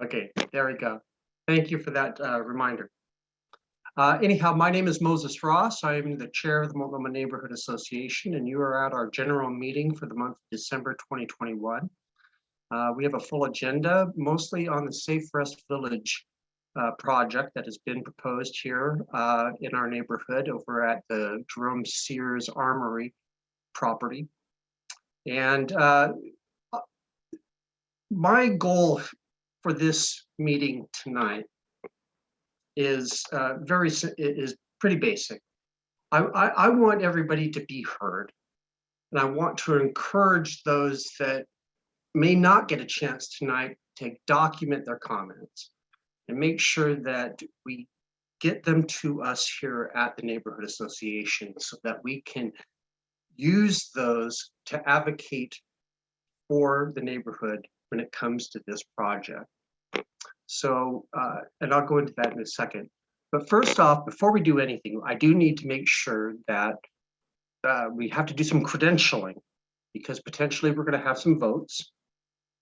Okay, there we go. Thank you for that reminder. Anyhow, my name is Moses Ross. I am the chair of the Multnomah Neighborhood Association, and you are at our general meeting for the month of December 2021. We have a full agenda, mostly on the Safe Rest Village project that has been proposed here in our neighborhood over at the Jerome Sears Armory property. And my goal for this meeting tonight is pretty basic. I want everybody to be heard, and I want to encourage those that may not get a chance tonight to document their comments and make sure that we get them to us here at the Neighborhood Association so that we can use those to advocate for the neighborhood when it comes to this project. So, and I'll go into that in a second. But first off, before we do anything, I do need to make sure that we have to do some credentialing, because potentially we're going to have some votes.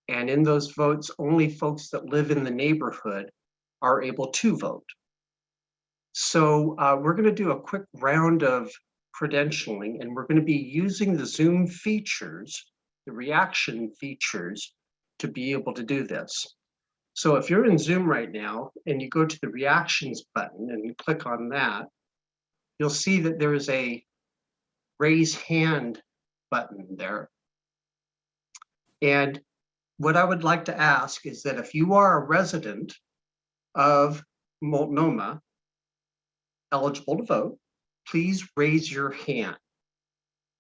And in those votes, only folks that live in the neighborhood are able to vote. So we're going to do a quick round of credentialing, and we're going to be using the Zoom features, the reaction features, to be able to do this. So if you're in Zoom right now and you go to the reactions button and you click on that, you'll see that there is a raise hand button there. And what I would like to ask is that if you are a resident of Multnomah, eligible to vote, please raise your hand.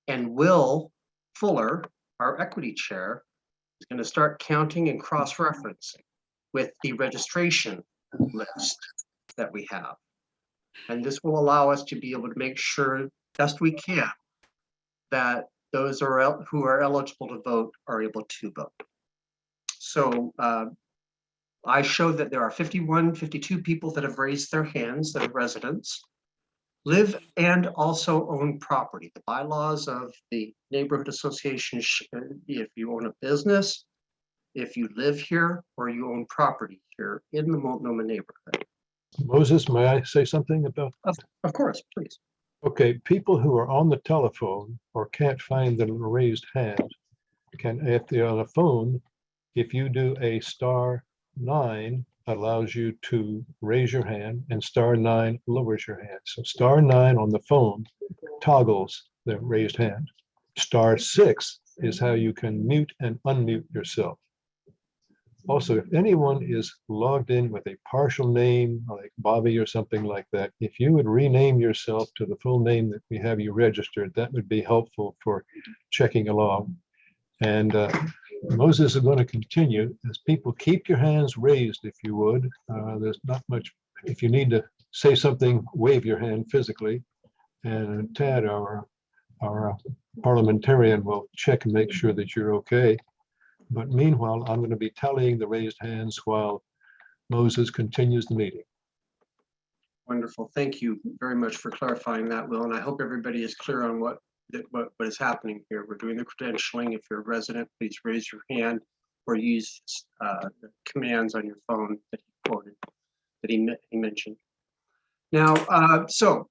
And Will Fuller, our equity chair, is going to start counting and cross-referencing with the registration list that we have. And this will allow us to be able to make sure best we can that those who are eligible to vote are able to vote. So I showed that there are 52 people that have raised their hands that are residents, live and also own property. The bylaws of the neighborhood association, if you own a business, if you live here, or you own property here in the Multnomah neighborhood. Moses, may I say something about? Of course, please. Okay, people who are on the telephone or can't find the raised hand can, if they're on a phone, if you do a *9 allows you to raise your hand, and *9 lowers your hand. So *9 on the phone toggles the raised hand. *6 is how you can mute and unmute yourself. Also, if anyone is logged in with a partial name like Bobby or something like that, if you would rename yourself to the full name that we have you registered, that would be helpful for checking along. And Moses is going to continue. As people, keep your hands raised if you would. There's not much. If you need to say something, wave your hand physically. And Tad, our parliamentarian, will check and make sure that you're okay. But meanwhile, I'm going to be tallying the raised hands while Moses continues the meeting. Wonderful. Thank you very much for clarifying that, Will. And I hope everybody is clear on what is happening here. We're doing the credentialing. If you're a resident, please raise your hand or use the commands on your phone that he quoted, that he mentioned. Now, so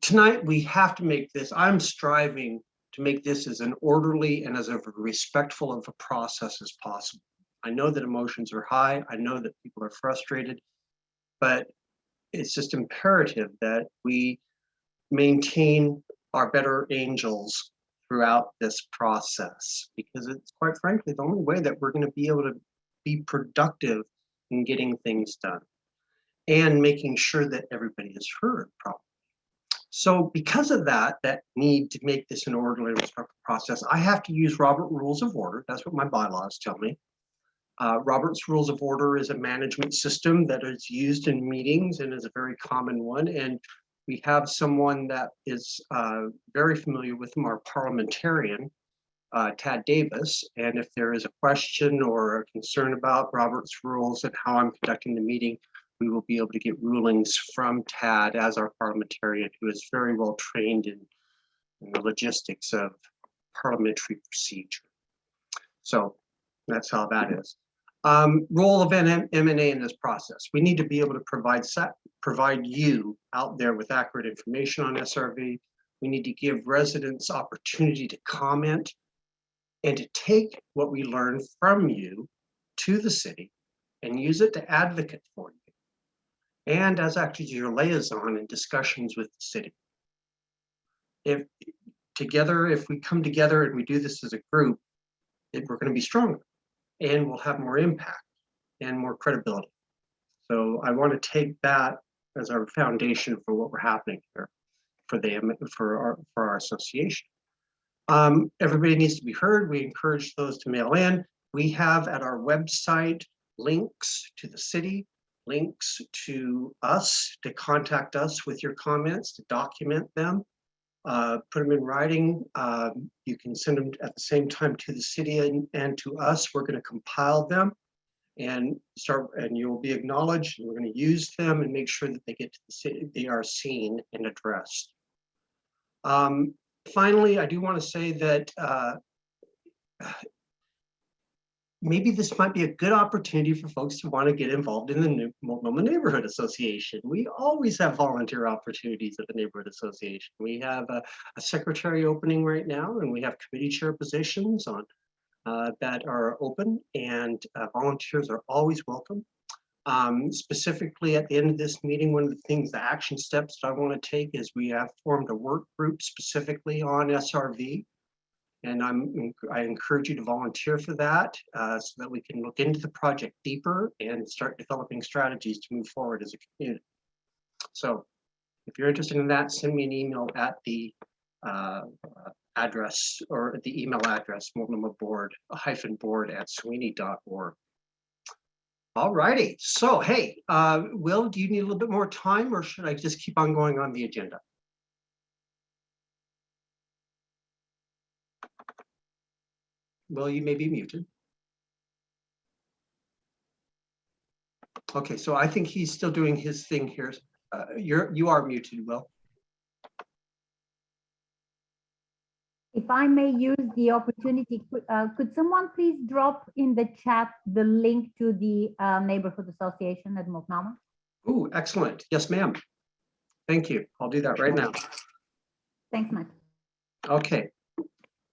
tonight we have to make this, I'm striving to make this as an orderly and as a respectful of a process as possible. I know that emotions are high. I know that people are frustrated, but it's just imperative that we maintain our better angels throughout this process, because it's quite frankly the only way that we're going to be able to be productive in getting things done and making sure that everybody is heard properly. So because of that need to make this an orderly and respectful process, I have to use Robert Rules of Order. That's what my bylaws tell me. Robert's Rules of Order is a management system that is used in meetings and is a very common one. And we have someone that is very familiar with them, our parliamentarian, Tad Davis. And if there is a question or a concern about Robert's rules and how I'm conducting the meeting, we will be able to get rulings from Tad as our parliamentarian, who is very well trained in the logistics of parliamentary procedure. So that's how that is. Role of M&A in this process. We need to be able to provide you out there with accurate information on SRV. We need to give residents opportunity to comment and to take what we learn from you to the city and use it to advocate for you. And as actually your liaison in discussions with the city. If we come together and we do this as a group, we're going to be stronger and we'll have more impact and more credibility. So I want to take that as our foundation for what we're happening here for our association. Everybody needs to be heard. We encourage those to mail in. We have at our website links to the city, links to us, to contact us with your comments, to document them, put them in writing. You can send them at the same time to the city and to us. We're going to compile them and you'll be acknowledged. And we're going to use them and make sure that they get to the city, they are seen and addressed. Finally, I do want to say that maybe this might be a good opportunity for folks to want to get involved in the Multnomah Neighborhood Association. We always have volunteer opportunities at the Neighborhood Association. We have a secretary opening right now, and we have committee chair positions on that are open, and volunteers are always welcome. Specifically at the end of this meeting, one of the things, the action steps that I want to take is we have formed a work group specifically on SRV. And I encourage you to volunteer for that so that we can look into the project deeper and start developing strategies to move forward as a community. So if you're interested in that, send me an email at the address or at the email address, Multnomah board-board@sweeney.org. All righty. So, hey, Will, do you need a little bit more time or should I just keep on going on the agenda? Well, you may be muted. Okay, so I think he's still doing his thing here. You are muted, Will. If I may use the opportunity, could someone please drop in the chat the link to the Neighborhood Association at Multnomah? Oh, excellent. Yes, ma'am. Thank you. I'll do that right now. Thanks, Mike. Okay.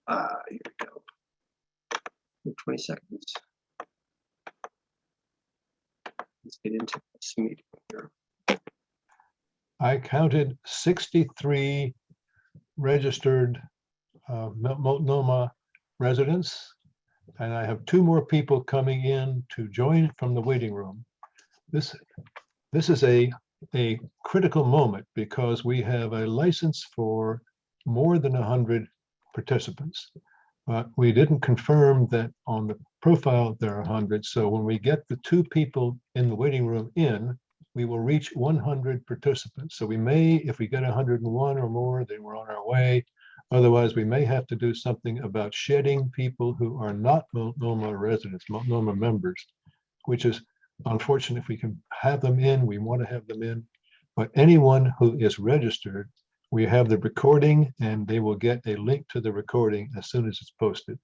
Here we go. 20 seconds. Let's get into this meeting here. I counted 63 registered Multnomah residents, and I have 2 more people coming in to join from the waiting room. This is a critical moment because we have a license for more than 100 participants. But we didn't confirm that on the profile there are 100. So when we get the 2 people in the waiting room in, we will reach 100 participants. So we may, if we get 101 or more, then we're on our way. Otherwise, we may have to do something about shedding people who are not Multnomah residents, Multnomah members, which is unfortunate. If we can have them in, we want to have them in. But anyone who is registered, we have the recording and they will get a link to the recording as soon as it's posted.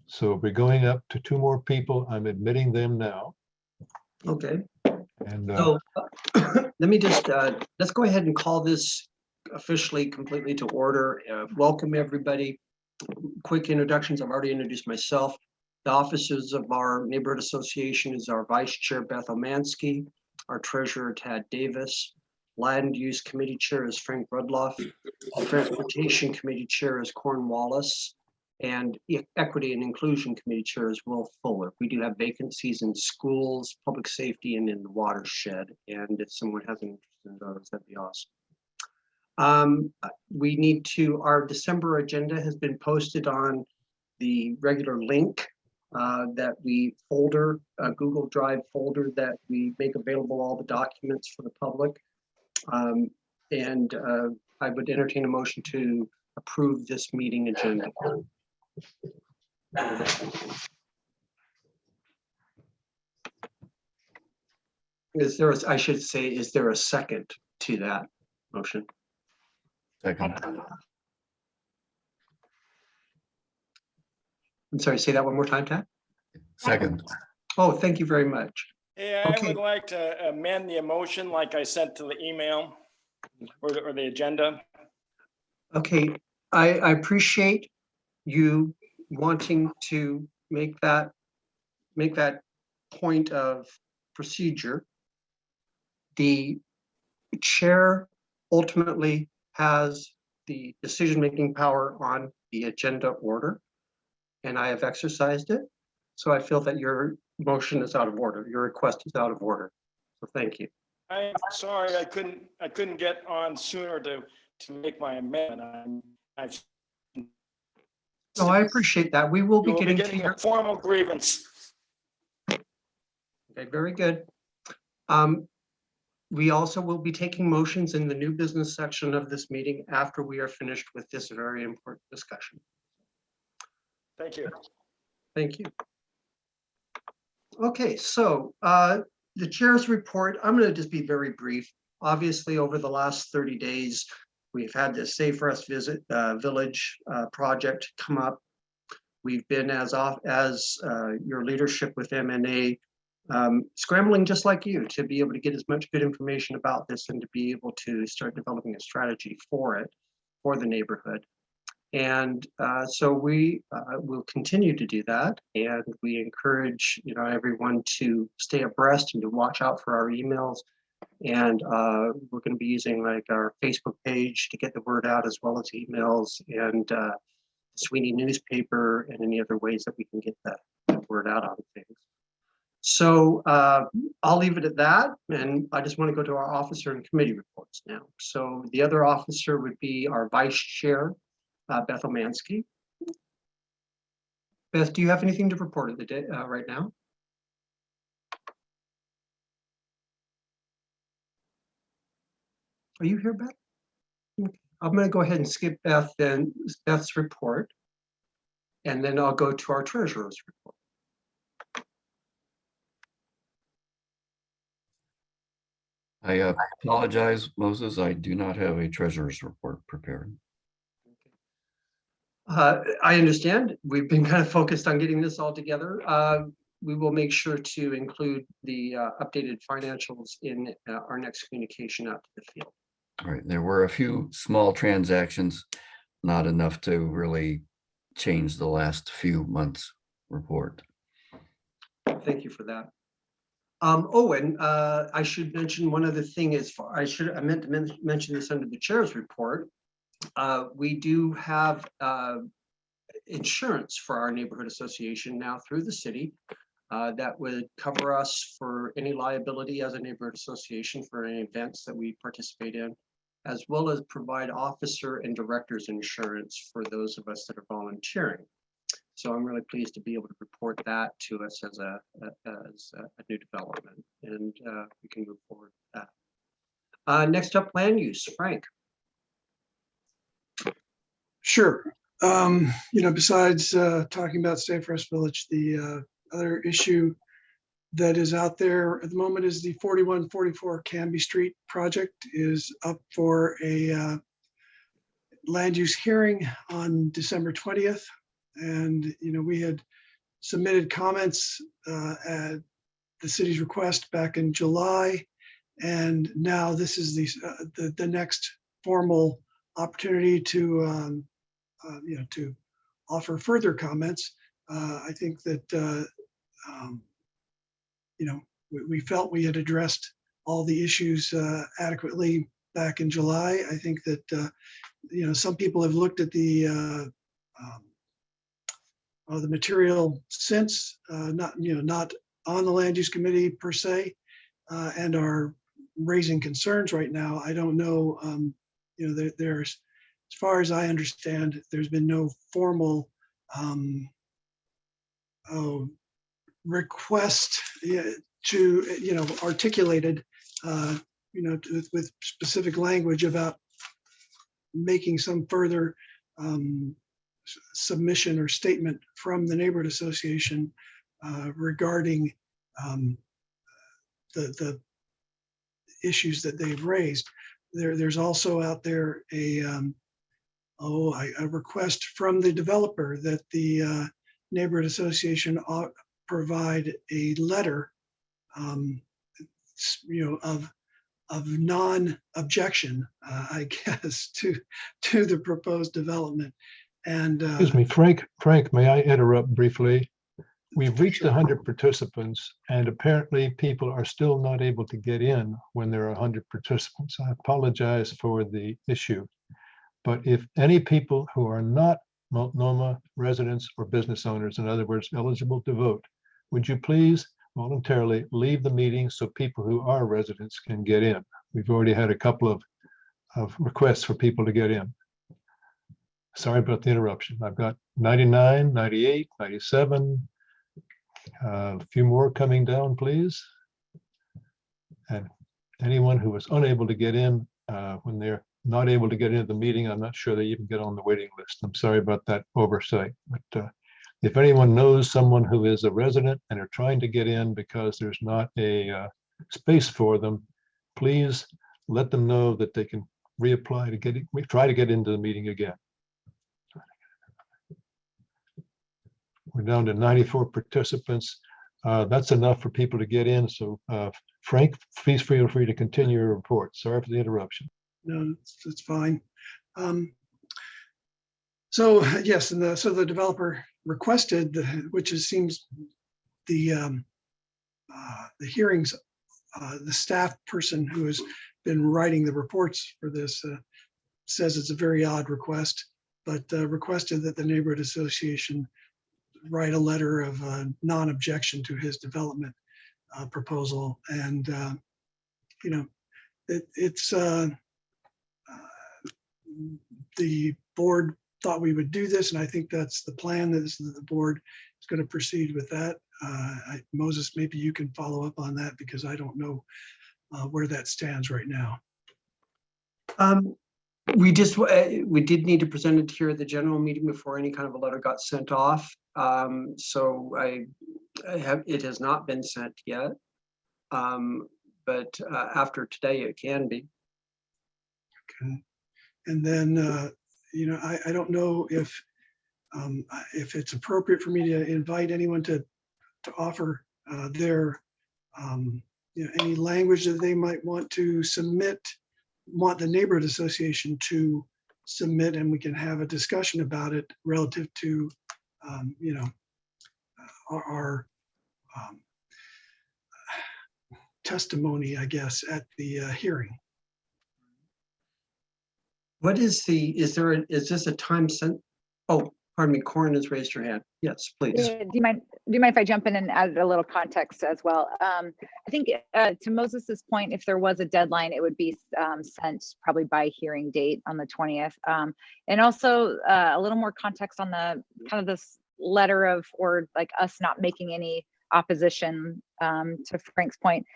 So we're going up to 2 more people. I'm admitting them now. Okay. And so let me just, let's go ahead and call this officially completely to order. Welcome everybody. Quick introductions. I've already introduced myself. The officers of our neighborhood association is our vice chair, Beth Omansky, our treasurer, Tad Davis. Land Use Committee Chair is Frank Rudloff. Transportation Committee Chair is Corn Wallace. And Equity and Inclusion Committee Chair is Will Fuller. We do have vacancies in schools, public safety, and in the watershed. And if someone has an interest in those, that'd be awesome. We need to, our December agenda has been posted on the regular link that we folder, Google Drive folder that we make available all the documents for the public. I would entertain a motion to approve this meeting agenda. Is there, I should say, is there a second to that motion? Second. I'm sorry, say that one more time, Tad? Second. Oh, thank you very much. Hey, I Okay. would like to amend the motion like I sent to the email or the agenda. Okay, I appreciate you wanting to make that point of procedure. The chair ultimately has the decision-making power on the agenda order, and I have exercised it. So I feel that your motion is out of order. Your request is out of order. So thank you. I'm sorry, I couldn't get on sooner to make my amendment. I've No, I appreciate that. We will You be will be getting to getting your, a formal grievance. okay, very good. We also will be taking motions in the new business section of this meeting after we are finished with this very important discussion. Thank you. Thank you. Okay, so the chair's report, I'm going to just be very brief. Obviously, over the last 30 days, we've had this Save for Us Village project come up. We've been as your leadership with MNA scrambling just like you to be able to get as much good information about this and to be able to start developing a strategy for it, for the neighborhood. And so we will continue to do that. And we encourage everyone to stay abreast and to watch out for our emails. And we're going to be using like our Facebook page to get the word out, as well as emails and Sweeney newspaper and any other ways that we can get that word out on things. So I'll leave it at that. And I just want to go to our officer and committee reports now. So the other officer would be our vice chair, Beth Omansky. Beth, do you have anything to report of the day right now? Are you here, Beth? Okay. I'm going to go ahead and skip Beth's report, and then I'll go to our treasurer's report. I apologize, Moses. I do not have a treasurer's report prepared. I understand. We've been kind of focused on getting this all together. We will make sure to include the updated financials in our next communication out to the field. All right, there were a few small transactions, not enough to really change the last few months' report. Thank you for that. And I should mention one other thing is, I meant to mention this under the chair's report. We do have insurance for our neighborhood association now through the city that would cover us for any liability as a neighborhood association for any events that we participate in, as well as provide officer and director's insurance for those of us that are volunteering. So I'm really pleased to be able to report that to us as a new development, and we can move forward with that. Next up, land use, Frank. Sure. Besides talking about Save for Us Village, the other issue that is out there at the moment is the 4144 Canby Street project is up for a land use hearing on December 20th. And, we had submitted comments at the city's request back in July. And now this is the next formal opportunity to to offer further comments. I think that we felt we had addressed all the issues adequately back in July. I think that some people have looked at the material since, not on the land use committee per se, and are raising concerns right now. I don't know. There's, as far as I understand, there's been no formal request to articulated with specific language about making some further submission or statement from the neighborhood association regarding the issues that they've raised. There's also out there a request from the developer that the neighborhood association provide a letter, of non-objection, I guess, to the proposed development. And Excuse me, Frank, may I interrupt briefly? We've reached Sure. 100 participants, and apparently people are still not able to get in when there are 100 participants. I apologize for the issue. But if any people who are not Multnomah residents or business owners, in other words, eligible to vote, would you please voluntarily leave the meeting so people who are residents can get in? We've already had a couple of requests for people to get in. Sorry about the interruption. I've got 99, 98, 97. A few more coming down, please. And anyone who was unable to get in, when they're not able to get into the meeting, I'm not sure they even get on the waiting list. I'm sorry about that oversight. But if anyone knows someone who is a resident and are trying to get in because there's not a space for them, please let them know that they can reapply to get it, try to get into the meeting again. We're down to 94 participants. That's enough for people to get in. So Frank, please feel free to continue your report. Sorry for the interruption. No, it's fine. So yes, and so the developer requested, which seems the hearings, the staff person who has been writing the reports for this says it's a very odd request, but requested that the neighborhood association write a letter of non-objection to his development proposal. And, it's the board thought we would do this, and I think that's the plan, that the board is going to proceed with that. Moses, maybe you can follow up on that because I don't know where that stands right now. We did need to present it here at the general meeting before any kind of a letter got sent off. So it has not been sent yet. But after today, it can be. Okay. And then, I don't know if it's appropriate for me to invite anyone to offer their, any language that they might want to submit, want the neighborhood association to submit, and we can have a discussion about it relative to, our testimony, I guess, at the hearing. What is is this a time sent? Oh, pardon me, Corin has raised her hand. Yes, please. Yeah, do you mind if I jump in and add a little context as well? I think to Moses's point, if there was a deadline, it would be sent probably by hearing date on the 20th. And also a little more context on the kind of this letter of, or like us not making any opposition to Frank's point.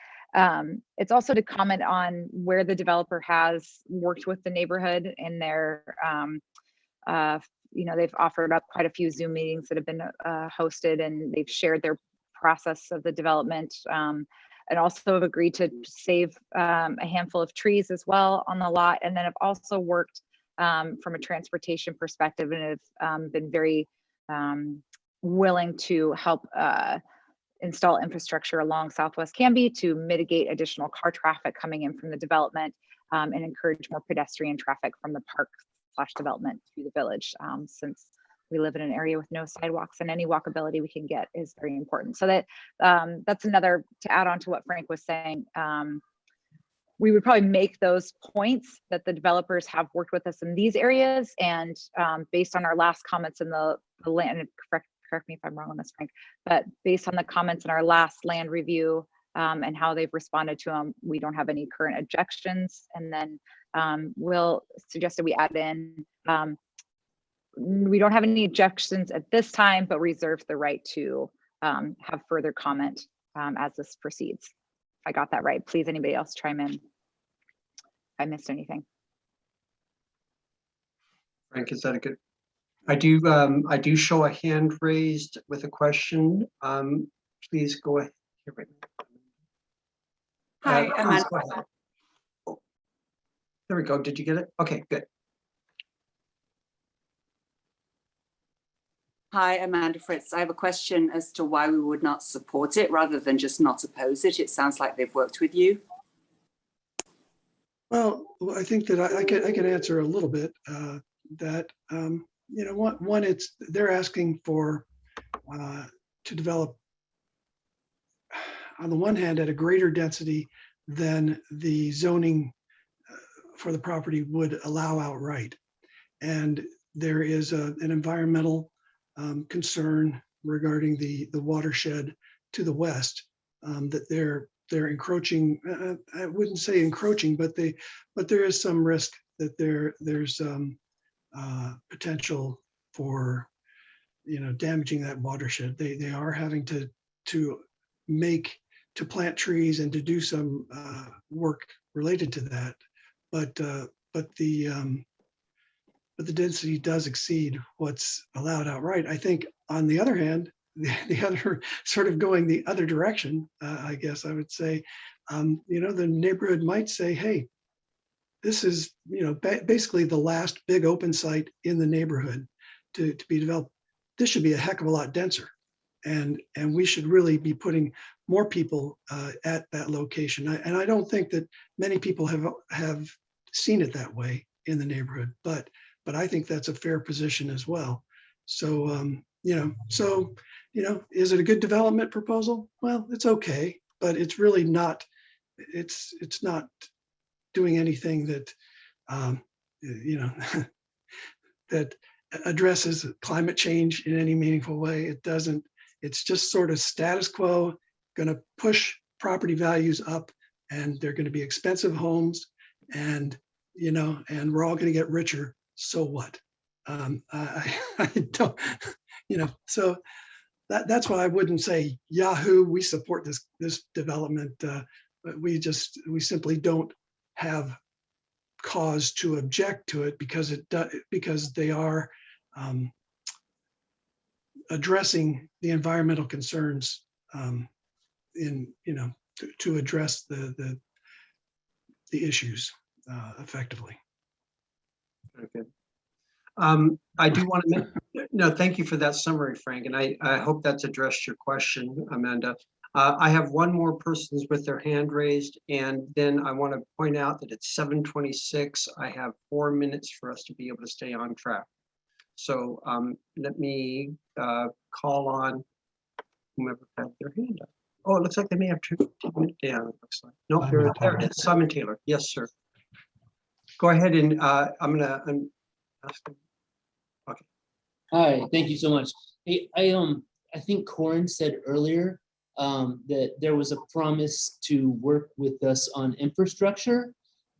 It's also to comment on where the developer has worked with the neighborhood in their, they've offered up quite a few Zoom meetings that have been hosted, and they've shared their process of the development, and also have agreed to save a handful of trees as well on the lot. And then have also worked from a transportation perspective, and have been very willing to help install infrastructure along Southwest Canby to mitigate additional car traffic coming in from the development, and encourage more pedestrian traffic from the park/development through the village, since we live in an area with no sidewalks, and any walkability we can get is very important. So that that's another, to add on to what Frank was saying. We would probably make those points that the developers have worked with us in these areas, and based on our last comments in the land, correct me if I'm wrong on this, Frank, but based on the comments in our last land review and how they've responded to them, we don't have any current objections. And then we'll suggest that we add in, we don't have any objections at this time, but reserve the right to have further comment as this proceeds. If I got that right, please, anybody else chime in if I missed anything. Frank, is that a good? I do show a hand raised with a question. Please go ahead. Hi, Please Amanda. go ahead. Oh, there we go. Did you get it? Okay, good. Hi, Amanda Fritz. I have a question as to why we would not support it rather than just not oppose it. It sounds like they've worked with you. Well, I think that I can answer a little bit that, you know, one, it's, they're asking for to develop, on the one hand, at a greater density than the zoning for the property would allow outright. And there is an environmental concern regarding the watershed to the west, that they're encroaching. I wouldn't say encroaching, but there is some risk that there's potential for, you know, damaging that watershed. They are having to plant trees and to do some work related to that, but the density does exceed what's allowed outright. I think, on the other hand, the other sort of going the other direction, I guess I would say, you know, the neighborhood might say, hey, this is, you know, basically the last big open site in the neighborhood to be developed. This should be a heck of a lot denser. And we should really be putting more people at that location. And I don't think that many people have seen it that way in the neighborhood, but I think that's a fair position as well. So, you know, is it a good development proposal? Well, it's okay, but it's really not, it's not doing anything that, you know, that addresses climate change in any meaningful way. It doesn't. It's just sort of status quo, going to push property values up, and they're going to be expensive homes, and, you know, and we're all going to get richer. So what? I don't, you know, so that's why I wouldn't say Yahoo, we support this development. But we simply don't have cause to object to it because they are addressing the environmental concerns in, you know, to address the issues effectively. Okay. I do want to no, thank you for that summary, Frank, and I hope that's addressed your question, Amanda. I have one more person with their hand raised, and then I want to point out that it's 7:26. I have 4 minutes for us to be able to stay on track. So let me call on whomever had their hand up. Oh, it looks like they may have to take it down. It looks like. No, Simon there it is. Simon Taylor. Yes, sir. Go ahead, and I'm gonna ask him. Okay. Hi, thank you so much. Hey, I think Corin said earlier that there was a promise to work with us on infrastructure.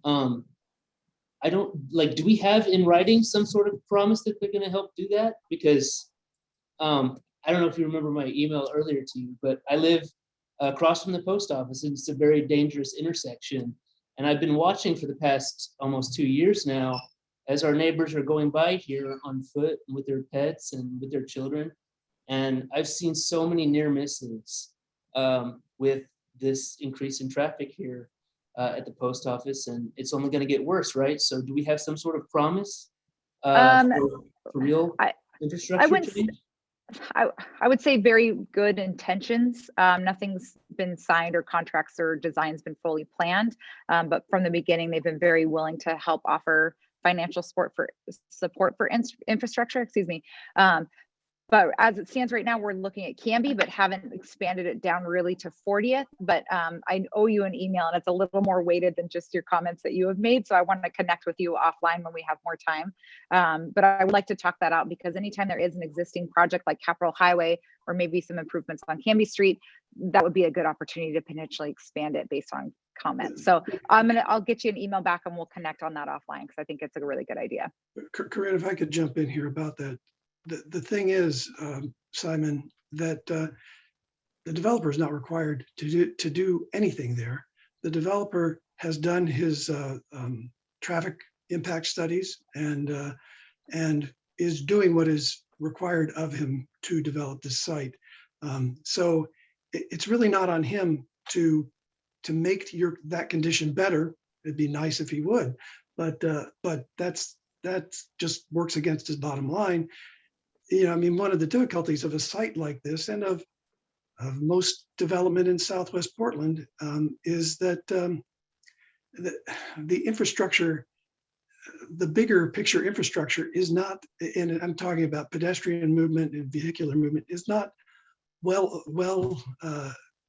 I don't, like, do we have in writing some sort of promise that they're gonna help do that? Because I don't know if you remember my email earlier to you, but I live across from the post office, and it's a very dangerous intersection. And I've been watching for the past almost 2 years now as our neighbors are going by here on foot with their pets and with their children. And I've seen so many near misses with this increase in traffic here at the post office, and it's only going to get worse, right? So do we have some sort of promise for real infrastructure change? I would say very good intentions. Nothing's been signed or contracts or designs been fully planned, but from the beginning, they've been very willing to help offer financial support for infrastructure, excuse me. But as it stands right now, we're looking at Canby, but haven't expanded it down really to 40th. But I owe you an email, and it's a little more weighted than just your comments that you have made. So I want to connect with you offline when we have more time. But I would like to talk that out, because anytime there is an existing project like Capitol Highway, or maybe some improvements on Canby Street, that would be a good opportunity to potentially expand it based on comments. So I'll get you an email back, and we'll connect on that offline, because I think it's a really good idea. Corinne, if I could jump in here about that. The thing is, Simon, that the developer is not required to do anything there. The developer has done his traffic impact studies and is doing what is required of him to develop this site. So it's really not on him to make that condition better. It'd be nice if he would, but that just works against his bottom line. I mean, one of the difficulties of a site like this and of most development in Southwest Portland is that the infrastructure, the bigger picture infrastructure is not, and I'm talking about pedestrian movement and vehicular movement, is not well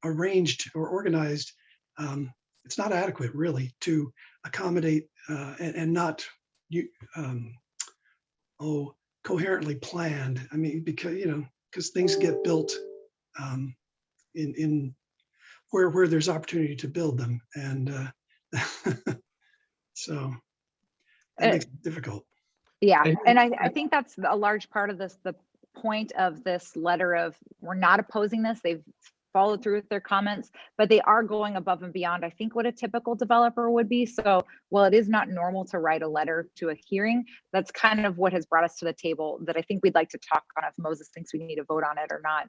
arranged or organized. It's not adequate really to accommodate and not coherently planned. I mean, because things get built in where there's opportunity to build them, and so that makes it difficult. Yeah, And- and I think that's a large part of this, the point of this letter of, we're not opposing this. They've followed through with their comments, but they are going above and beyond, I think, what a typical developer would be. So while it is not normal to write a letter to a hearing, that's kind of what has brought us to the table that I think we'd like to talk on if Moses thinks we need to vote on it or not.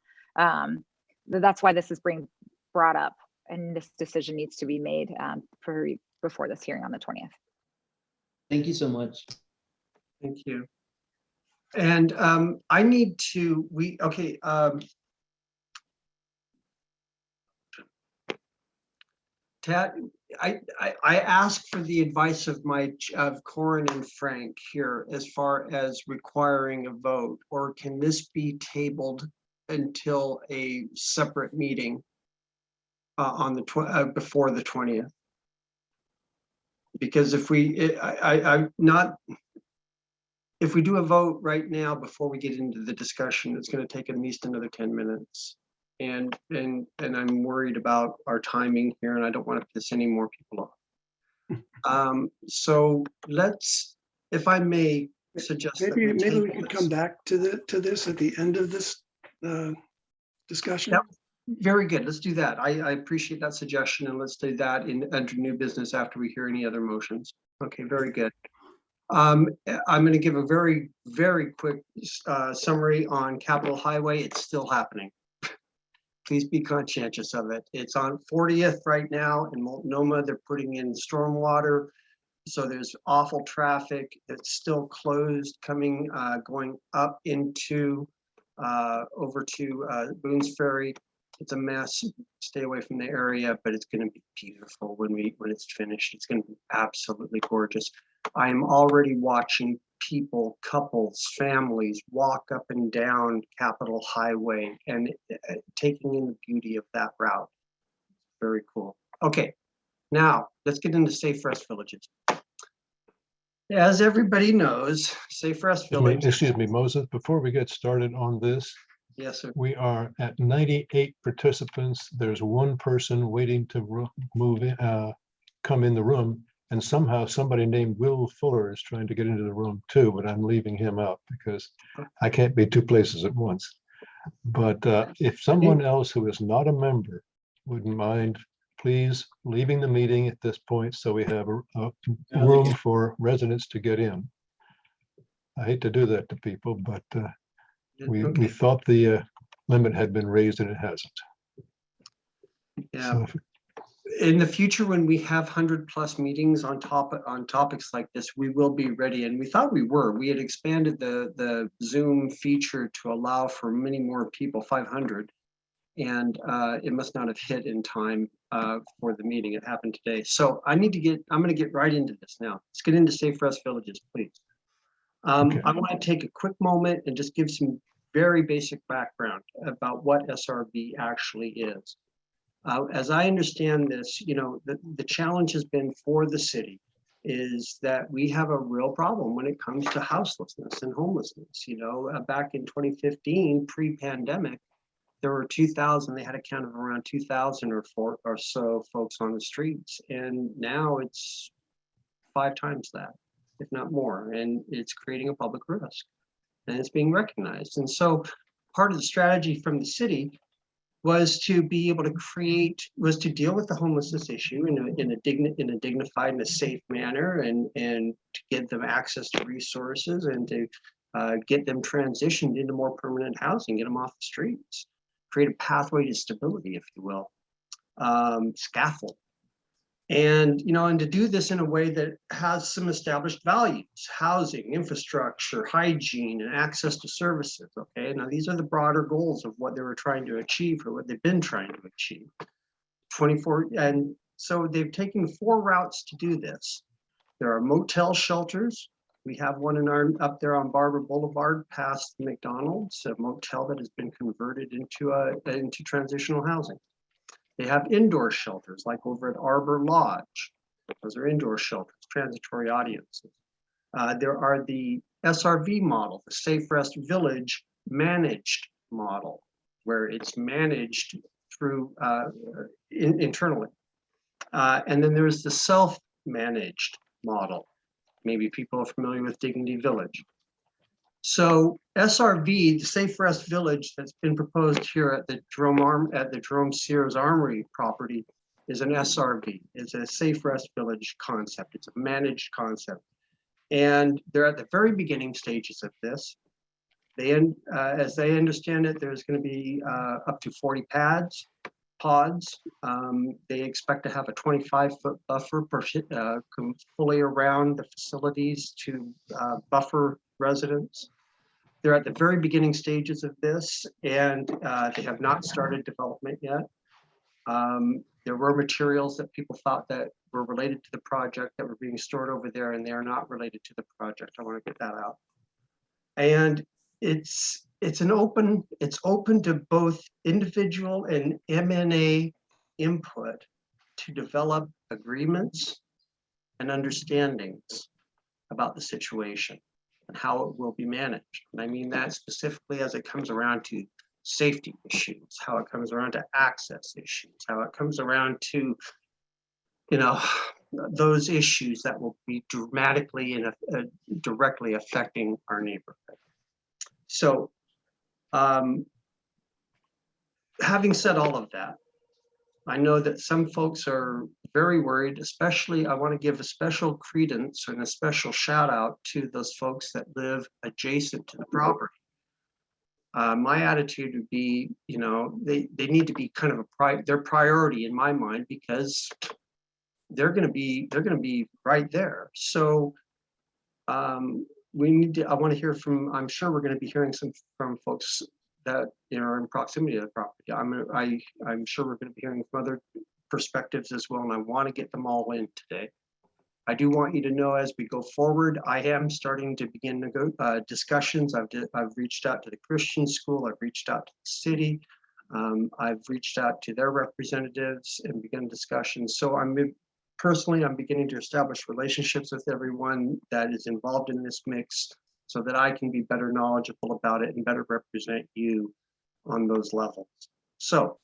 That's why this is being brought up, and this decision needs to be made before this hearing on the 20th. Thank you so much. Thank you. And I need to, Tad, I asked for the advice of Corin and Frank here as far as requiring a vote, or can this be tabled until a separate meeting on the before the 20th? Because if we, if we do a vote right now before we get into the discussion, it's going to take at least another 10 minutes. And I'm worried about our timing here, and I don't want to piss any more people off. So let's, if I may suggest that Maybe we table could this. come back to this at the end of this discussion. Yep. Very good. Let's do that. I appreciate that suggestion, and let's do that under new business after we hear any other motions. Okay, very good. I'm going to give a very, very quick summary on Capitol Highway. It's still happening. Please be conscientious of it. It's on 40th right now in Multnomah. They're putting in stormwater. So there's awful traffic. It's still closed coming, going up into, over to Boone's Ferry. It's a mess. Stay away from the area, but it's going to be beautiful when it's finished. It's going to be absolutely gorgeous. I am already watching people, couples, families walk up and down Capitol Highway and taking in the beauty of that route. Very cool. Okay, now let's get into Safe Rest Villages. As everybody knows, Safe Rest Village. Excuse me, Moses, before we get started on this, Yes, sir. we are at 98 participants. There's one person waiting to come in the room. And somehow somebody named Will Fuller is trying to get into the room too, but I'm leaving him out because I can't be two places at once. But if someone else who is not a member wouldn't mind, please leaving the meeting at this point so we have a room for residents to get in. I hate to do that to people, but we thought the limit had been raised and it hasn't. Yeah. So in the future, when we have 100+ meetings on topics like this, we will be ready. And we thought we were. We had expanded the Zoom feature to allow for many more people, 500, and it must not have hit in time for the meeting. It happened today. So I'm going to get right into this now. Let's get into Safe Rest Villages, please. Okay. I want to take a quick moment and just give some very basic background about what SRV actually is. As I understand this, the challenge has been for the city is that we have a real problem when it comes to houselessness and homelessness. Back in 2015, pre-pandemic, there were 2,000. They had a count of around 2,000 or so folks on the streets, and now it's 5 times that, if not more, and it's creating a public risk, and it's being recognized. And so, part of the strategy from the city was to be able to deal with the homelessness issue in a dignified and a safe manner, and to give them access to resources, and to get them transitioned into more permanent housing, get them off the streets, create a pathway to stability, if you will, scaffold. And, and to do this in a way that has some established values, housing, infrastructure, hygiene, and access to services, okay? Now, these are the broader goals of what they were trying to achieve or what they've been trying to achieve. 24, and so they've taken 4 routes to do this. There are motel shelters. We have one up there on Barber Boulevard past McDonald's, a motel that has been converted into transitional housing. They have indoor shelters like over at Arbor Lodge. Those are indoor shelters, transitory audiences. There are the SRV model, the Safe Rest Village managed model, where it's managed through internally. And then there's the self-managed model. Maybe people are familiar with Dignity Village. So SRV, the Safe Rest Village that's been proposed here at the Jerome Sears Armory property is an SRV. It's a Safe Rest Village concept. It's a managed concept. And they're at the very beginning stages of this. As they understand it, there's going to be up to 40 pods. They expect to have a 25-foot buffer fully around the facilities to buffer residents. They're at the very beginning stages of this, and they have not started development yet. There were materials that people thought that were related to the project that were being stored over there, and they are not related to the project. I want to get that out. And it's open to both individual and MNA input to develop agreements and understandings about the situation and how it will be managed. And I mean that specifically as it comes around to safety issues, how it comes around to access issues, how it comes around to, those issues that will be dramatically and directly affecting our neighborhood. So, having said all of that, I know that some folks are very worried, especially I want to give a special credence and a special shout out to those folks that live adjacent to the property. My attitude would be, they need to be kind of their priority in my mind, because they're going to be right there. So I want to hear from, I'm sure we're going to be hearing from folks that are in proximity to the property. I'm sure we're going to be hearing from other perspectives as well, and I want to get them all in today. I do want you to know as we go forward, I am starting to begin discussions. I've reached out to the Christian school, I've reached out to the city, I've reached out to their representatives and begun discussions. So I'm beginning to establish relationships with everyone that is involved in this mix, so that I can be better knowledgeable about it and better represent you on those levels. So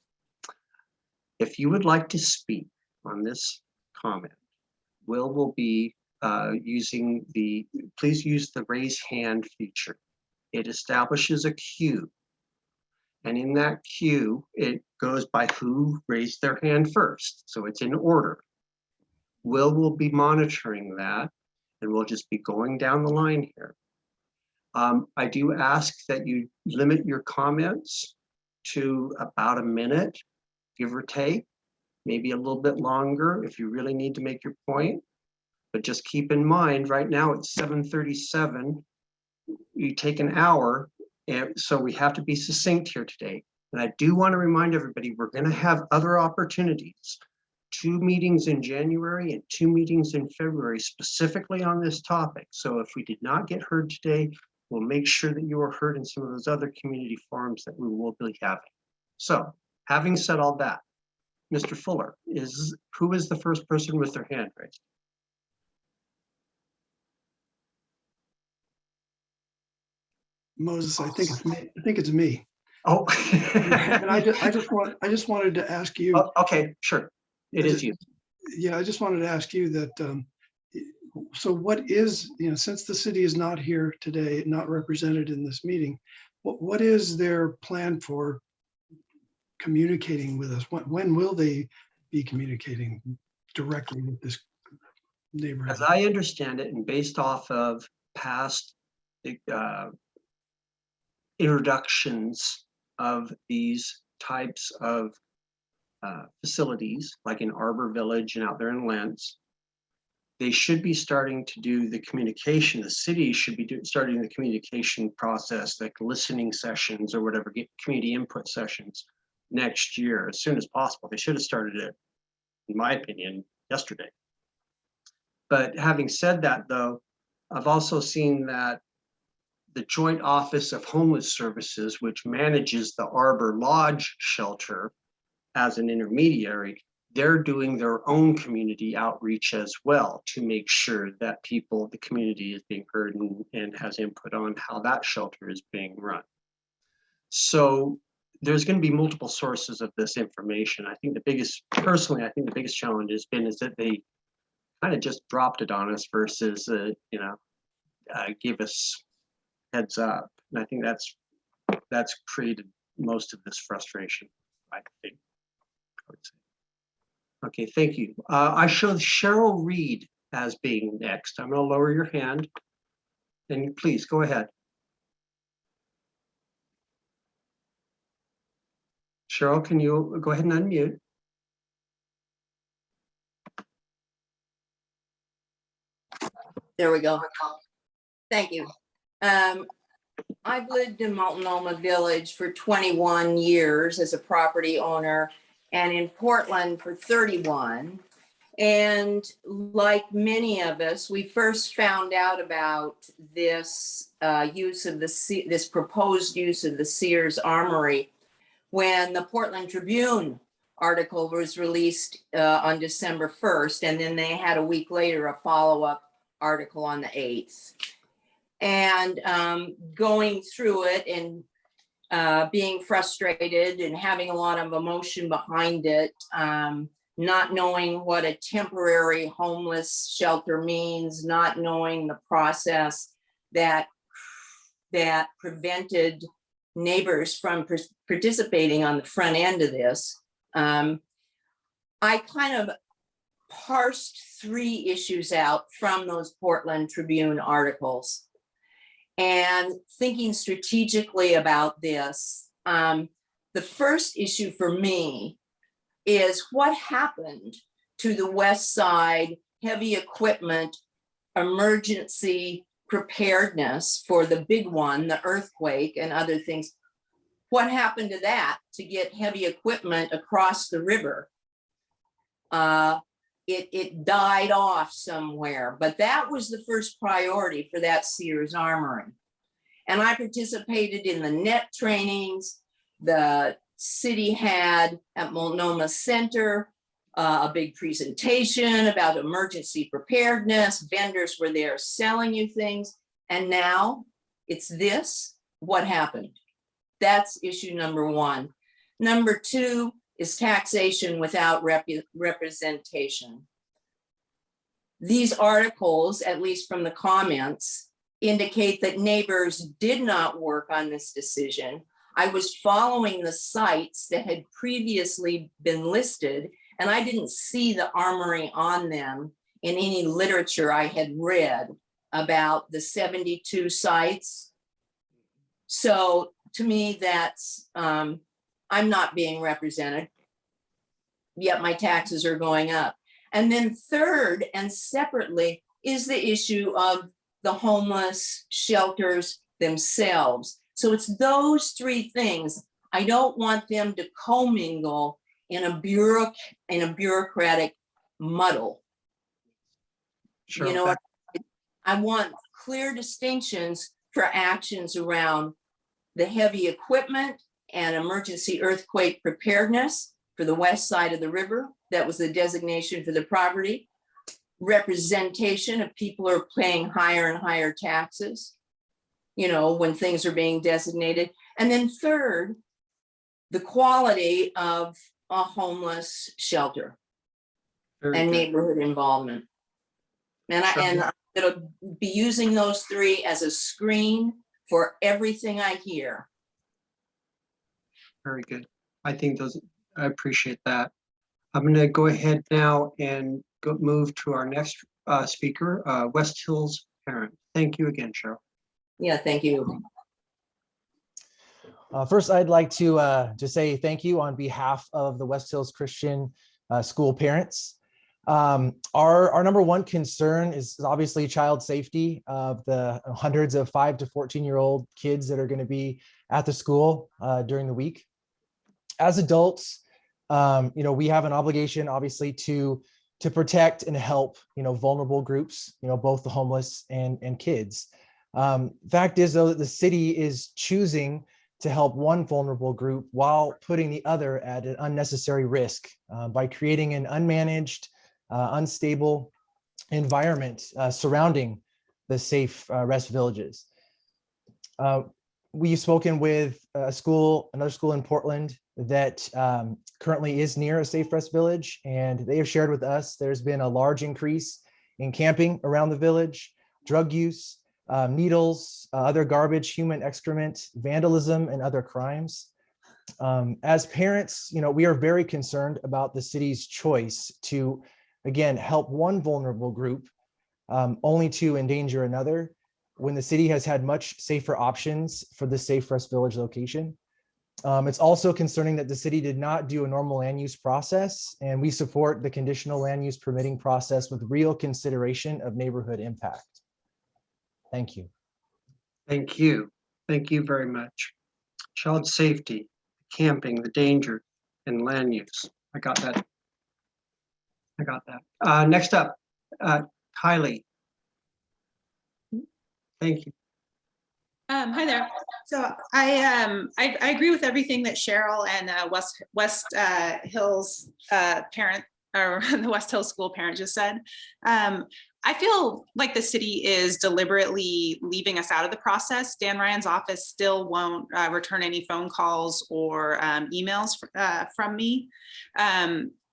if you would like to speak on this comment, will be using please use the raise hand feature. It establishes a queue. And in that queue, it goes by who raised their hand first. So it's in order. Will be monitoring that, and we'll just be going down the line here. I do ask that you limit your comments to about a minute, give or take, maybe a little bit longer if you really need to make your point. But just keep in mind, right now it's 7:37. You take an hour, and so we have to be succinct here today. And I do want to remind everybody, we're going to have other opportunities. 2 meetings in January and 2 meetings in February specifically on this topic. So if we did not get heard today, we'll make sure that you are heard in some of those other community forums that we will be having. So having said all that, Mr. Fuller, who is the first person with their hand raised? Moses, I think it's me. Oh. And I just wanted to ask you. Oh, okay, sure. It is you. Yeah, I just wanted to ask you that, so what is, since the city is not here today, not represented in this meeting, what is their plan for communicating with us? When will they be communicating directly with this neighborhood? As I understand it, and based off of past introductions of these types of facilities, like in Arbor Village and out there in Lentz, they should be starting to do the communication. The city should be starting the communication process, like listening sessions or whatever, get community input sessions next year as soon as possible. They should have started it, in my opinion, yesterday. But having said that, though, I've also seen that the Joint Office of Homeless Services, which manages the Arbor Lodge shelter as an intermediary, they're doing their own community outreach as well to make sure that people, the community is being heard and has input on how that shelter is being run. So there's going to be multiple sources of this information. I think the biggest, personally, I think the biggest challenge has been is that they kind of just dropped it on us versus, give us heads up. And I think that's created most of this frustration, I think. I would say. Okay, thank you. I show Cheryl Reed as being next. I'm going to lower your hand. And please go ahead. Cheryl, can you go ahead and unmute? There we go. Thank you. I've lived in Multnomah Village for 21 years as a property owner and in Portland for 31. And like many of us, we first found out about this use of this proposed use of the Sears Armory when the Portland Tribune article was released on December 1st. And then they had a week later a follow-up article on the 8th. And going through it and being frustrated and having a lot of emotion behind it, not knowing what a temporary homeless shelter means, not knowing the process that prevented neighbors from participating on the front end of this. I kind of parsed 3 issues out from those Portland Tribune articles. And thinking strategically about this, the first issue for me is what happened to the West Side heavy equipment emergency preparedness for the big one, the earthquake and other things. What happened to that to get heavy equipment across the river? It died off somewhere, but that was the first priority for that Sears Armory. And I participated in the net trainings. The city had at Multnomah Center a big presentation about emergency preparedness. Vendors were there selling you things. And now it's this. What happened? That's issue number 1. Number 2 is taxation without representation. These articles, at least from the comments, indicate that neighbors did not work on this decision. I was following the sites that had previously been listed, and I didn't see the armory on them in any literature I had read about the 72 sites. So to me, that's, I'm not being represented, yet my taxes are going up. And then third and separately is the issue of the homeless shelters themselves. So it's those 3 things. I don't want them to commingle in a bureaucratic muddle. Sure. You know, I want clear distinctions for actions around the heavy equipment and emergency earthquake preparedness for the west side of the river. That was the designation for the property. Representation of people are paying higher and higher taxes, you know, when things are being designated. And then third, the quality of a homeless shelter and neighborhood involvement. And I'm gonna be using those 3 as a screen for everything I hear. Very good. I think I appreciate that. I'm going to go ahead now and move to our next speaker, West Hills parent. Thank you again, Cheryl. Yeah, thank you. First, I'd like to just say thank you on behalf of the West Hills Christian School parents. Our number one concern is obviously child safety of the hundreds of 5 to 14-year-old kids that are going to be at the school during the week. As adults, we have an obligation, obviously, to protect and help, vulnerable groups, both the homeless and kids. Fact is, though, that the city is choosing to help one vulnerable group while putting the other at an unnecessary risk by creating an unmanaged, unstable environment surrounding the Safe Rest Villages. We've spoken with another school in Portland that currently is near a Safe Rest Village, and they have shared with us there's been a large increase in camping around the village, drug use, needles, other garbage, human excrement, vandalism, and other crimes. As parents, we are very concerned about the city's choice to, again, help one vulnerable group only to endanger another when the city has had much safer options for the Safe Rest Village location. It's also concerning that the city did not do a normal land use process, and we support the conditional land use permitting process with real consideration of neighborhood impact. Thank you. Thank you. Thank you very much. Child safety, camping, the danger, and land use. I got that. Next up, Kylie. Thank you. Hi there. So I agree with everything that Cheryl and West Hills parent, or the West Hills school parent just said. I feel like the city is deliberately leaving us out of the process. Dan Ryan's office still won't return any phone calls or emails from me.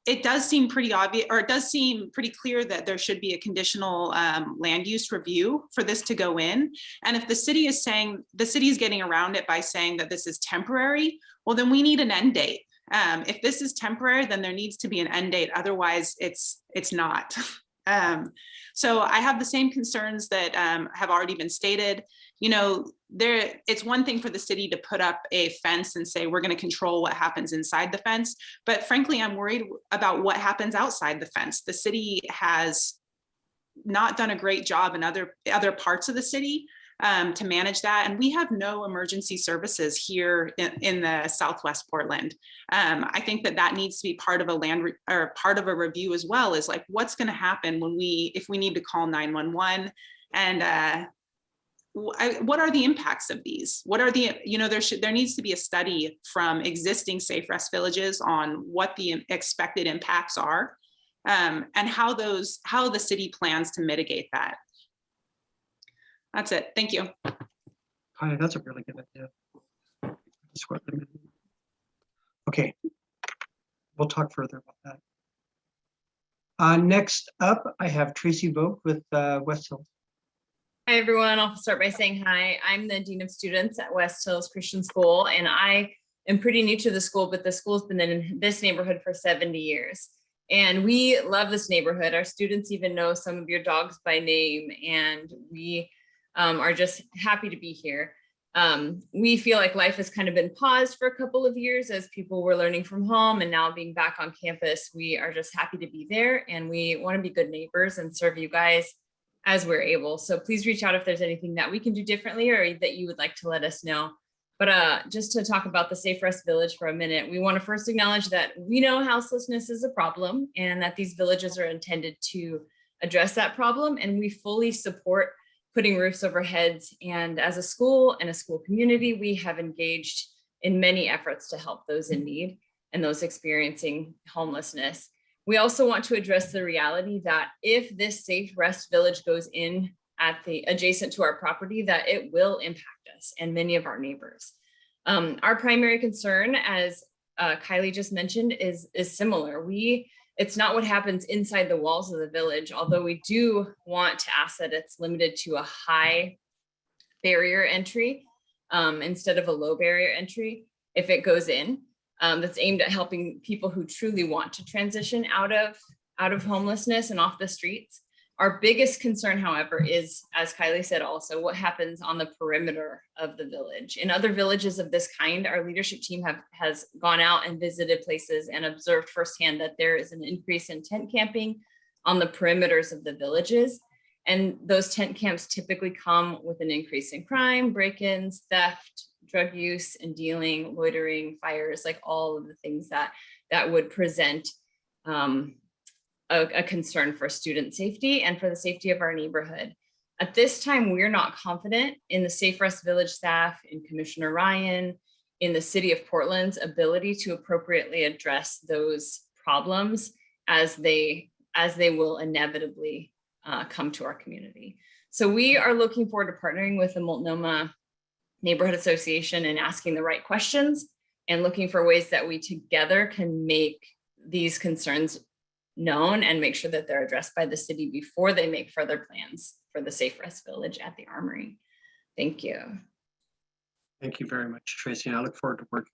It does seem pretty obvious, or it does seem pretty clear that there should be a conditional land use review for this to go in. And if the city is saying, the city is getting around it by saying that this is temporary, well, then we need an end date. If this is temporary, then there needs to be an end date. Otherwise, it's not. So I have the same concerns that have already been stated. It's one thing for the city to put up a fence and say, we're going to control what happens inside the fence. But frankly, I'm worried about what happens outside the fence. The city has not done a great job in other parts of the city to manage that. And we have no emergency services here in the Southwest Portland. I think that needs to be part of part of a review as well, is like, what's going to happen if we need to call 911, and what are the impacts of these? What are there needs to be a study from existing Safe Rest Villages on what the expected impacts are, and how the city plans to mitigate that. That's it. Thank you. Hi, that's a really good idea. Okay, we'll talk further about that. Next up, I have Tracy Vogt with West Hills. Hi, everyone. I'll start by saying hi. I'm the Dean of Students at West Hills Christian School, and I am pretty new to the school, but the school's been in this neighborhood for 70 years. And we love this neighborhood. Our students even know some of your dogs by name, and we are just happy to be here. We feel like life has kind of been paused for a couple of years as people were learning from home, and now being back on campus, we are just happy to be there, and we want to be good neighbors and serve you guys as we're able. So please reach out if there's anything that we can do differently or that you would like to let us know. But just to talk about the Safe Rest Village for a minute, we want to first acknowledge that we know houselessness is a problem and that these villages are intended to address that problem, and we fully support putting roofs over heads. And as a school and a school community, we have engaged in many efforts to help those in need and those experiencing homelessness. We also want to address the reality that if this Safe Rest Village goes in adjacent to our property, that it will impact us and many of our neighbors. Our primary concern, as Kylie just mentioned, is similar. It's not what happens inside the walls of the village, although we do want to ask that it's limited to a high barrier entry instead of a low barrier entry if it goes in. That's aimed at helping people who truly want to transition out of homelessness and off the streets. Our biggest concern, however, is, as Kylie said also, what happens on the perimeter of the village. In other villages of this kind, our leadership team has gone out and visited places and observed firsthand that there is an increase in tent camping on the perimeters of the villages. And those tent camps typically come with an increase in crime, break-ins, theft, drug use and dealing, loitering, fires, like all of the things that would present a concern for student safety and for the safety of our neighborhood. At this time, we're not confident in the Safe Rest Village staff, in Commissioner Ryan, in the city of Portland's ability to appropriately address those problems as they will inevitably come to our community. So we are looking forward to partnering with the Multnomah Neighborhood Association and asking the right questions and looking for ways that we together can make these concerns known and make sure that they're addressed by the city before they make further plans for the Safe Rest Village at the Armory. Thank you. Thank you very much, Tracy. I look forward to working.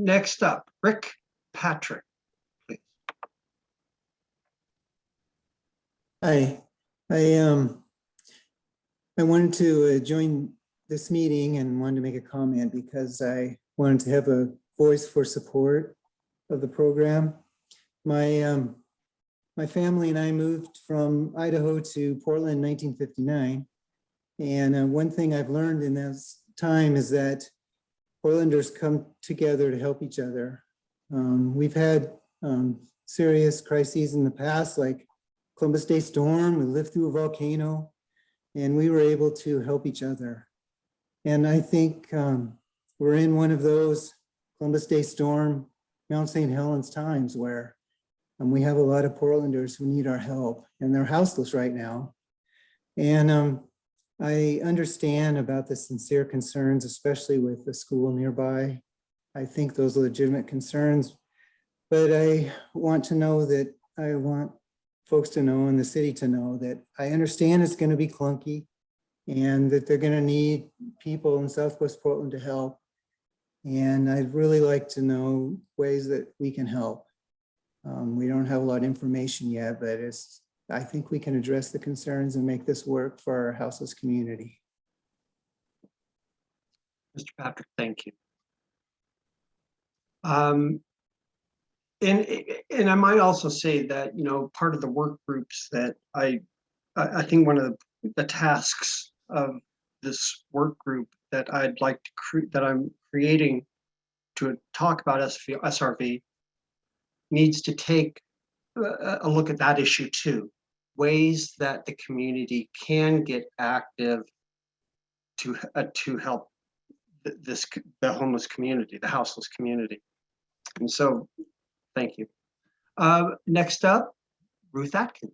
Next up, Rick Patrick, please. Hi, I wanted to join this meeting and wanted to make a comment because I wanted to have a voice for support of the program. My family and I moved from Idaho to Portland in 1959. And one thing I've learned in this time is that Portlanders come together to help each other. We've had serious crises in the past, like Columbus Day storm, we lived through a volcano, and we were able to help each other. And I think we're in one of those Columbus Day storm, Mount St. Helens times where we have a lot of Portlanders who need our help, and they're houseless right now. And I understand about the sincere concerns, especially with the school nearby. I think those are legitimate concerns, but I want to know that I want folks to know and the city to know that I understand it's going to be clunky and that they're going to need people in Southwest Portland to help. And I'd really like to know ways that we can help. We don't have a lot of information yet, but I think we can address the concerns and make this work for our houseless community. Mr. Patrick, thank you. And I might also say that, you know, part of the work groups that I think one of the tasks of this work group that I'd like to that I'm creating to talk about SRV needs to take a look at that issue too. Ways that the community can get active to help the homeless community, the houseless community. And so, thank you. Next up, Ruth Atkins.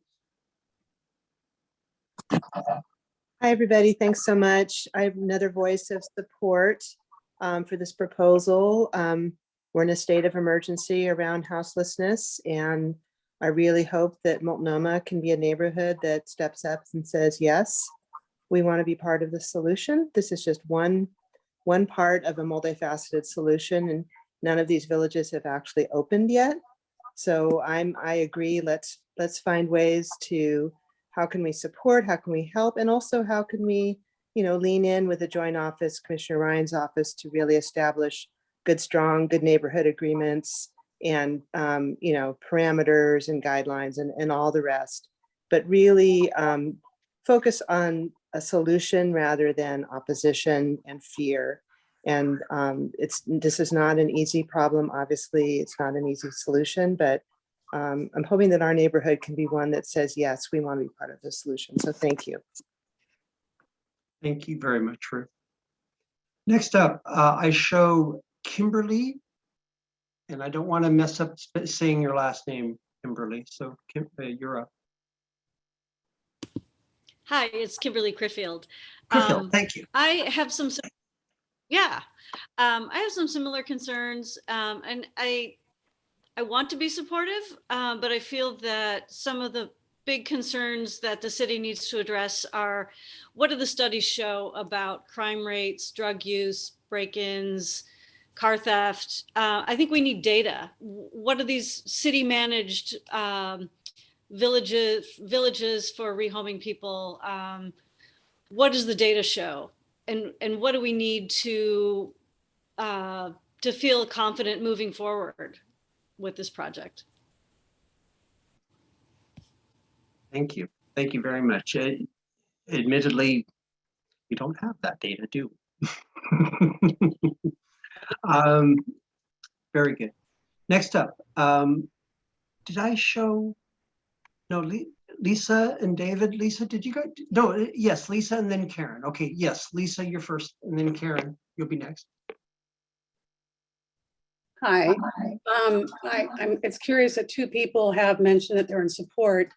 Hi, everybody. Thanks so much. I have another voice of support for this proposal. We're in a state of emergency around houselessness, and I really hope that Multnomah can be a neighborhood that steps up and says, yes, we want to be part of the solution. This is just one part of a multifaceted solution, and none of these villages have actually opened yet. So I agree, let's find ways to, how can we support, how can we help, and also how can we, you know, lean in with the Joint Office, Commissioner Ryan's office, to really establish good, strong, good neighborhood agreements and, you know, parameters and guidelines and all the rest, but really focus on a solution rather than opposition and fear. And this is not an easy problem. Obviously, it's not an easy solution, but I'm hoping that our neighborhood can be one that says, yes, we want to be part of the solution. So thank you. Thank you very much, Ruth. Next up, I show Kimberly, and I don't want to mess up saying your last name, Kimberly. So you're up. Hi, it's Kimberly Critfield. Thank you. I have some, I have some similar concerns, and I want to be supportive, but I feel that some of the big concerns that the city needs to address are, what do the studies show about crime rates, drug use, break-ins, car theft? I think we need data. What are these city managed villages for rehoming people. What does the data show? And what do we need to feel confident moving forward with this project? Thank you. Thank you very much. Admittedly, we don't have that data, do we? Very good. Next up, did I show? No, Lisa and David. Lisa, did you go? No, yes, Lisa and then Karen. Okay, yes, Lisa, you're first, and then Karen, you'll be next. Hi. It's curious that two people have mentioned that they're in support,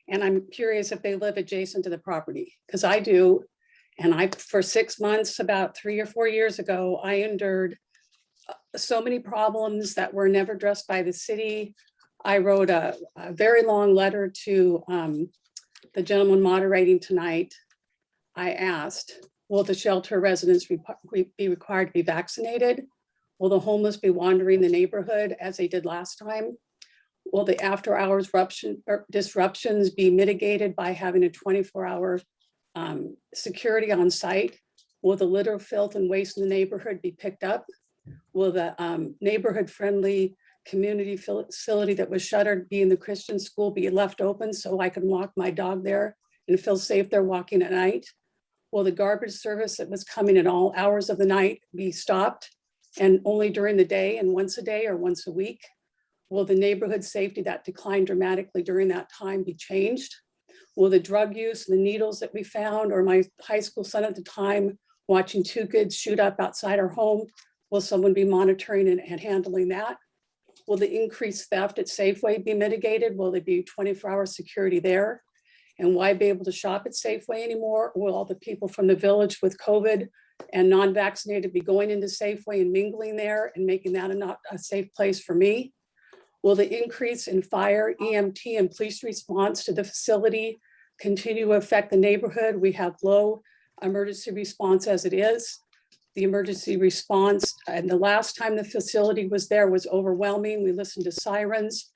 and I'm curious if they live adjacent to the property, because I do. And for 6 months, about 3 or 4 years ago, I endured so many problems that were never addressed by the city. I wrote a very long letter to the gentleman moderating tonight. I asked, will the shelter residents be required to be vaccinated? Will the homeless be wandering the neighborhood as they did last time? Will the after hours disruptions be mitigated by having a 24-hour security on site? Will the litter, filth, and waste in the neighborhood be picked up? Will the neighborhood-friendly community facility that was shuttered, being the Christian school, be left open so I can walk my dog there and feel safe there walking at night? Will the garbage service that was coming at all hours of the night be stopped and only during the day and once a day or once a week? Will the neighborhood safety that declined dramatically during that time be changed? Will the drug use, the needles that we found, or my high school son at the time watching 2 kids shoot up outside our home, will someone be monitoring and handling that? Will the increased theft at Safeway be mitigated? Will there be 24-hour security there? And why be able to shop at Safeway anymore? Will all the people from the village with COVID and non-vaccinated be going into Safeway and mingling there and making that not a safe place for me? Will the increase in fire, EMT, and police response to the facility continue to affect the neighborhood? We have low emergency response as it is. The emergency response, and the last time the facility was there, was overwhelming. We listened to sirens,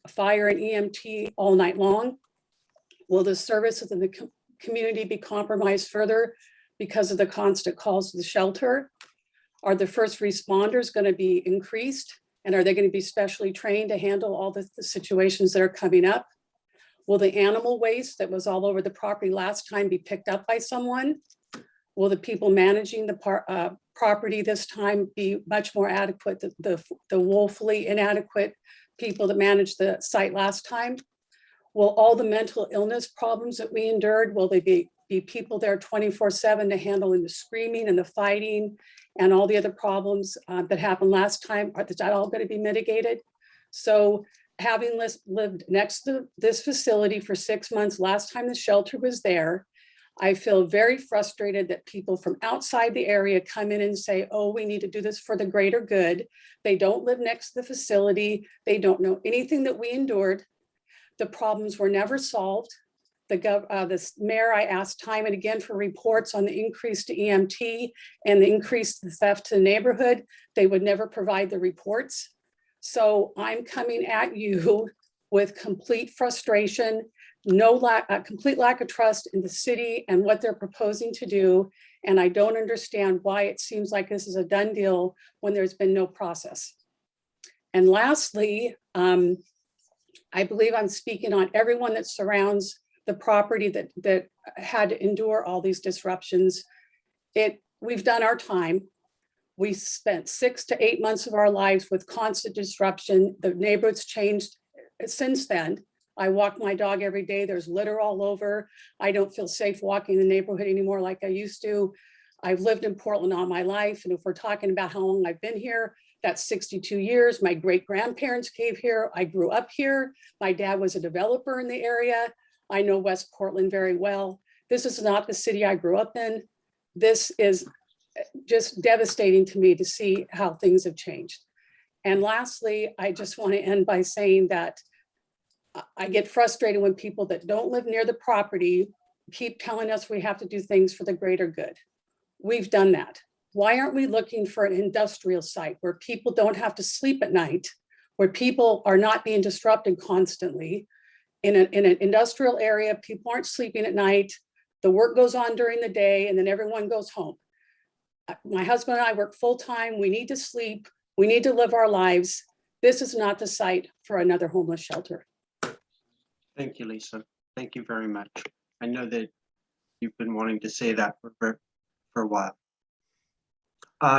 fire and EMT all night long. Will the services in the community be compromised further because of the constant calls to the shelter? Are the first responders going to be increased? And are they going to be specially trained to handle all the situations that are coming up? Will the animal waste that was all over the property last time be picked up by someone? Will the people managing the property this time be much more adequate than the woefully inadequate people that managed the site last time? Will all the mental illness problems that we endured, will they be people there 24/7 to handle the screaming and the fighting and all the other problems that happened last time? Is that all going to be mitigated? So having lived next to this facility for 6 months, last time the shelter was there, I feel very frustrated that people from outside the area come in and say, oh, we need to do this for the greater good. They don't live next to the facility. They don't know anything that we endured. The problems were never solved. The mayor, I asked time and again for reports on the increase to EMT and the increase to theft to the neighborhood. They would never provide the reports. So I'm coming at you with complete frustration, complete lack of trust in the city and what they're proposing to do. And I don't understand why it seems like this is a done deal when there's been no process. And lastly, I believe I'm speaking on everyone that surrounds the property that had to endure all these disruptions. We've done our time. We spent 6 to 8 months of our lives with constant disruption. The neighborhood's changed since then. I walk my dog every day. There's litter all over. I don't feel safe walking in the neighborhood anymore like I used to. I've lived in Portland all my life. And if we're talking about how long I've been here, that's 62 years. My great grandparents came here. I grew up here. My dad was a developer in the area. I know West Portland very well. This is not the city I grew up in. This is just devastating to me to see how things have changed. And lastly, I just want to end by saying that I get frustrated when people that don't live near the property keep telling us we have to do things for the greater good. We've done that. Why aren't we looking for an industrial site where people don't have to sleep at night, where people are not being disrupted constantly, in an industrial area, people aren't sleeping at night. The work goes on during the day and then everyone goes home. My husband and I work full-time. We need to sleep. We need to live our lives. This is not the site for another homeless shelter. Thank you, Lisa. Thank you very much. I know that you've been wanting to say that for a while.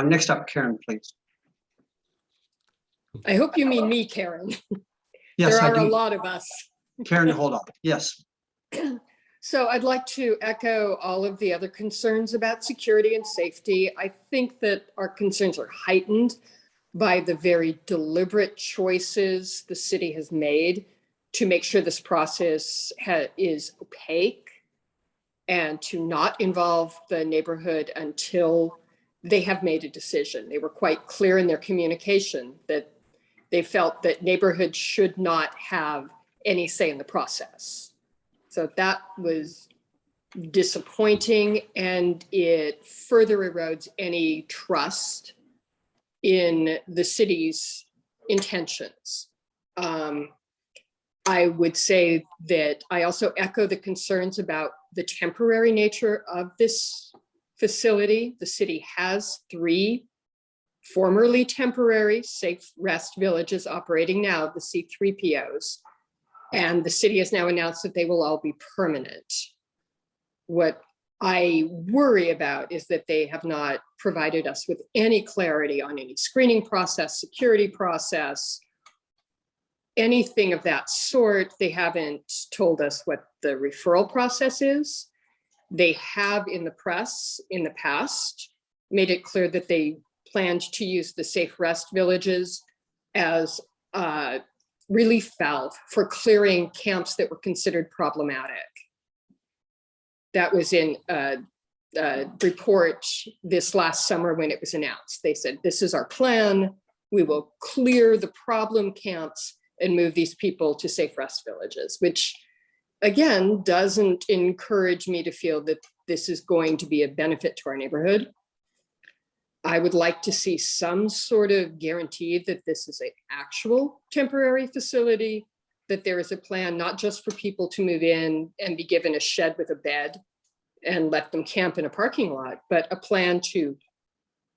Next up, Karen, please. I hope you mean me, Karen. Yes, There I are a do. lot of us. Karen, hold on. Yes. So I'd like to echo all of the other concerns about security and safety. I think that our concerns are heightened by the very deliberate choices the city has made to make sure this process is opaque and to not involve the neighborhood until they have made a decision. They were quite clear in their communication that they felt that neighborhoods should not have any say in the process. So that was disappointing, and it further erodes any trust in the city's intentions. I would say that I also echo the concerns about the temporary nature of this facility. The city has 3 formerly temporary safe rest villages operating now, the C3POs, and the city has now announced that they will all be permanent. What I worry about is that they have not provided us with any clarity on any screening process, security process, anything of that sort. They haven't told us what the referral process is. They have in the press in the past made it clear that they planned to use the safe rest villages as a relief valve for clearing camps that were considered problematic. That was in a report this last summer when it was announced. They said, this is our plan. We will clear the problem camps and move these people to safe rest villages, which again, doesn't encourage me to feel that this is going to be a benefit to our neighborhood. I would like to see some sort of guarantee that this is an actual temporary facility, that there is a plan not just for people to move in and be given a shed with a bed and let them camp in a parking lot, but a plan to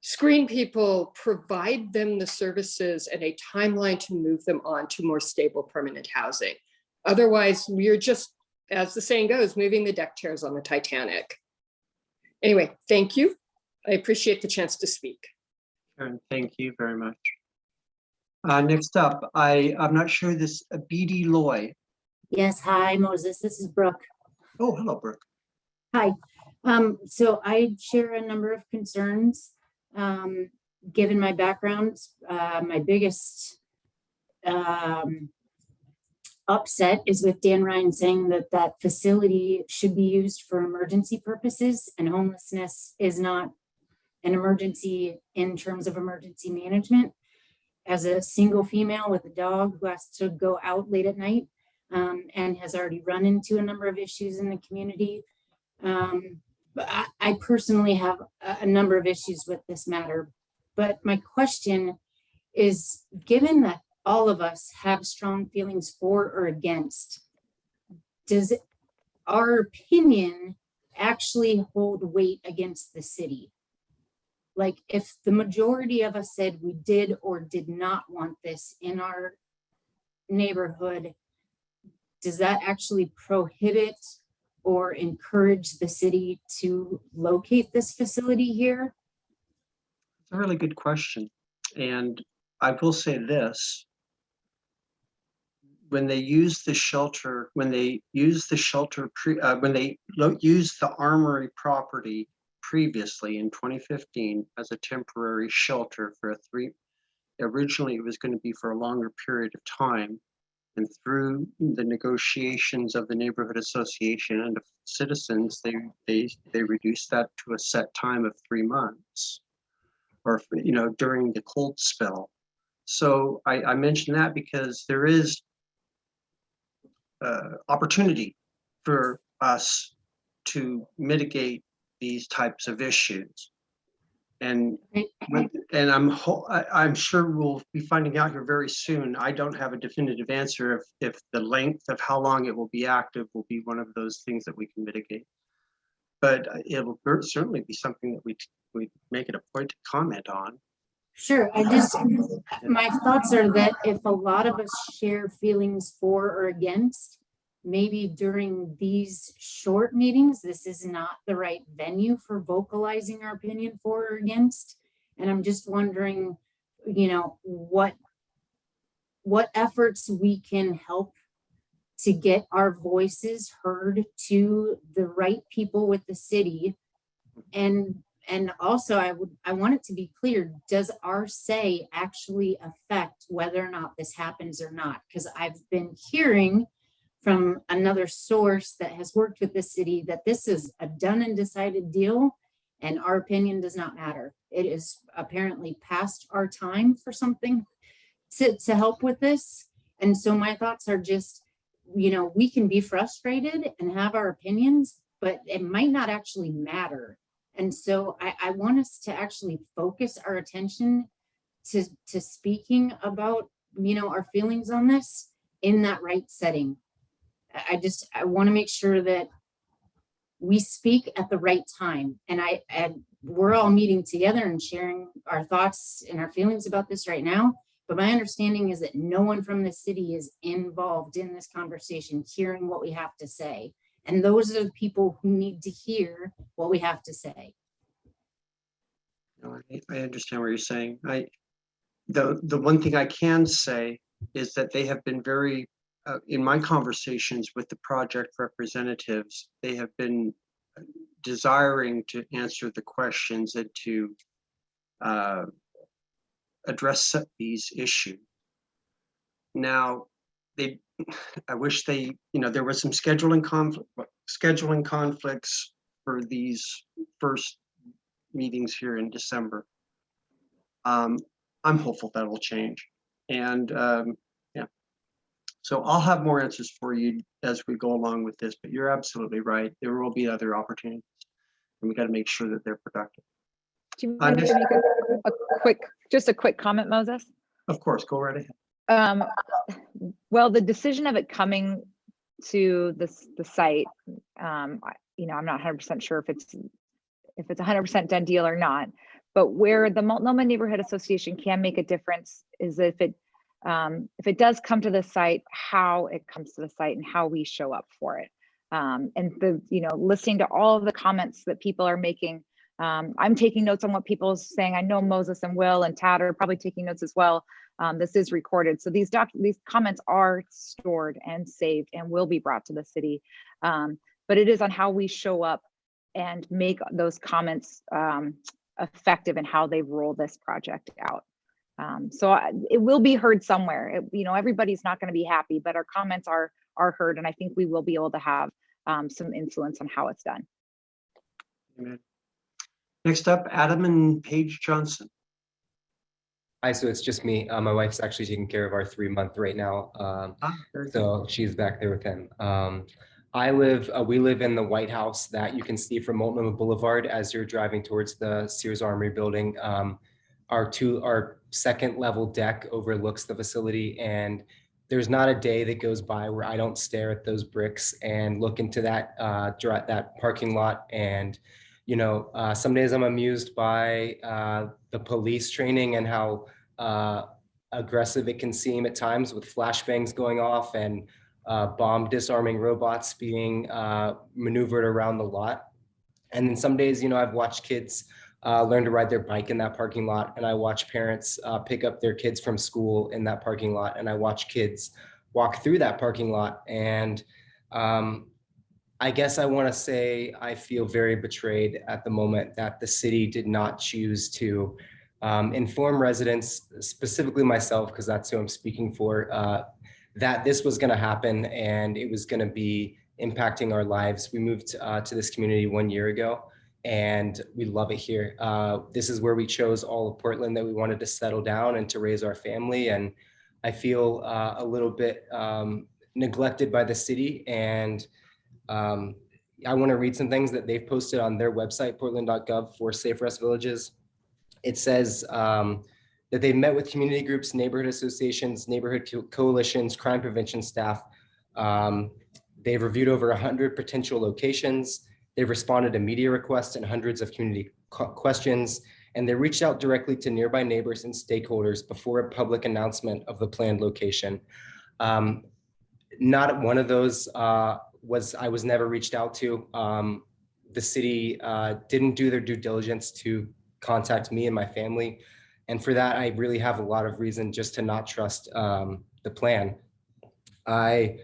screen people, provide them the services and a timeline to move them on to more stable permanent housing. Otherwise, we're just, as the saying goes, moving the deck chairs on the Titanic. Anyway, thank you. I appreciate the chance to speak. Karen, thank you very much. Next up, I'm not sure this, B.D. Loy. Yes, hi, Moses. This is Brooke. Oh, hello, Brooke. Hi. So I share a number of concerns. Given my background, my biggest upset is with Dan Ryan saying that that facility should be used for emergency purposes, and homelessness is not an emergency in terms of emergency management. As a single female with a dog who has to go out late at night and has already run into a number of issues in the community, but I personally have a number of issues with this matter. But my question is, given that all of us have strong feelings for or against, does our opinion actually hold weight against the city? Like, if the majority of us said we did or did not want this in our neighborhood, does that actually prohibit or encourage the city to locate this facility here? It's a really good question. And I will say this. When they use the shelter, when they use the Armory property previously in 2015 as a temporary shelter for originally it was going to be for a longer period of time. And through the negotiations of the neighborhood association and of citizens, they reduced that to a set time of 3 months, or during the cold spell. So I mention that because there is opportunity for us to mitigate these types of issues. And I'm sure we'll be finding out here very soon. I don't have a definitive answer if the length of how long it will be active will be one of those things that we can mitigate. But it will certainly be something that we make it a point to comment on. Sure, my thoughts are that if a lot of us share feelings for or against, maybe during these short meetings, this is not the right venue for vocalizing our opinion for or against. And I'm just wondering, you know, what efforts we can help to get our voices heard to the right people with the city. And also I want it to be clear, does our say actually affect whether or not this happens or not? Because I've been hearing from another source that has worked with the city that this is a done and decided deal and our opinion does not matter. It is apparently past our time for something to help with this. And so my thoughts are just, you know, we can be frustrated and have our opinions, but it might not actually matter. And so I want us to actually focus our attention to speaking about, you know, our feelings on this in that right setting. I want to make sure that we speak at the right time. And we're all meeting together and sharing our thoughts and our feelings about this right now. But my understanding is that no one from the city is involved in this conversation, hearing what we have to say. And those are the people who need to hear what we have to say. No, I understand what you're saying. The one thing I can say is that they have been very, in my conversations with the project representatives, they have been desiring to answer the questions and to address these issues. Now, I wish they, you know, there was some scheduling conflicts for these first meetings here in December. I'm hopeful that will change. And yeah, so I'll have more answers for you as we go along with this, but you're absolutely right. There will be other opportunities and we got to make sure that they're productive. Do you mind if I make just a quick comment, Moses? Of course, go right ahead. Well, the decision of it coming to the site, you know, I'm not 100% sure if it's 100% done deal or not, but where the Multnomah Neighborhood Association can make a difference is if it does come to the site, how it comes to the site and how we show up for it. And you know, listening to all of the comments that people are making, I'm taking notes on what people are saying. I know Moses and Will and Tad are probably taking notes as well. This is recorded. So these comments are stored and saved and will be brought to the city. But it is on how we show up and make those comments effective in how they roll this project out. So it will be heard somewhere. You know, everybody's not going to be happy, but our comments are heard. And I think we will be able to have some influence on how it's done. Amen. Next up, Adam and Paige Johnson. Hi, so it's just me. My wife's actually taking care of our 3-month right now. So she's back there with him. We live in the White House that you can see from Multnomah Boulevard as you're driving towards the Sears Armory building. Our second level deck overlooks the facility, and there's not a day that goes by where I don't stare at those bricks and look into that parking lot. And you know, some days I'm amused by the police training and how aggressive it can seem at times with flashbangs going off and bomb disarming robots being maneuvered around the lot. And then some days, you know, I've watched kids learn to ride their bike in that parking lot, and I watch parents pick up their kids from school in that parking lot, and I watch kids walk through that parking lot. And I guess I want to say I feel very betrayed at the moment that the city did not choose to inform residents, specifically myself, because that's who I'm speaking for, that this was going to happen and it was going to be impacting our lives. We moved to this community 1 year ago and we love it here. This is where we chose all of Portland, that we wanted to settle down and to raise our family. And I feel a little bit neglected by the city. And I want to read some things that they've posted on their website, portland.gov, for Safe Rest Villages. it says that they've met with community groups, neighborhood associations, neighborhood coalitions, crime prevention staff. They've reviewed over 100 potential locations. They've responded to media requests and hundreds of community questions, and they reached out directly to nearby neighbors and stakeholders before a public announcement of the planned location. Not one of those I was never reached out to. The city didn't do their due diligence to contact me and my family. And for that, I really have a lot of reason just to not trust the plan. I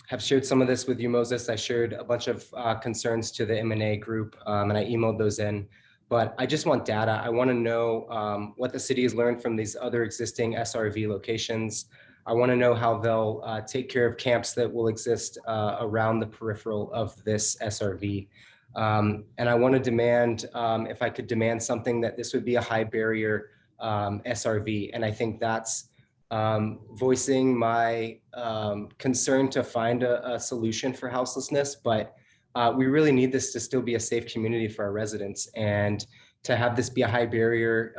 have shared some of this with you, Moses. I shared a bunch of concerns to the M&A group, and I emailed those in. But I just want data. I want to know what the city has learned from these other existing SRV locations. I want to know how they'll take care of camps that will exist around the peripheral of this SRV. And I want to demand, if I could demand something, that this would be a high barrier SRV. And I think that's voicing my concern to find a solution for houselessness. But we really need this to still be a safe community for our residents. And to have this be a high barrier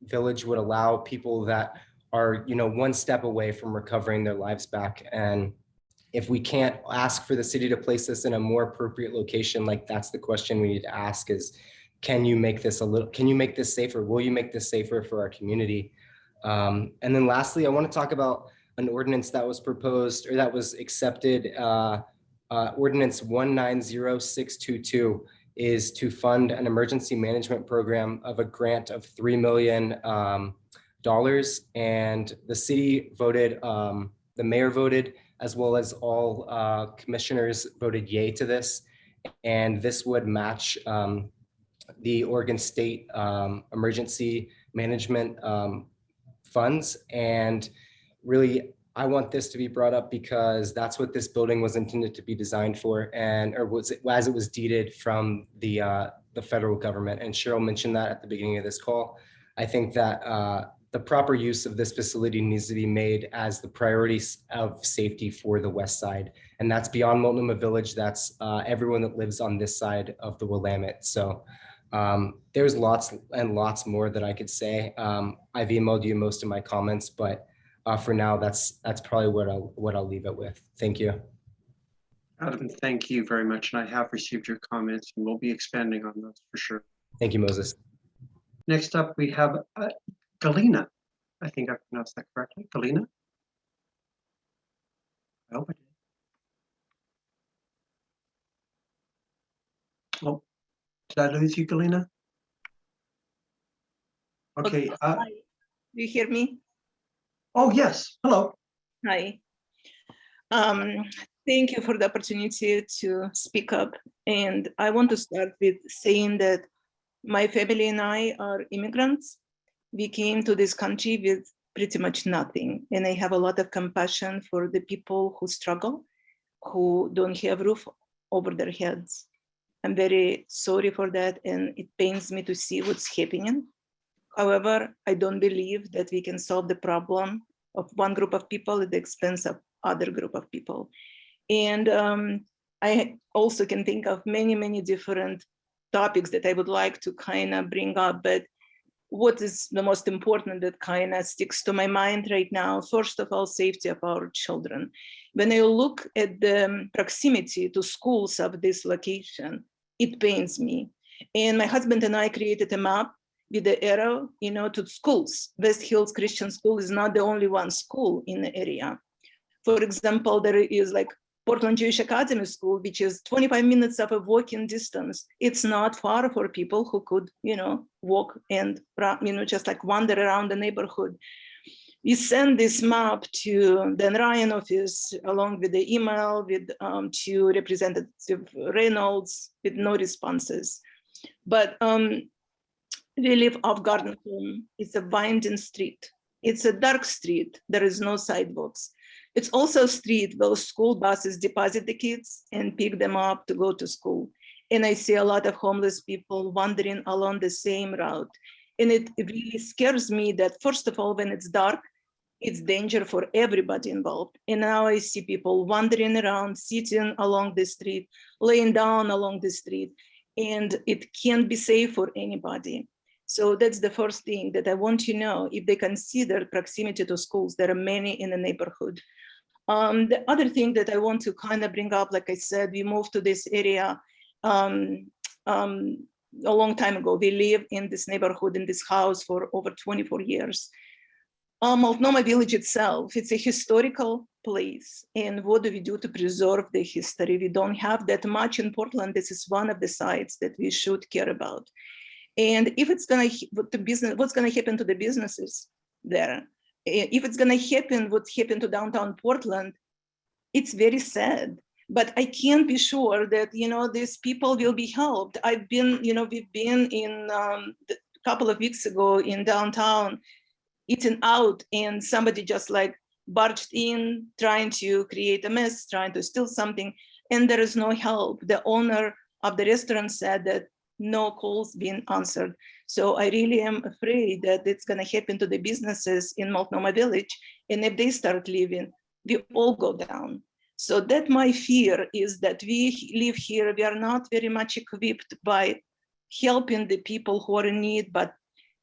village would allow people that are, one step away from recovering their lives back. And if we can't ask for the city to place this in a more appropriate location, like that's the question we need to ask is, can you make this safer? Will you make this safer for our community? And then lastly, I want to talk about an ordinance that was proposed or that was accepted. Ordinance 190622 is to fund an emergency management program of a grant of $3 million. And the city voted, the mayor voted, as well as all commissioners voted yay to this. And this would match the Oregon State emergency management funds. And really, I want this to be brought up because that's what this building was intended to be designed for, as it was deeded from the federal government. And Cheryl mentioned that at the beginning of this call. I think that the proper use of this facility needs to be made as the priorities of safety for the west side. And that's beyond Multnomah Village. That's everyone that lives on this side of the Willamette. So there's lots and lots more that I could say. I've emailed you most of my comments, but for now, that's probably what I'll leave it with. Thank you. Adam, thank you very much. And I have received your comments and we'll be expanding on those for sure. Thank you, Moses. Next up, we have Galina. I think I pronounced that correctly. Galina? I hope I did. Oh, did I lose you, Galina? Okay. Do you hear me? Oh, yes. Hello. Hi. Thank you for the opportunity to speak up. And I want to start with saying that my family and I are immigrants. We came to this country with pretty much nothing. And I have a lot of compassion for the people who struggle, who don't have a roof over their heads. I'm very sorry for that. And it pains me to see what's happening. However, I don't believe that we can solve the problem of one group of people at the expense of other group of people. And I also can think of many, many different topics that I would like to kind of bring up, but what is the most important that kind of sticks to my mind right now? First of all, safety of our children. When I look at the proximity to schools of this location, it pains me. And my husband and I created a map with the arrow, to schools. West Hills Christian School is not the only one school in the area. For example, there is like Portland Jewish Academy School, which is 25 minutes of a walking distance. It's not far for people who could, walk and, just like wander around the neighborhood. We send this map to the Ryan office along with the email to Representative Reynolds with no responses. But we live off Garden Home. It's a winding street. It's a dark street. There is no sidewalks. It's also a street where school buses deposit the kids and pick them up to go to school. And I see a lot of homeless people wandering along the same route. And it really scares me that, first of all, when it's dark, it's danger for everybody involved. And now I see people wandering around, sitting along the street, laying down along the street, and it can't be safe for anybody. So that's the first thing that I want to know, if they consider proximity to schools. There are many in the neighborhood. The other thing that I want to kind of bring up, like I said, we moved to this area a long time ago. We live in this neighborhood, in this house for over 24 years. Multnomah Village itself, it's a historical place. And what do we do to preserve the history? We don't have that much in Portland. This is one of the sites that we should care about. And if it's gonna, what's gonna happen to the businesses there? If it's gonna happen, what's happened to downtown Portland, it's very sad. But I can't be sure that, you know, these people will be helped. I've been, you know, we've been in a couple of weeks ago in downtown eating out, and somebody just like barged in, trying to create a mess, trying to steal something, and there is no help. The owner of the restaurant said that no calls being answered. So I really am afraid that it's gonna happen to the businesses in Multnomah Village. And if they start leaving, we all go down. So that my fear is that we live here, we are not very much equipped by helping the people who are in need, but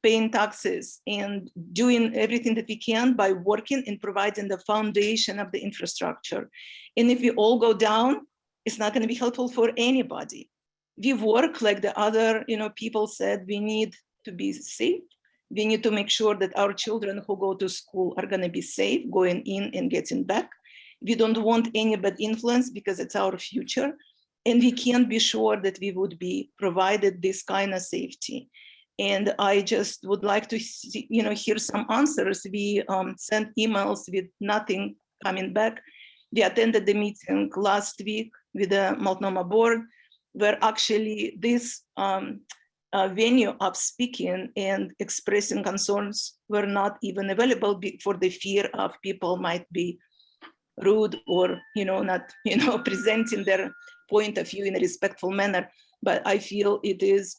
paying taxes and doing everything that we can by working and providing the foundation of the infrastructure. And if we all go down, it's not going to be helpful for anybody. We work like the other, you know, people said, we need to be safe. We need to make sure that our children who go to school are going to be safe, going in and getting back. We don't want any bad influence because it's our future. And we can't be sure that we would be provided this kind of safety. And I just would like to see, you know, hear some answers. We sent emails with nothing coming back. We attended the meeting last week with the Multnomah board, where actually this venue of speaking and expressing concerns were not even available for the fear of people might be rude or, you know, not, you know, presenting their point of view in a respectful manner. But I feel it is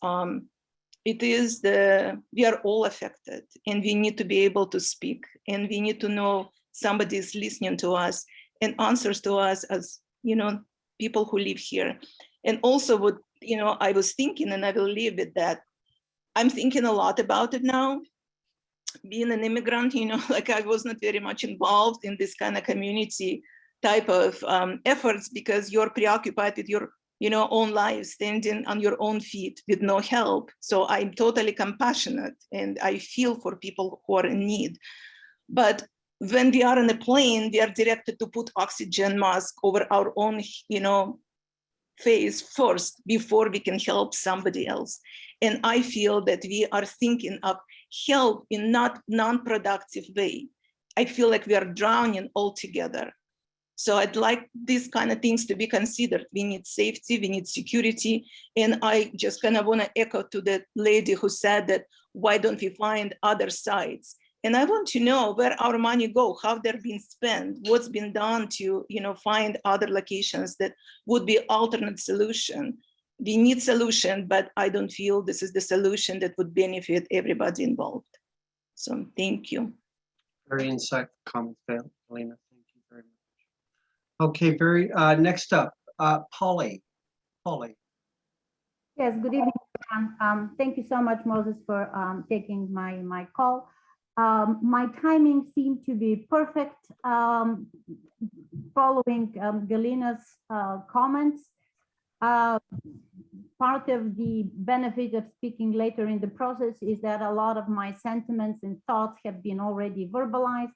we are all affected, and we need to be able to speak, and we need to know somebody is listening to us and answers to us as, you know, people who live here. And also what, you know, I was thinking, and I will leave with that, I'm thinking a lot about it now. Being an immigrant, you know, like I was not very much involved in this kind of community type of efforts because you're preoccupied with your, you know, own life, standing on your own feet with no help. So I'm totally compassionate and I feel for people who are in need. But when we are on a plane, we are directed to put oxygen mask over our own, you know, face first before we can help somebody else. And I feel that we are thinking of help in not non-productive way. I feel like we are drowning altogether. So I'd like these kind of things to be considered. We need safety, we need security. And I just kind of want to echo to that lady who said that, why don't we find other sites? And I want to know where our money go, how they're being spent, what's been done to, you know, find other locations that would be alternate solution. We need solution, but I don't feel this is the solution that would benefit everybody involved. So thank you. Very insightful comment, Elena. Thank you very much. Okay, next up, Polly. Yes, good evening, everyone. Thank you so much, Moses, for taking my call. My timing seemed to be perfect following Galina's comments. Part of the benefit of speaking later in the process is that a lot of my sentiments and thoughts have been already verbalized.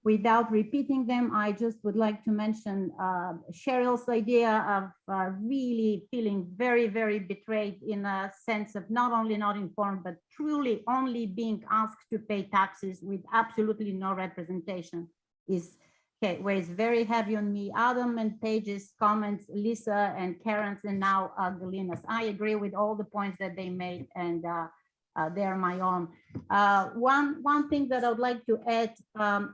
Without repeating them, I just would like to mention Cheryl's idea of really feeling very, very betrayed in a sense of not only not informed, but truly only being asked to pay taxes with absolutely no representation weighs very heavy on me. Adam and Paige's comments, Lisa and Karen's, and now Galina's. I agree with all the points that they made, and they're my own. One thing that I would like to add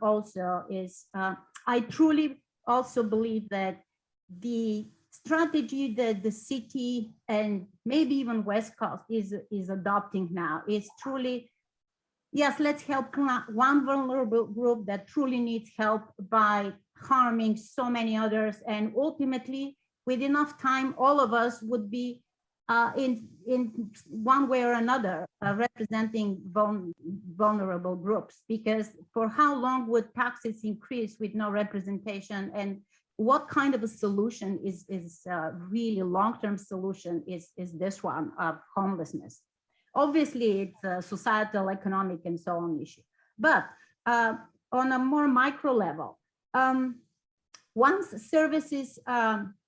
also is I truly also believe that the strategy that the city and maybe even West Coast is adopting now is truly, yes, let's help one vulnerable group that truly needs help by harming so many others. And ultimately, with enough time, all of us would be in one way or another, representing vulnerable groups, because for how long would taxes increase with no representation, and what kind of a solution is really long-term solution is this one of homelessness? Obviously, it's a societal, economic, and so on issue. But on a more micro level, once services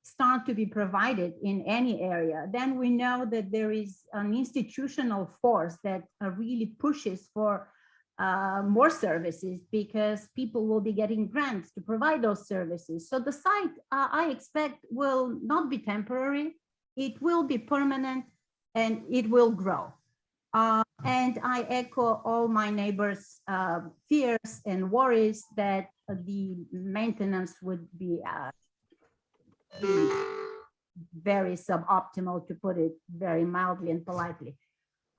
start to be provided in any area, then we know that there is an institutional force that really pushes for more services, because people will be getting grants to provide those services. So the site, I expect, will not be temporary. It will be permanent, and it will grow. And I echo all my neighbors' fears and worries that the maintenance would be very suboptimal, to put it very mildly and politely.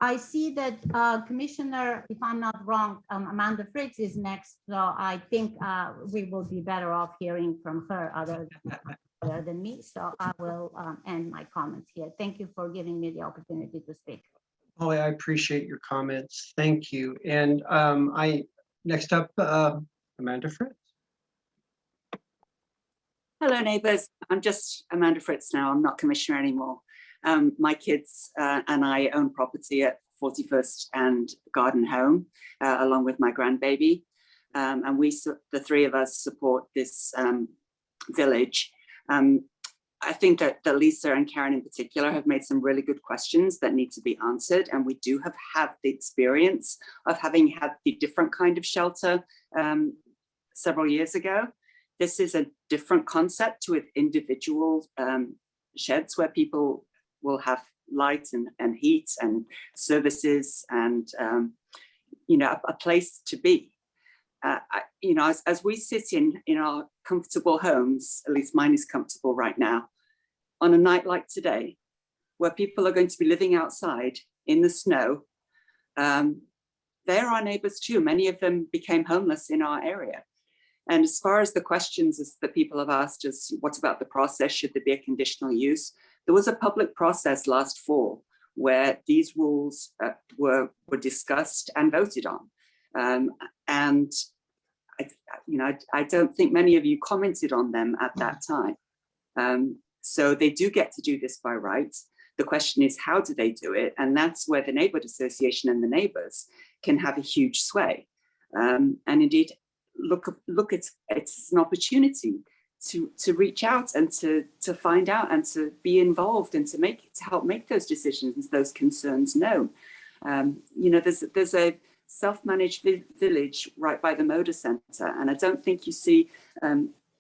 I see that Commissioner, if I'm not wrong, Amanda Fritz is next. So I think we will be better off hearing from her other than me. So I will end my comments here. Thank you for giving me the opportunity to speak. Holly, I appreciate your comments. Thank you. And next up, Amanda Fritz. Hello, neighbours. I'm just Amanda Fritz now. I'm not commissioner anymore. My kids and I own property at 41st and Garden Home, along with my grandbaby. And we, the three of us, support this village. I think that Lisa and Karen in particular have made some really good questions that need to be answered. And we do have the experience of having had the different kind of shelter several years ago. This is a different concept with individual sheds where people will have light and heat and services and, you know, a place to be. You know, as we sit in our comfortable homes, at least mine is comfortable right now, on a night like today, where people are going to be living outside in the snow, they're our neighbors too. Many of them became homeless in our area. And as far as the questions that people have asked us, what about the process? Should there be a conditional use? There was a public process last fall where these rules were discussed and voted on. And I don't think many of you commented on them at that time. So they do get to do this by right. The question is, how do they do it? And that's where the neighborhood association and the neighbors can have a huge sway. And indeed, look, it's an opportunity to reach out and to find out and to be involved and to help make those decisions, those concerns known. You know, there's a self-managed village right by the Moda Center, and I don't think you see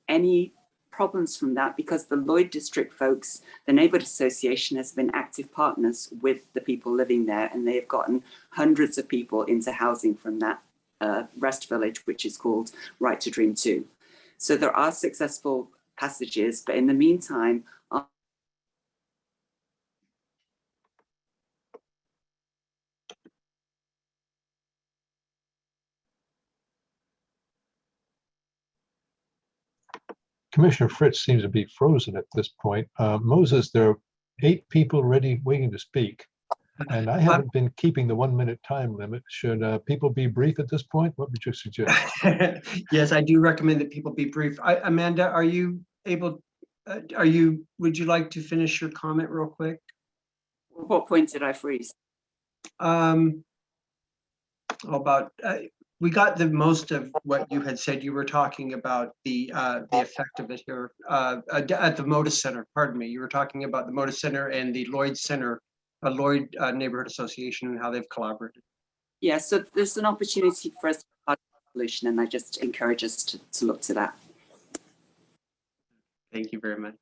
any problems from that, because the Lloyd District folks, the neighborhood association, has been active partners with the people living there, and they have gotten hundreds of people into housing from that rest village, which is called Right to Dream 2. So there are successful passages, but in the meantime, Commissioner Fritz seems to be frozen at this point. Moses, there are 8 people ready, waiting to speak. And I haven't been keeping the 1-minute time limit. Should people be brief at this point? What would you suggest? Yes, I do recommend that people be brief. Amanda, are you able, would you like to finish your comment real quick? What point did I freeze? We got the most of what you had said. You were talking about the effect of it here at the Moda Center. Pardon me. You were talking about the Moda Center and the Lloyd Center, Lloyd Neighborhood Association, and how they've collaborated. Yeah, so there's an opportunity for us to have a solution, and I just encourage us to look to that. Thank you very much.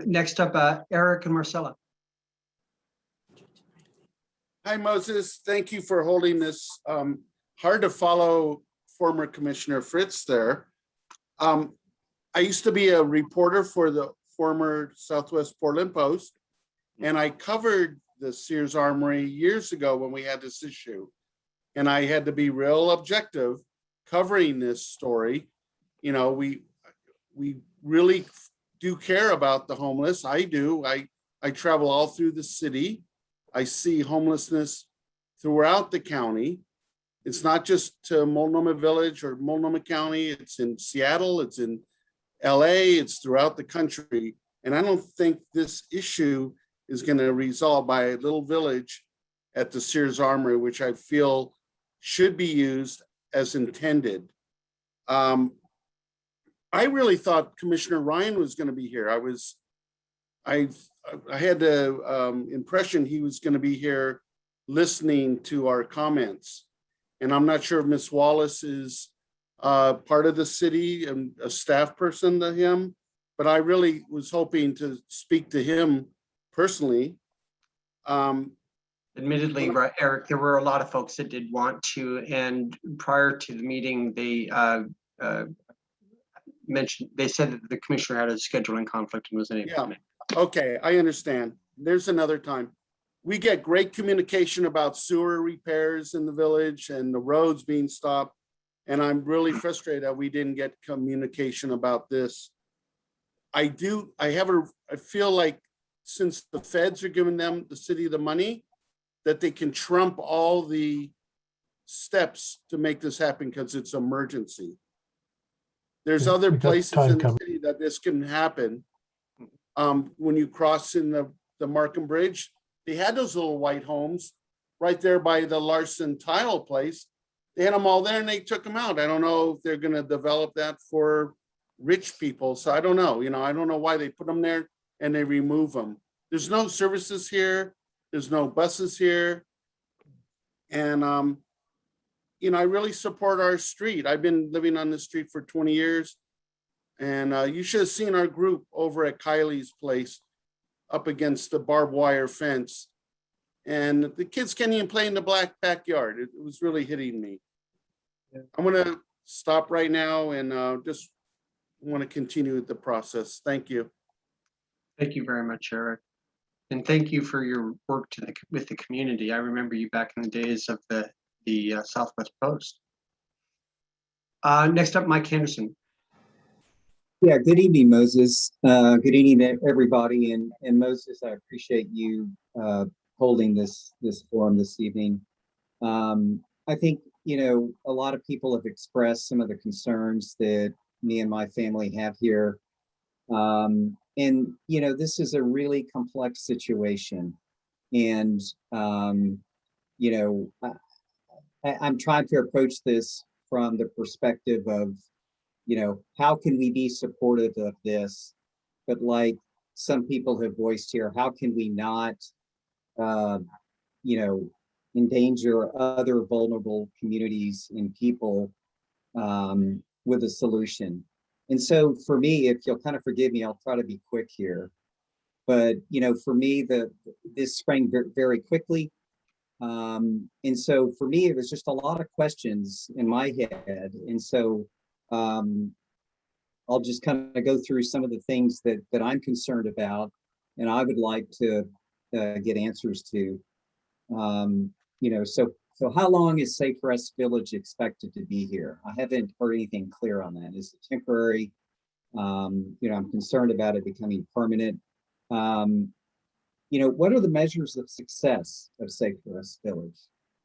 Next up, Eric and Marcella. Hi, Moses. Thank you for holding this. Hard to follow former Commissioner Fritz there. I used to be a reporter for the former Southwest Portland Post, and I covered the Sears Armory years ago when we had this issue. And I had to be real objective covering this story. You know, we really do care about the homeless. I do. I I travel all through the city. I see homelessness throughout the county. It's not just to Multnomah Village or Multnomah County. It's in Seattle, it's in LA, it's throughout the country. And I don't think this issue is going to resolve by a little village at the Sears Armory, which I feel should be used as intended. I really thought Commissioner Ryan was going to be here. I had the impression he was going to be here listening to our comments. And I'm not sure if Ms. Wallace is part of the city and a staff person to him, but I really was hoping to speak to him personally. Admittedly, right, Eric, there were a lot of folks that did want to, and prior to the meeting, they said that the commissioner had a scheduling conflict and was unable to make. Okay, I understand. There's another time. We get great communication about sewer repairs in the village and the roads being stopped. And I'm really frustrated that we didn't get communication about this. I feel like since the feds are giving them, the city, the money, that they can trump all the steps to make this happen because it's emergency. There's Yeah, other we got places time in the coming. city that this can happen. When you cross in the Markham Bridge, they had those little white homes right there by the Larson tile place. They had them all there and they took them out. I don't know if they're gonna develop that for rich people. So I don't know, I don't know why they put them there and they remove them. There's no services here. There's no buses here. And, I really support our street. I've been living on this street for 20 years. And you should have seen our group over at Kylie's place up against the barbed wire fence. And the kids can't even play in the black backyard. It was really hitting me. I'm gonna stop right now and just want to continue the process. Thank you. Thank you very much, Eric. And thank you for your work with the community. I remember you back in the days of the Southwest Post. Next up, Mike Henderson. Yeah, good evening, Moses. Good evening, everybody. And Moses, I appreciate you holding this forum this evening. I think, a lot of people have expressed some of the concerns that me and my family have here. And, this is a really complex situation. And, I'm trying to approach this from the perspective of, how can we be supportive of this? But like some people have voiced here, how can we not, endanger other vulnerable communities and people with a solution? And so for me, if you'll kind of forgive me, I'll try to be quick here. But, for me, this sprang very quickly. And so for me, it was just a lot of questions in my head. And so I'll just kind of go through some of the things that I'm concerned about and I would like to get answers to. So how long is Safe Rest Village expected to be here? I haven't heard anything clear on that. Is it temporary? I'm concerned about it becoming permanent. What are the measures of success of Safe Rest Village?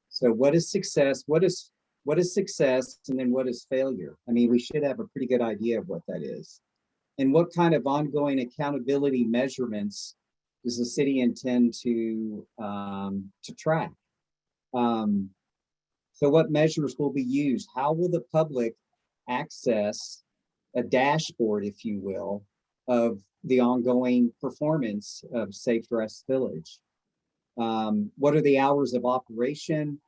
So what is success? What is success? And then what is failure? I mean, we should have a pretty good idea of what that is. And what kind of ongoing accountability measurements does the city intend to track? So what measures will be used? How will the public access a dashboard, if you will, of the ongoing performance of Safe Rest Village? What are the hours of operation?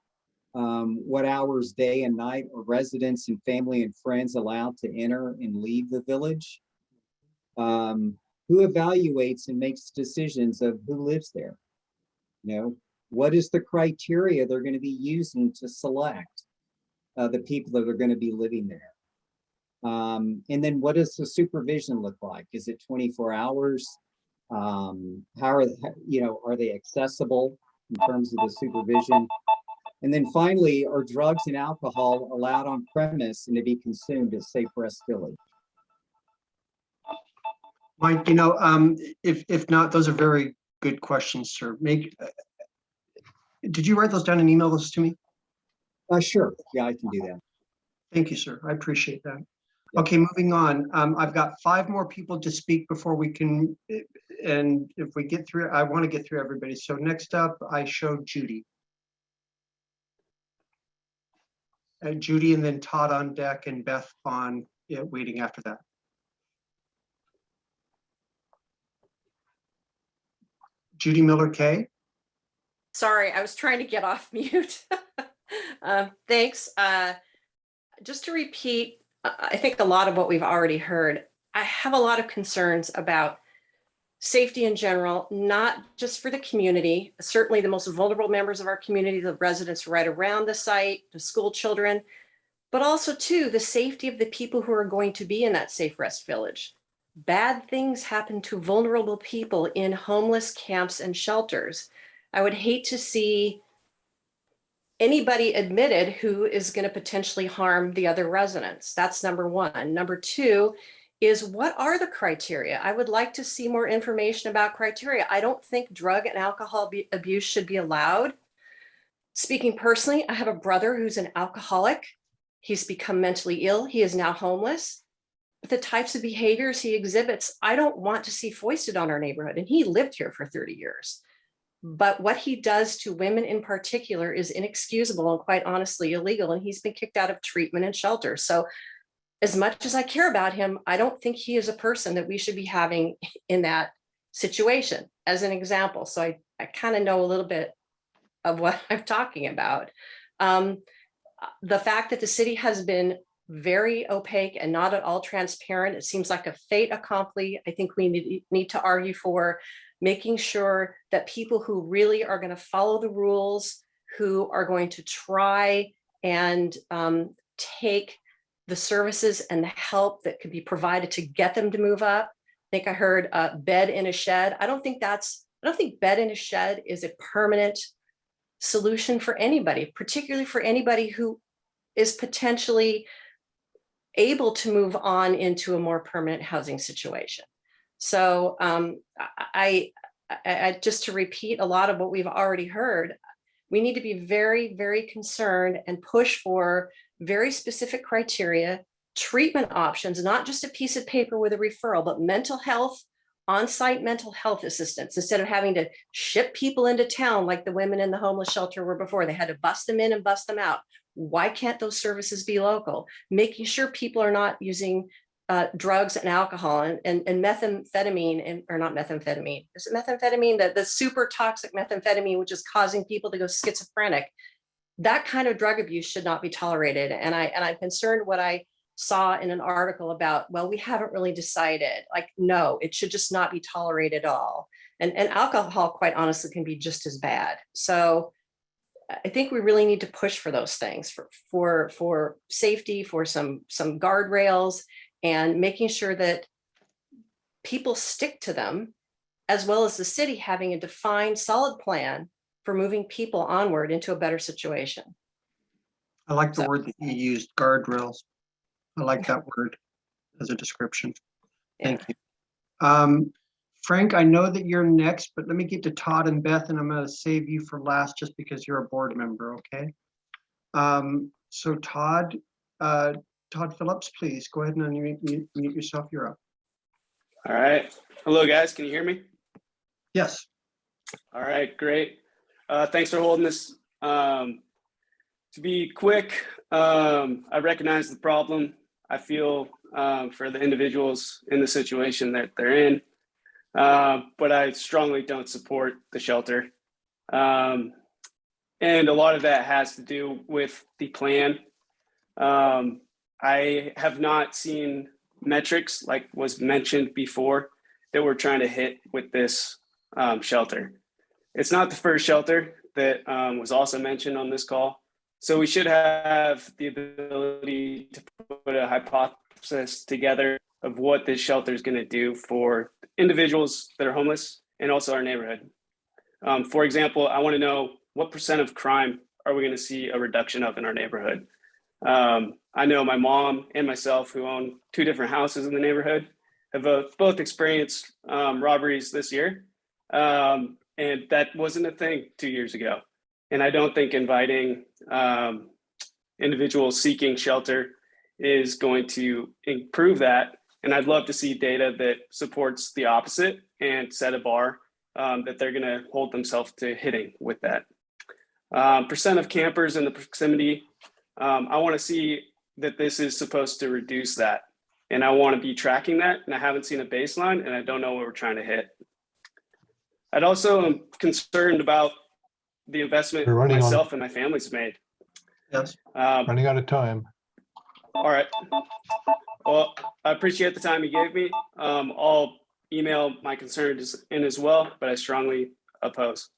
What hours day and night are residents and family and friends allowed to enter and leave the village? Who evaluates and makes decisions of who lives there? What is the criteria they're going to be using to select the people that are going to be living there? And then what does the supervision look like? Is it 24 hours? How are they accessible in terms of the supervision? And then finally, are drugs and alcohol allowed on premise and to be consumed at Safe Rest Village? Mike, if not, those are very good questions, sir. Did you write those down and email those to me? Sure. Yeah, I can do that. Thank you, sir. I appreciate that. Okay, moving on. I've got 5 more people to speak before we can, and if we get through, I want to get through everybody. So next up, I show Judy. Judy, and then Todd on deck, and Beth on waiting after that. Judy Miller Kay. Sorry, I was trying to get off mute. Thanks. Just to repeat, I think a lot of what we've already heard. I have a lot of concerns about safety in general, not just for the community, certainly the most vulnerable members of our community, the residents right around the site, the school children, but also too, the safety of the people who are going to be in that Safe Rest Village. Bad things happen to vulnerable people in homeless camps and shelters. I would hate to see anybody admitted who is going to potentially harm the other residents. That's number one. Number two is, what are the criteria? I would like to see more information about criteria. I don't think drug and alcohol abuse should be allowed. Speaking personally, I have a brother who's an alcoholic. He's become mentally ill. He is now homeless. But the types of behaviors he exhibits, I don't want to see foisted on our neighborhood. And he lived here for 30 years. But what he does to women in particular is inexcusable and quite honestly illegal. And he's been kicked out of treatment and shelter. So as much as I care about him, I don't think he is a person that we should be having in that situation, as an example. So I kind of know a little bit of what I'm talking about. The fact that the city has been very opaque and not at all transparent, it seems like a fait accompli. I think we need to argue for making sure that people who really are going to follow the rules, who are going to try and take the services and the help that could be provided to get them to move up. I think I heard bed in a shed. I don't think bed in a shed is a permanent solution for anybody, particularly for anybody who is potentially able to move on into a more permanent housing situation. So I just to repeat a lot of what we've already heard, we need to be very, very concerned and push for very specific criteria, treatment options, not just a piece of paper with a referral, but mental health, on-site mental health assistance, instead of having to ship people into town like the women in the homeless shelter were before. They had to bust them in and bust them out. Why can't those services be local? Making sure people are not using drugs and alcohol and methamphetamine, or not methamphetamine. Is it methamphetamine? The super toxic methamphetamine, which is causing people to go schizophrenic. That kind of drug abuse should not be tolerated. And I'm concerned what I saw in an article about, well, we haven't really decided. Like, no, it should just not be tolerated at all. And alcohol, quite honestly, can be just as bad. So I think we really need to push for those things, for safety, for some guardrails, and making sure that people stick to them, as well as the city having a defined, solid plan for moving people onward into a better situation. I like the word that you used, guardrails. I like that word as a description. Thank you. Frank, I know that you're next, but let me get to Todd and Beth, and I'm going to save you for last just because you're a board member, okay? So Todd Phillips, please go ahead and unmute yourself. You're up. All right. Hello, guys. Can you hear me? Yes. All right, great. Thanks for holding this. To be quick, I recognize the problem. I feel for the individuals in the situation that they're in, but I strongly don't support the shelter. And a lot of that has to do with the plan. I have not seen metrics like was mentioned before that we're trying to hit with this shelter. It's not the first shelter that was also mentioned on this call. So we should have the ability to put a hypothesis together of what this shelter is going to do for individuals that are homeless and also our neighborhood. For example, I want to know what % of crime are we going to see a reduction of in our neighborhood? I know my mom and myself, who own 2 different houses in the neighborhood, have both experienced robberies this year. And that wasn't a thing 2 years ago. And I don't think inviting individuals seeking shelter is going to improve that. And I'd love to see data that supports the opposite and set a bar that they're going to hold themselves to hitting with that. Percent of campers in the proximity. I want to see that this is supposed to reduce that. And I want to be tracking that. And I haven't seen a baseline and I don't know what we're trying to hit. I'd also am concerned about the investment We're running on- myself and my family's made. Yes. Running out of time. All right. Well, I appreciate the time you gave me. I'll email my concerns in as well, but I strongly oppose.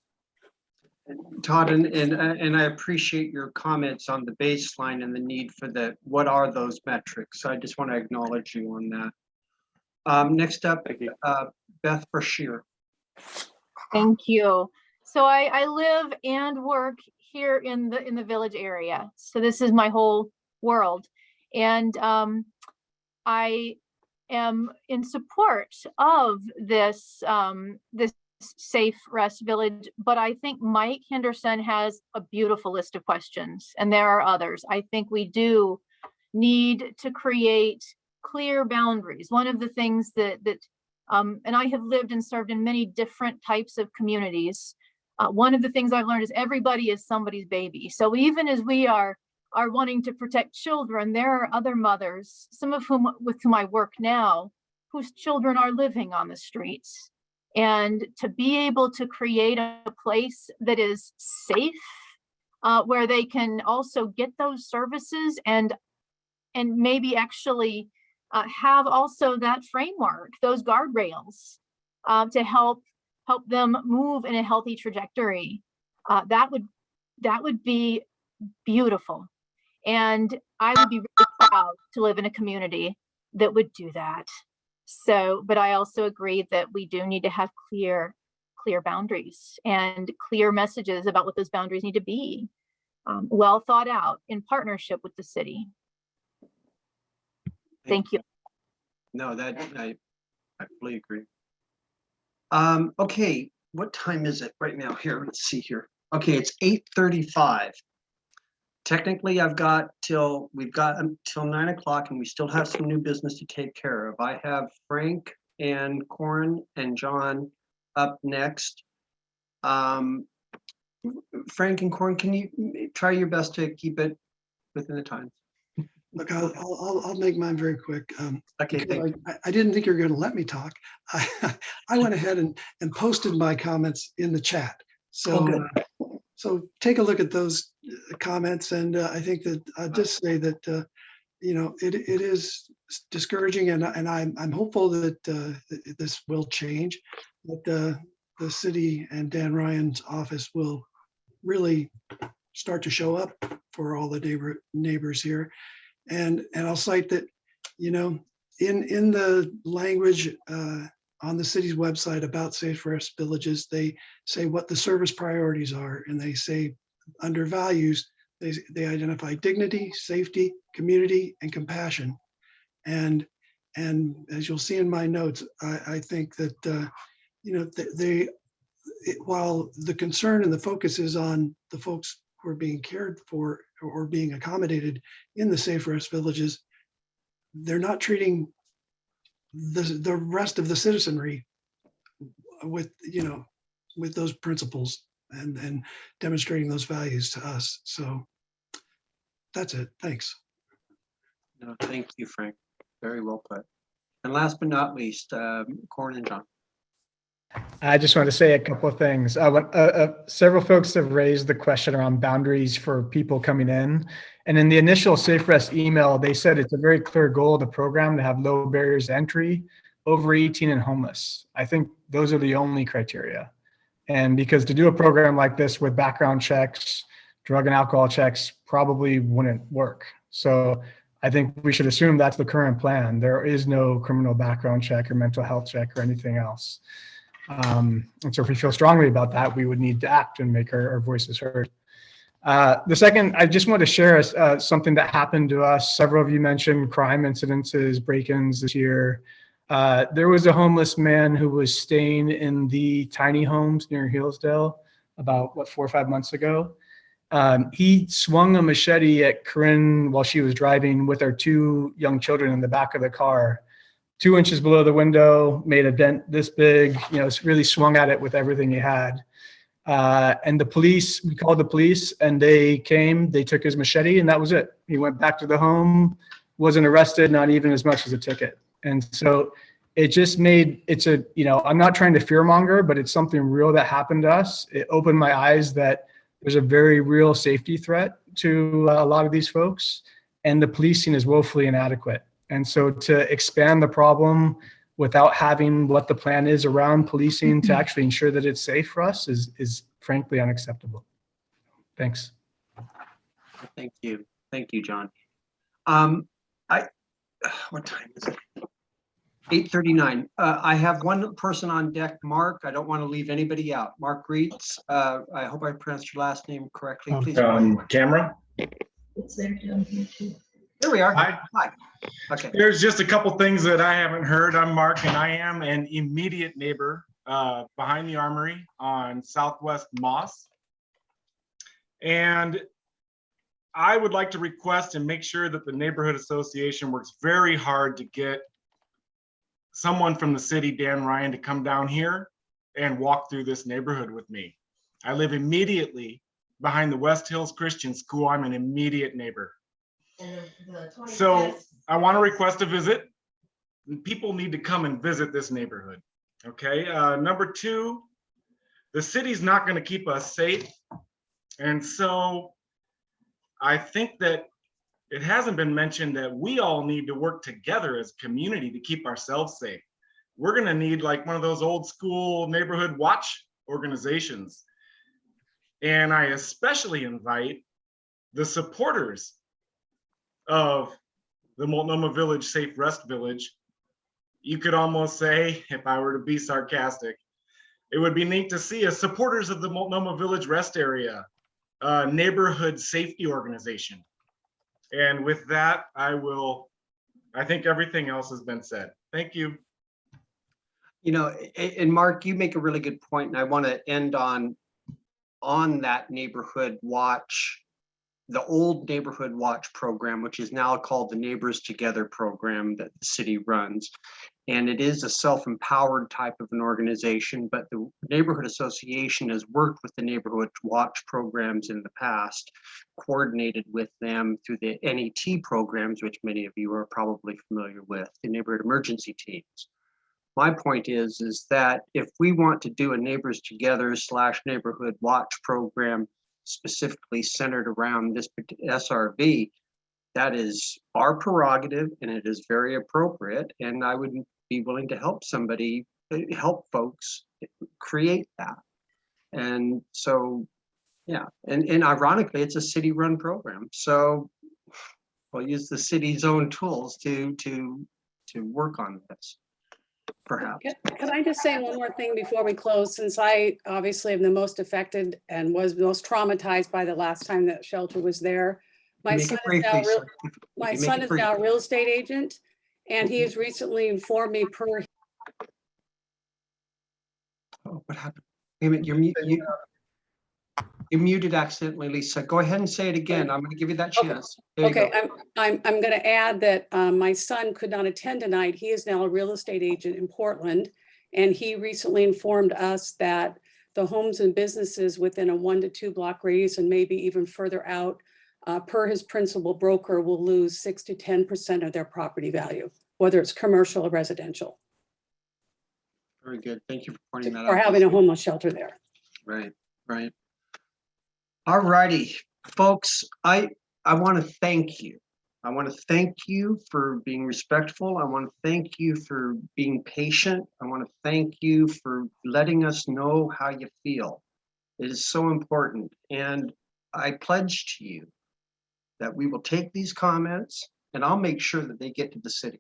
Todd, and I appreciate your comments on the baseline and the need for that. What are those metrics? I just want to acknowledge you on that. Next up, Beth Brashear. Thank you. So I live and work here in the village area. So this is my whole world. And I am in support of this this Safe Rest Village, but I think Mike Henderson has a beautiful list of questions, and there are others. I think we do need to create clear boundaries. One of the things that and I have lived and served in many different types of communities. One of the things I've learned is everybody is somebody's baby. So even as we are wanting to protect children, there are other mothers, some of whom with whom I work now, whose children are living on the streets. And to be able to create a place that is safe, where they can also get those services and maybe actually have also that framework, those guardrails, to help them move in a healthy trajectory. That would be beautiful. And I would be really proud to live in a community that would do that. So, but I also agree that we do need to have clear boundaries and clear messages about what those boundaries need to be, well thought out in partnership with the city. Thank you. No, that I fully agree. Okay, what time is it right now? Here, let's see here. Okay, it's 8:35. Technically, we've got until 9 o'clock, and we still have some new business to take care of. I have Frank and Corin and John up next. Frank and Corin, can you try your best to keep it within the time? Look, I'll make mine very quick. Okay, thank you. I didn't think you were going to let me talk. I went ahead and posted my comments in the chat. So, so take a look at those comments, and I think that I'll just say that it is discouraging, and I'm hopeful that this will change. That the city and Dan Ryan's office will really start to show up for all the neighbors here. And I'll cite that, in the language on the city's website about Safe Rest Villages, they say what the service priorities are, and they say under values, they identify dignity, safety, community, and compassion. And as you'll see in my notes, I think that while the concern and the focus is on the folks who are being cared for or being accommodated in the Safe Rest Villages, they're not treating the rest of the citizenry with those principles and demonstrating those values to us. So that's it. Thanks. No, thank you, Frank. Very well put. And last but not least, Corin and John. I just want to say a couple of things. Several folks have raised the question around boundaries for people coming in. And in the initial Safe Rest email, they said it's a very clear goal of the program to have low barriers to entry, over 18 and homeless. I think those are the only criteria. And because to do a program like this with background checks, drug and alcohol checks probably wouldn't work. So I think we should assume that's the current plan. There is no criminal background check or mental health check or anything else. And so if we feel strongly about that, we would need to act and make our voices heard. The second, I just want to share something that happened to us. Several of you mentioned crime incidences, break-ins this year. There was a homeless man who was staying in the tiny homes near Hillsdale about, 4 or 5 months ago. He swung a machete at Corinne while she was driving with our 2 young children in the back of the car, 2 inches below the window, made a dent this big, really swung at it with everything he had. And we called the police and they came, they took his machete and that was it. He went back to the home, wasn't arrested, not even as much as a ticket. And so it just I'm not trying to fearmonger, but it's something real that happened to us. It opened my eyes that there's a very real safety threat to a lot of these folks, and the policing is woefully inadequate. And so to expand the problem without having what the plan is around policing to actually ensure that it's safe for us is frankly unacceptable. Thanks. Thank you. Thank you, John. What time is it? 8:39. I have one person on deck, Mark. I don't want to leave anybody out. Mark Reeds. I hope I pronounced your last name correctly. Please. Camera. Here we are. Hi. Hi. Okay. There's just a couple things that I haven't heard. I'm Mark, and I am an immediate neighbor behind the Armory on Southwest Moss. And I would like to request and make sure that the neighborhood association works very hard to get someone from the city, Dan Ryan, to come down here and walk through this neighborhood with me. I live immediately behind the West Hills Christian School. I'm an immediate neighbor. So I want to request a visit. People need to come and visit this neighborhood. Okay. Number 2, the city's not going to keep us safe. And so I think that it hasn't been mentioned that we all need to work together as a community to keep ourselves safe. We're going to need like one of those old school neighborhood watch organizations. And I especially invite the supporters of the Multnomah Village Safe Rest Village. You could almost say, if I were to be sarcastic, it would be neat to see as supporters of the Multnomah Village Rest Area neighborhood safety organization. And with that, I think everything else has been said. Thank you. And Mark, you make a really good point, and I want to end on that neighborhood watch, the old neighborhood watch program, which is now called the Neighbors Together program that the city runs. And it is a self-empowered type of an organization, but the neighborhood association has worked with the neighborhood watch programs in the past, coordinated with them through the NET programs, which many of you are probably familiar with, the neighborhood emergency teams. My point is that if we want to do a Neighbors Together / neighborhood watch program specifically centered around this SRV, that is our prerogative and it is very appropriate. And I would be willing to help folks create that. And so, yeah, and ironically, it's a city-run program. So we'll use the city's own tools to work on this, perhaps. Can I just say one more thing before we close? Since I obviously am the most affected and was most traumatized by the last time that shelter was there. My son is now a real estate agent, and he has recently informed me Oh, what happened? Wait a minute, you're muted accidentally, Lisa. Go ahead and say it again. I'm going to give you that chance. Okay, I'm going to add that my son could not attend tonight. He is now a real estate agent in Portland, and he recently informed us that the homes and businesses within a 1 to 2 block radius and maybe even further out, per his principal broker, will lose 6 to 10% of their property value, whether it's commercial or residential, Very good. Thank you for pointing that out. or having a homeless shelter there. Right, right. All righty, folks, I want to thank you. I want to thank you for being respectful. I want to thank you for being patient. I want to thank you for letting us know how you feel. It is so important. And I pledge to you that we will take these comments and I'll make sure that they get to the city.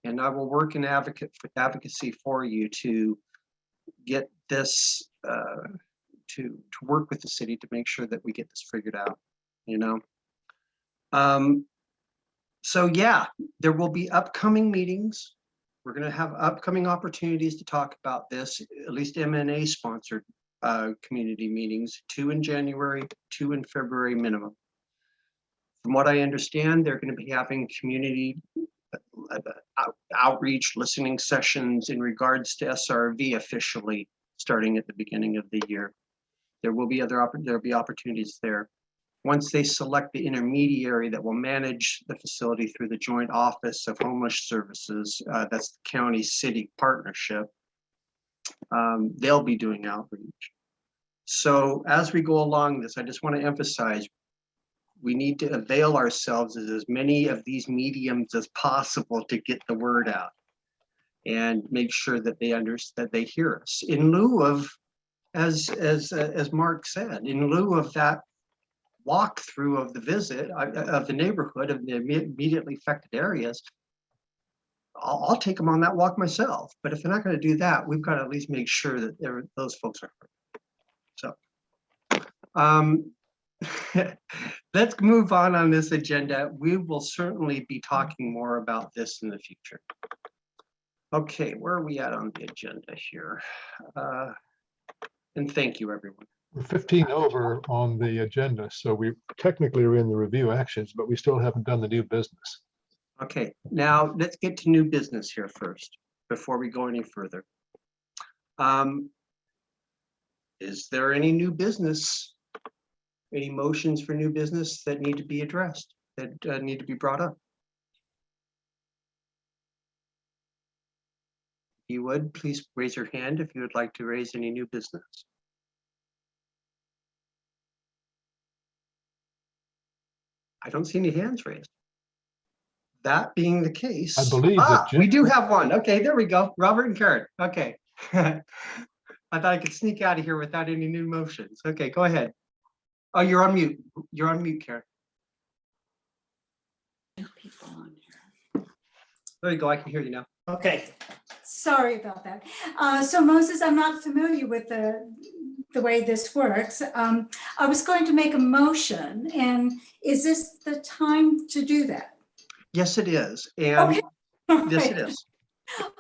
And I will work in advocacy for you to get this, to work with the city to make sure that we get this figured out, you know? So yeah, there will be upcoming meetings. We're going to have upcoming opportunities to talk about this, at least MNA sponsored community meetings, 2 in January, 2 in February minimum. From what I understand, they're going to be having community outreach listening sessions in regards to SRV officially starting at the beginning of the year. There will be there'll be opportunities there. Once they select the intermediary that will manage the facility through the Joint Office of Homeless Services, that's the county-city partnership, they'll be doing outreach. So as we go along this, I just want to emphasize, we need to avail ourselves of as many of these mediums as possible to get the word out and make sure that they hear us. In lieu of, as Mark said, in lieu of that walkthrough of the visit of the neighborhood of the immediately affected areas, I'll take them on that walk myself. But if they're not going to do that, we've got to at least make sure that those folks are heard. So let's move on this agenda. We will certainly be talking more about this in the future. Okay, where are we at on the agenda here? And thank you, everyone. We're 15 over on the agenda, so we technically are in the review actions, but we still haven't done the new business. Okay, now let's get to new business here first, before we go any further. Is there any new business? Any motions for new business that need to be addressed, that need to be brought up? If you would, please raise your hand if you would like to raise any new business. I don't see any hands raised. That being the case, I believe that we do have one. Okay, there we go. Robert and Karen. Okay. I thought I could sneak out of here without any new motions. Okay, go ahead. Oh, you're on mute. You're on mute, Karen. There you go. I can hear you now. Okay, sorry about that. So Moses, I'm not familiar with the way this works. I was going to make a motion, and is this the time to do that? Yes, it is. And Okay. yes, it is.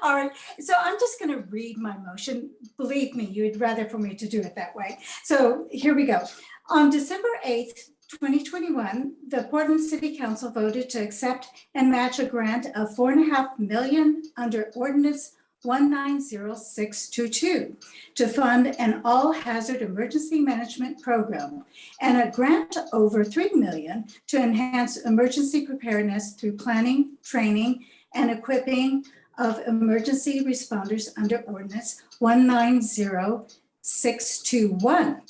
All right, so I'm just going to read my motion. Believe me, you'd rather for me to do it that way. So here we go. On December 8th, 2021, the Portland City Council voted to accept and match a grant of $4.5 million under Ordinance 190622 to fund an all-hazard emergency management program and a grant over $3 million to enhance emergency preparedness through planning, training, and equipping of emergency responders under Ordinance 190621.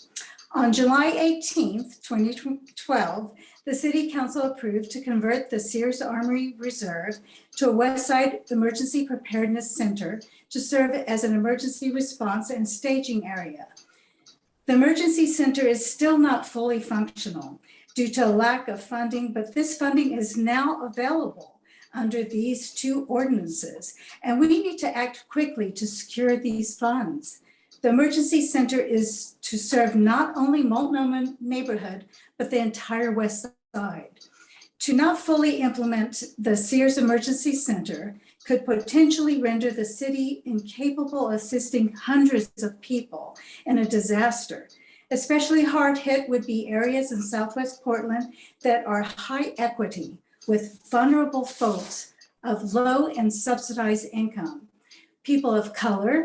On July 18th, 2012, the City Council approved to convert the Sears Armory Reserve to a Westside Emergency Preparedness Center to serve as an emergency response and staging area. The Emergency Center is still not fully functional due to a lack of funding, but this funding is now available under these two ordinances, and we need to act quickly to secure these funds. The Emergency Center is to serve not only Multnomah neighborhood, but the entire West Side. To not fully implement the Sears Emergency Center could potentially render the city incapable of assisting hundreds of people in a disaster. Especially hard hit would be areas in Southwest Portland that are high equity with vulnerable folks of low and subsidized income, people of color,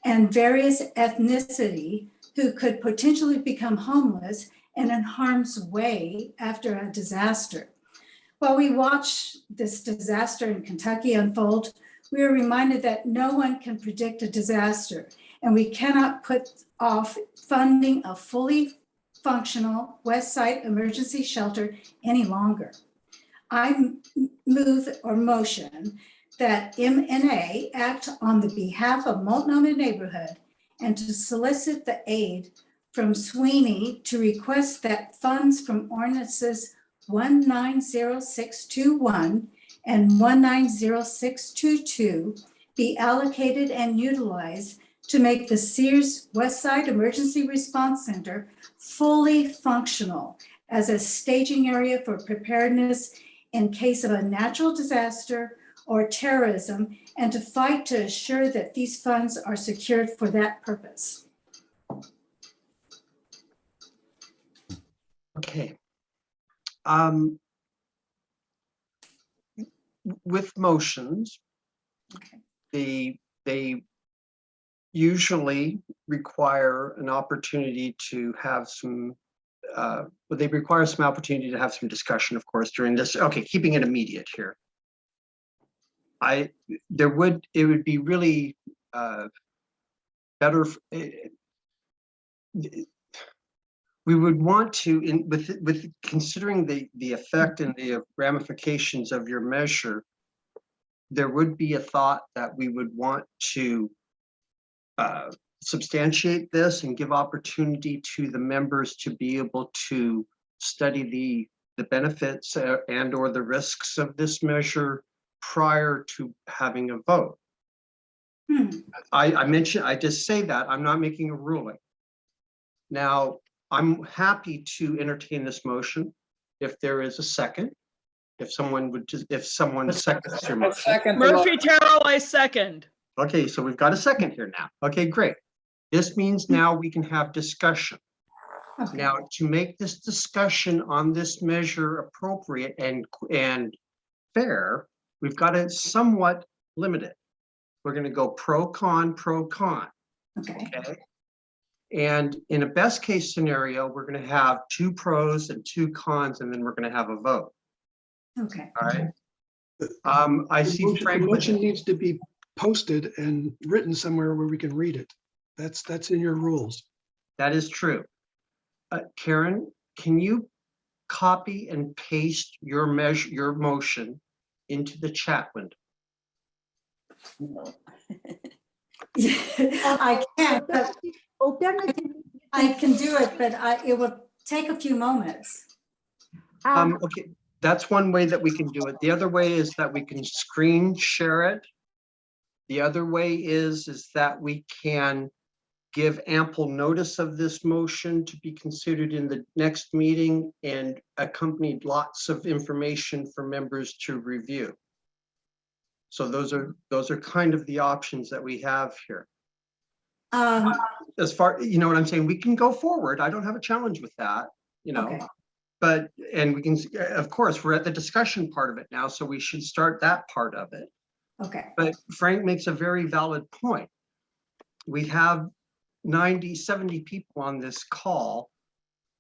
and various ethnicity who could potentially become homeless and in harm's way after a disaster. While we watch this disaster in Kentucky unfold, we are reminded that no one can predict a disaster, and we cannot put off funding a fully functional West Side emergency shelter any longer. I move or motion that MNA act on the behalf of Multnomah neighborhood and to solicit the aid from Sweeney to request that funds from ordinances 190621 and 190622 be allocated and utilized to make the Sears Westside Emergency Response Center fully functional as a staging area for preparedness in case of a natural disaster or terrorism, and to fight to assure that these funds are secured for that purpose. Okay. With motions, they usually require an opportunity to have some, but they require some opportunity to have some discussion, of course, during this. Okay, keeping it immediate here. It would be really better. We would want to, with considering the effect and the ramifications of your measure, there would be a thought that we would want to substantiate this and give opportunity to the members to be able to study the benefits and or the risks of this measure prior to having a vote. I just say that, I'm not making a ruling. Now, I'm happy to entertain this motion if there is a second. If someone seconds your motion. Murphy Terrell, I second. Okay, so we've got a second here now. Okay, great. This means now we can have discussion. Now, to make this discussion on this measure appropriate and fair, we've got to somewhat limit it. We're going to go pro, con. Okay. And in a best case scenario, we're going to have 2 pros and 2 cons, and then we're going to have a vote. Okay. All right. I see Frank. The motion needs to be posted and written somewhere where we can read it. That's in your rules. That is true. Karen, can you copy and paste your motion into the chat window? I can't, but I can do it, but it will take a few moments. Okay, that's one way that we can do it. The other way is that we can screen share it. The other way is that we can give ample notice of this motion to be considered in the next meeting and accompanied lots of information for members to review. So those are kind of the options that we have here. As far, you know what I'm saying, we can go forward. I don't have a challenge with that, Okay. but, and we can, of course, we're at the discussion part of it now, so we should start that part of it. Okay. But Frank makes a very valid point. We have 70 people on this call,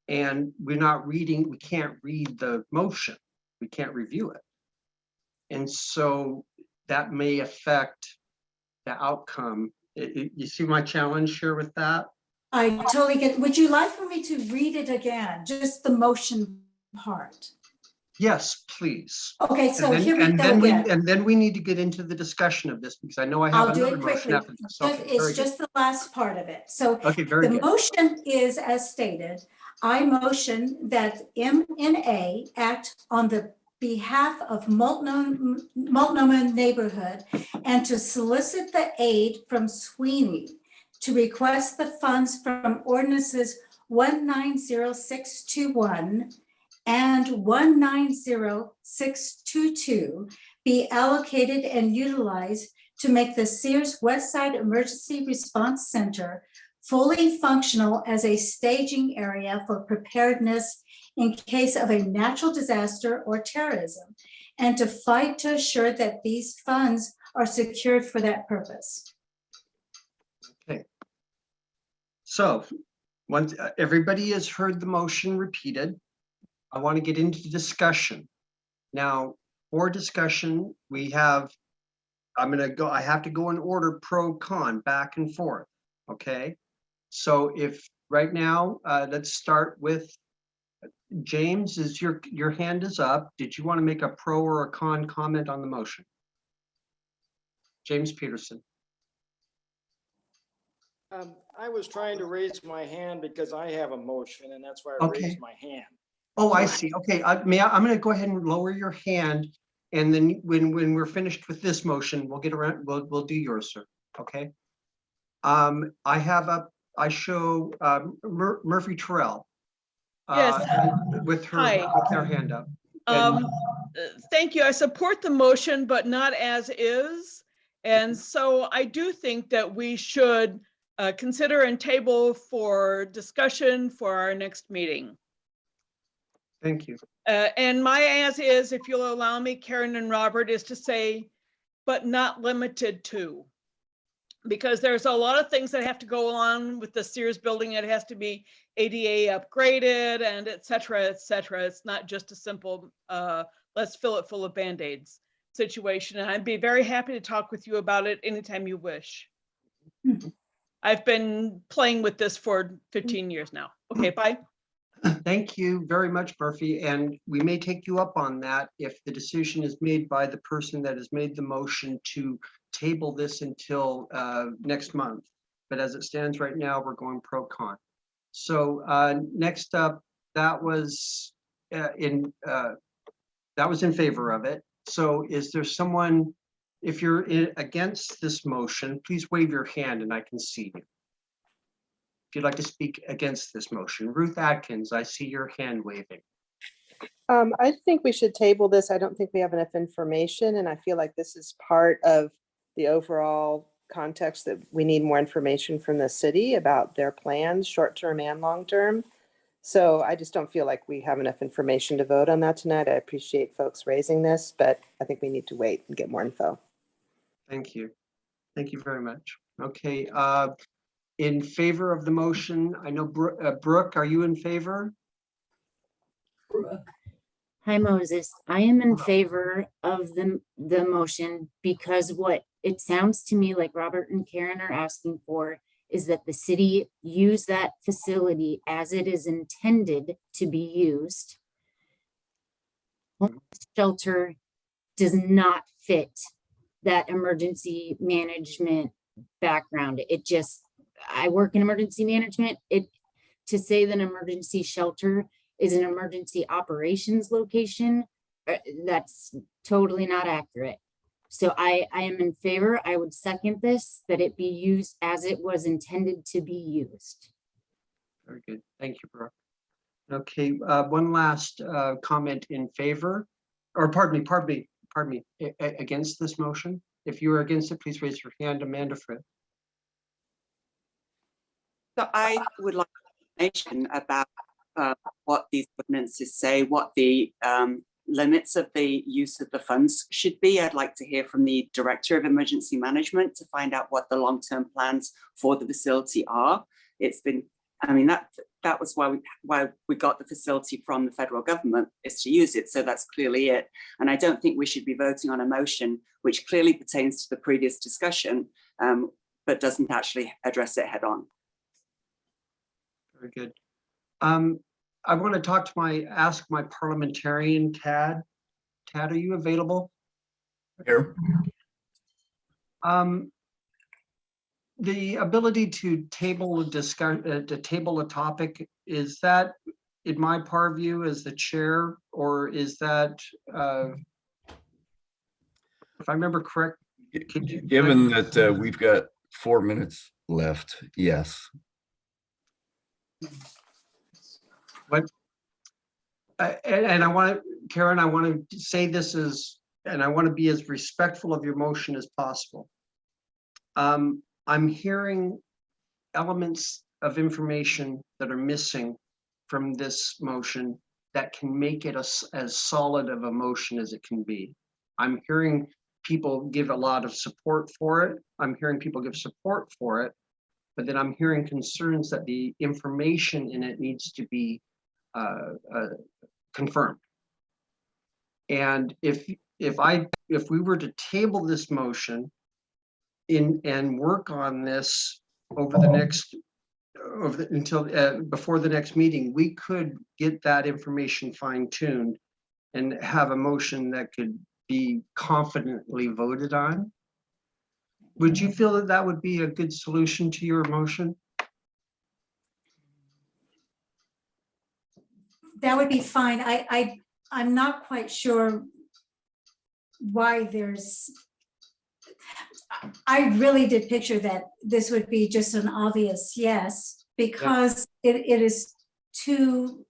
and we can't read the motion. We can't review it. And so that may affect the outcome. You see my challenge here with that? I totally get it. Would you like for me to read it again? Just the motion part? Yes, please. Okay, so and then, here we and go then again. and then we need to get into the discussion of this because I know I have I'll do another it motion quickly. after this. Okay, very It's good. just the last part of it. So Okay, very the good. motion is as stated. I motion that MNA act on the behalf of Multnomah neighborhood and to solicit the aid from Sweeney to request the funds from ordinances 190621 and 190622 be allocated and utilized to make the Sears Westside Emergency Response Center fully functional as a staging area for preparedness in case of a natural disaster or terrorism, and to fight to assure that these funds are secured for that purpose. Okay. So once everybody has heard the motion repeated, I want to get into discussion. Now, for discussion, we have, I have to go in order pro con back and forth. Okay. So if right now, let's start with James, is your hand is up. Did you want to make a pro or a con comment on the motion? James Peterson. I was trying to raise my hand because I have a motion and that's why I raised my hand. Oh, I see. Okay, I'm going to go ahead and lower your hand, and then when we're finished with this motion, we'll get around. We'll do yours, sir. Okay. I show Murphy Terrell. Yes. With her hand up. Thank you. I support the motion, but not as is. And so I do think that we should consider and table for discussion for our next meeting. Thank you. And my as is, if you'll allow me, Karen and Robert, is to say, but not limited to. Because there's a lot of things that have to go on with the Sears building. It has to be ADA upgraded and et cetera, et cetera. It's not just a simple, let's fill it full of Band-Aids situation. And I'd be very happy to talk with you about it anytime you wish. I've been playing with this for 15 years now. Okay, bye. Thank you very much, Murphy. And we may take you up on that if the decision is made by the person that has made the motion to table this until next month. But as it stands right now, we're going pro-con. So next up, that was in favor of it. So is there someone, if you're against this motion, please wave your hand and I can see you. If you'd like to speak against this motion. Ruth Atkins, I see your hand waving. I think we should table this. I don't think we have enough information, and I feel like this is part of the overall context that we need more information from the city about their plans, short-term and long-term. So I just don't feel like we have enough information to vote on that tonight. I appreciate folks raising this, but I think we need to wait and get more info. Thank you. Thank you very much. Okay. In favor of the motion, I know Brooke, are you in favor? Hi, Moses. I am in favor of the motion because what it sounds to me like Robert and Karen are asking for is that the city use that facility as it is intended to be used. Homeless shelter does not fit that emergency management background. It just, I work in emergency management. To say that an emergency shelter is an emergency operations location, that's totally not accurate. So I am in favor. I would second this, that it be used as it was intended to be used. Very good. Thank you, Brooke. Okay, one last comment in favor, or pardon me, against this motion. If you are against it, please raise your hand. Amanda Fritz. So I would like information about what these ordinances say, what the limits of the use of the funds should be. I'd like to hear from the Director of Emergency Management to find out what the long-term plans for the facility are. It's been, I mean, that was why we got the facility from the federal government, is to use it. So that's clearly it. And I don't think we should be voting on a motion which clearly pertains to the previous discussion, but doesn't actually address it head on. Very good. I want to ask my parliamentarian, Tad. Tad, are you available? Here. The ability to table a topic, is that in my purview as the chair, or is that, if I remember correct? Given that we've got 4 minutes left, yes. What? And I want to, Karen, I want to say this is, and I want to be as respectful of your motion as possible. I'm hearing elements of information that are missing from this motion that can make it as solid of a motion as it can be. I'm hearing people give a lot of support for it. I'm hearing people give support for it, but then I'm hearing concerns that the information in it needs to be confirmed. And if we were to table this motion and work on this over the next until before the next meeting, we could get that information fine-tuned and have a motion that could be confidently voted on. Would you feel that that would be a good solution to your motion? That would be fine. I'm not quite sure why I really did picture that this would be just an obvious yes, because it is to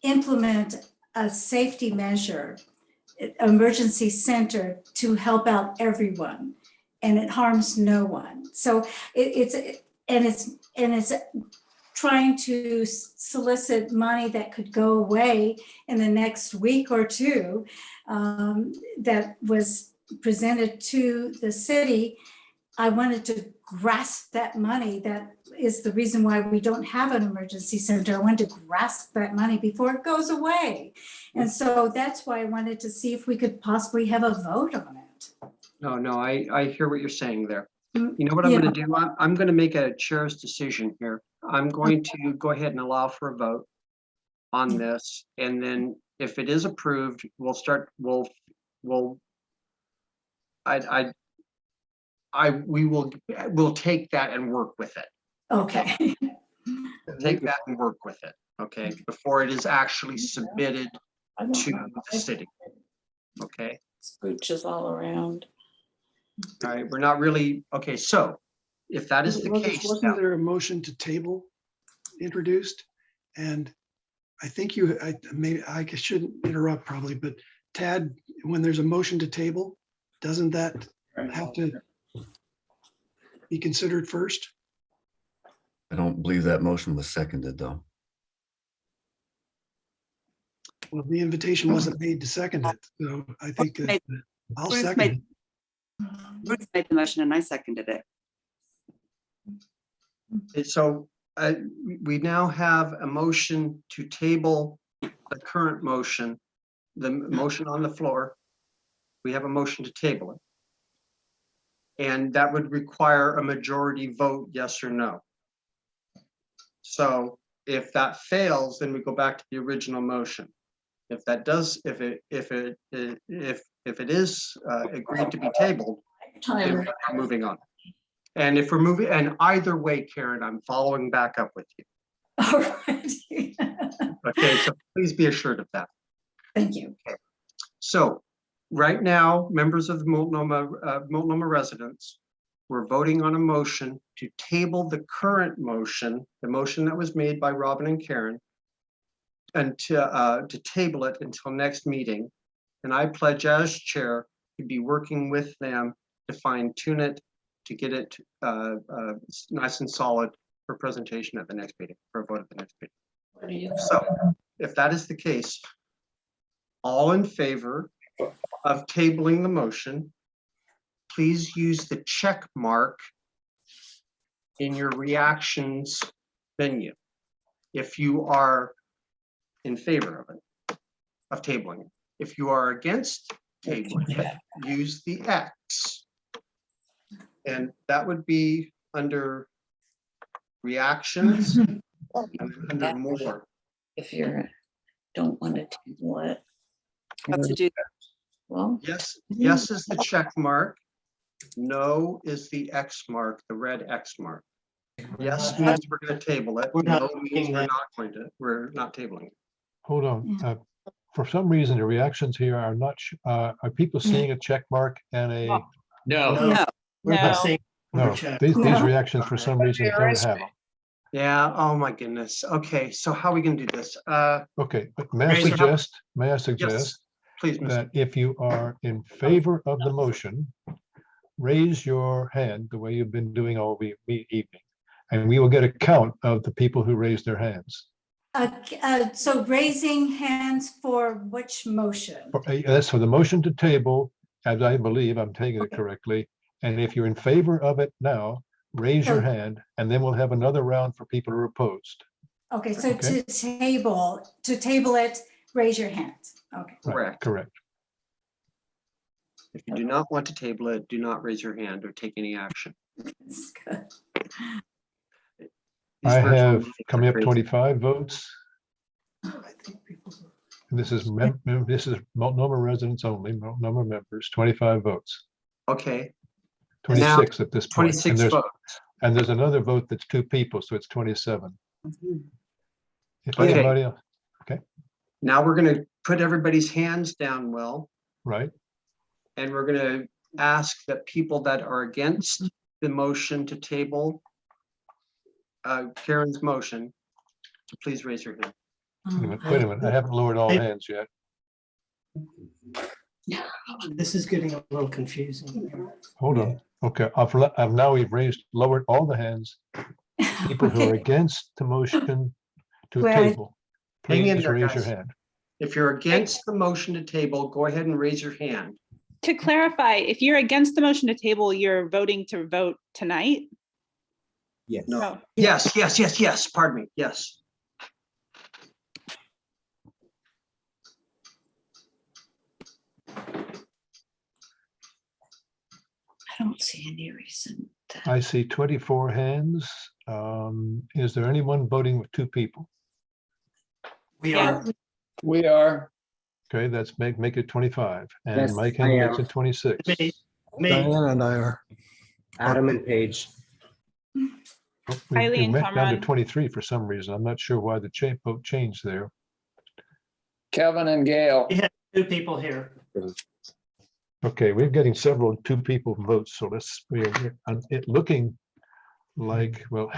implement a safety measure, emergency center to help out everyone, and it harms no one. So it's trying to solicit money that could go away in the next week or two, that was presented to the city. I wanted to grasp that money. That is the reason why we don't have an emergency center. I wanted to grasp that money before it goes away. And so that's why I wanted to see if we could possibly have a vote on it. No, I hear what you're saying there. You know what I'm going to do? I'm going to make a chair's decision here. I'm going to go ahead and allow for a vote on this. And then if it is approved, we'll take that and work with it. Okay. Take that and work with it, okay, before it is actually submitted to the city. Okay. Scooches all around. All right, we're not really, okay, so if that is the case. Wasn't there a motion to table introduced? And I think I shouldn't interrupt probably, but Tad, when there's a motion to table, doesn't that have to be considered first? I don't believe that motion was seconded, though. Well, the invitation wasn't made to second it, so I think I'll second it. Bruce made the motion and I seconded it. So we now have a motion to table the current motion, the motion on the floor. We have a motion to table it. And that would require a majority vote, yes or no. So if that fails, then we go back to the original motion. If that does, if it is agreed to be tabled, then we're moving on. And if we're moving, and either way, Karen, I'm following back up with you. All right. Okay, so please be assured of that. Thank you. Okay. So right now, members of the Multnomah residents, we're voting on a motion to table the current motion, the motion that was made by Robin and Karen, and to table it until next meeting. And I pledge as chair to be working with them to fine tune it, to get it nice and solid for presentation at the next meeting, for a vote at the next meeting. So if that is the case, all in favor of tabling the motion, please use the check mark in your reactions menu. If you are in favor of it, of tabling it. If you are against tabling it, use the X. And that would be under reactions and under more. If you don't want to table it. What to do? Well, yes is the check mark. No is the X mark, the red X mark. Yes means we're going to table it. No means we're not tabling it. Hold on. For some reason, the reactions here are not, are people seeing a check mark and a? No. No, these reactions for some reason don't have them. Yeah, oh my goodness. Okay, so how are we gonna do this? Okay, but may I suggest please, that if you are in favor of the motion, raise your hand the way you've been doing all evening, and we will get a count of the people who raised their hands. So raising hands for which motion? That's for the motion to table, as I believe I'm taking it correctly. And if you're in favor of it now, raise your hand, and then we'll have another round for people who are opposed. Okay, so to table it, raise your hand. Okay. Right, correct. If you do not want to table it, do not raise your hand or take any action. That's good. I have coming up 25 votes. And this is Multnomah residents only, Multnomah members, 25 votes. Okay. 26 at this point. 26 votes. And there's another vote that's 2 people, so it's 27. If Okay. anybody else, okay, Now we're gonna put everybody's hands down, Will, right? and we're gonna ask that people that are against the motion to table Karen's motion to please raise your hand. Wait a minute, I haven't lowered all hands yet. This is getting a little confusing. Hold on. Okay, I've now lowered all the hands. People who are against the motion to Well, table, Hang in please there, raise your guys. hand. If you're against the motion to table, go ahead and raise your hand. To clarify, if you're against the motion to table, you're voting to vote tonight? Yes. No. Yes, pardon me, yes. I don't see any reason. I see 24 hands. Is there anyone voting with two people? We are. We are. Okay, that's make it 25. And Yes, Mike I makes am. it 26. Me. Diana and I are. Adam and Paige. We Eileen, went down to Comrade. 23 for some reason. I'm not sure why the vote changed there. Kevin and Gail. We have two people here. Okay, we're getting several two people votes, so we're it looking like, well,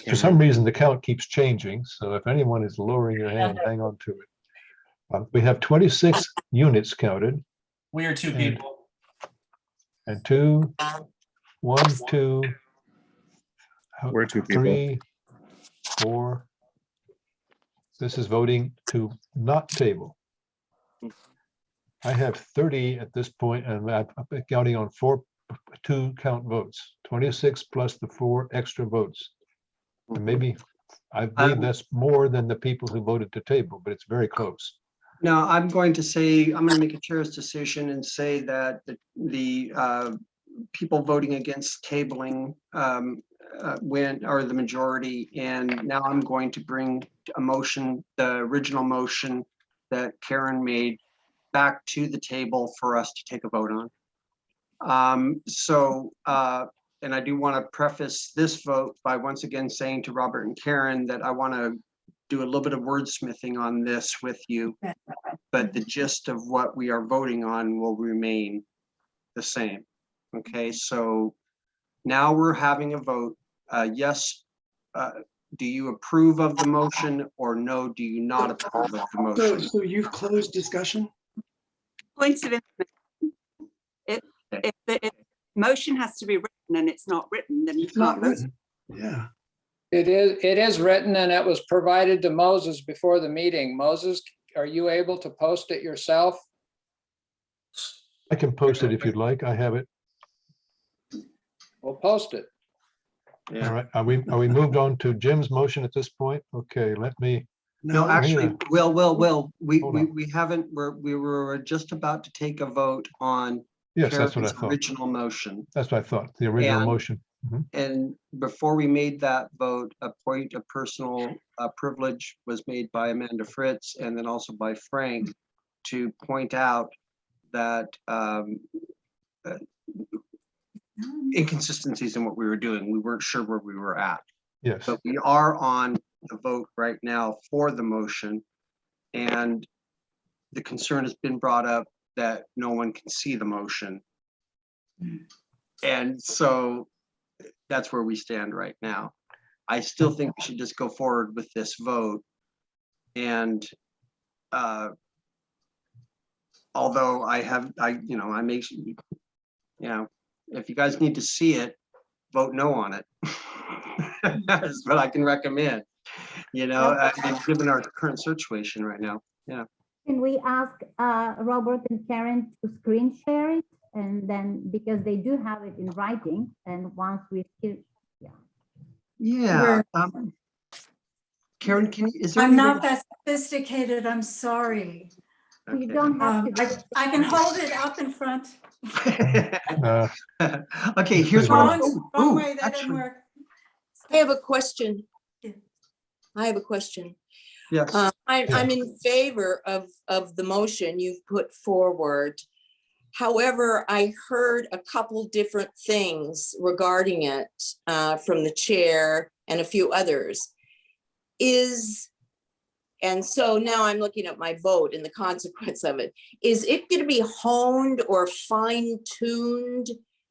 for some reason, the count keeps changing. So if anyone is lowering your hand, hang on to it. We have 26 units counted. We are two And- people. And two, 1, 2. We're two people. 3, 4. This is voting to not table. I have 30 at this point, and I'm counting on 2 count votes, 26 plus the 4 extra votes. And maybe, I believe that's more than the people who voted to table, but it's very close. Now, I'm going to make a chair's decision and say that the people voting against tabling are the majority. And now I'm going to bring a motion, the original motion that Karen made, back to the table for us to take a vote on. And I do want to preface this vote by once again saying to Robert and Karen that I want to do a little bit of wordsmithing on this with you, but the gist of what we are voting on will remain the same. Okay, so now we're having a vote. Yes, do you approve of the motion, or no, do you not approve of the motion? So you've closed discussion? Points of information. If the motion has to be written and it's not written, then you It's not can't vote. written. Yeah. It is written and it was provided to Moses before the meeting. Moses, are you able to post it yourself? I can post it if you'd like. I have it. We'll post it. All right, are we moved on to Jim's motion at this point? Okay, let me. No, actually, we Hold on. haven't, we were just about to take a vote on Yes, that's what I Karen's thought. original motion. That's what I thought, the original And- motion. Mhm. And before we made that vote, a point of personal privilege was made by Amanda Fritz and then also by Frank to point out that inconsistencies in what we were doing. We weren't sure where we were at. Yes, But we are on the vote right now for the motion. And the concern has been brought up that no one can see the motion. And so that's where we stand right now. I still think we should just go forward with this vote. And although I make, if you guys need to see it, vote no on it. That's what I can recommend, given our current situation right now. Yeah. Can we ask Robert and Karen to screen share it? And then, because they do have it in writing, and once we still, Yeah. Karen, is there? I'm not that sophisticated, I'm sorry. You don't have to. I can hold it up in front. Okay, here's what. Wrong way, that didn't work. I have a question. I have a question. Yes. I'm in favor of the motion you've put forward. However, I heard a couple different things regarding it from the chair and a few others. And so now I'm looking at my vote and the consequence of it. Is it going to be honed or fine-tuned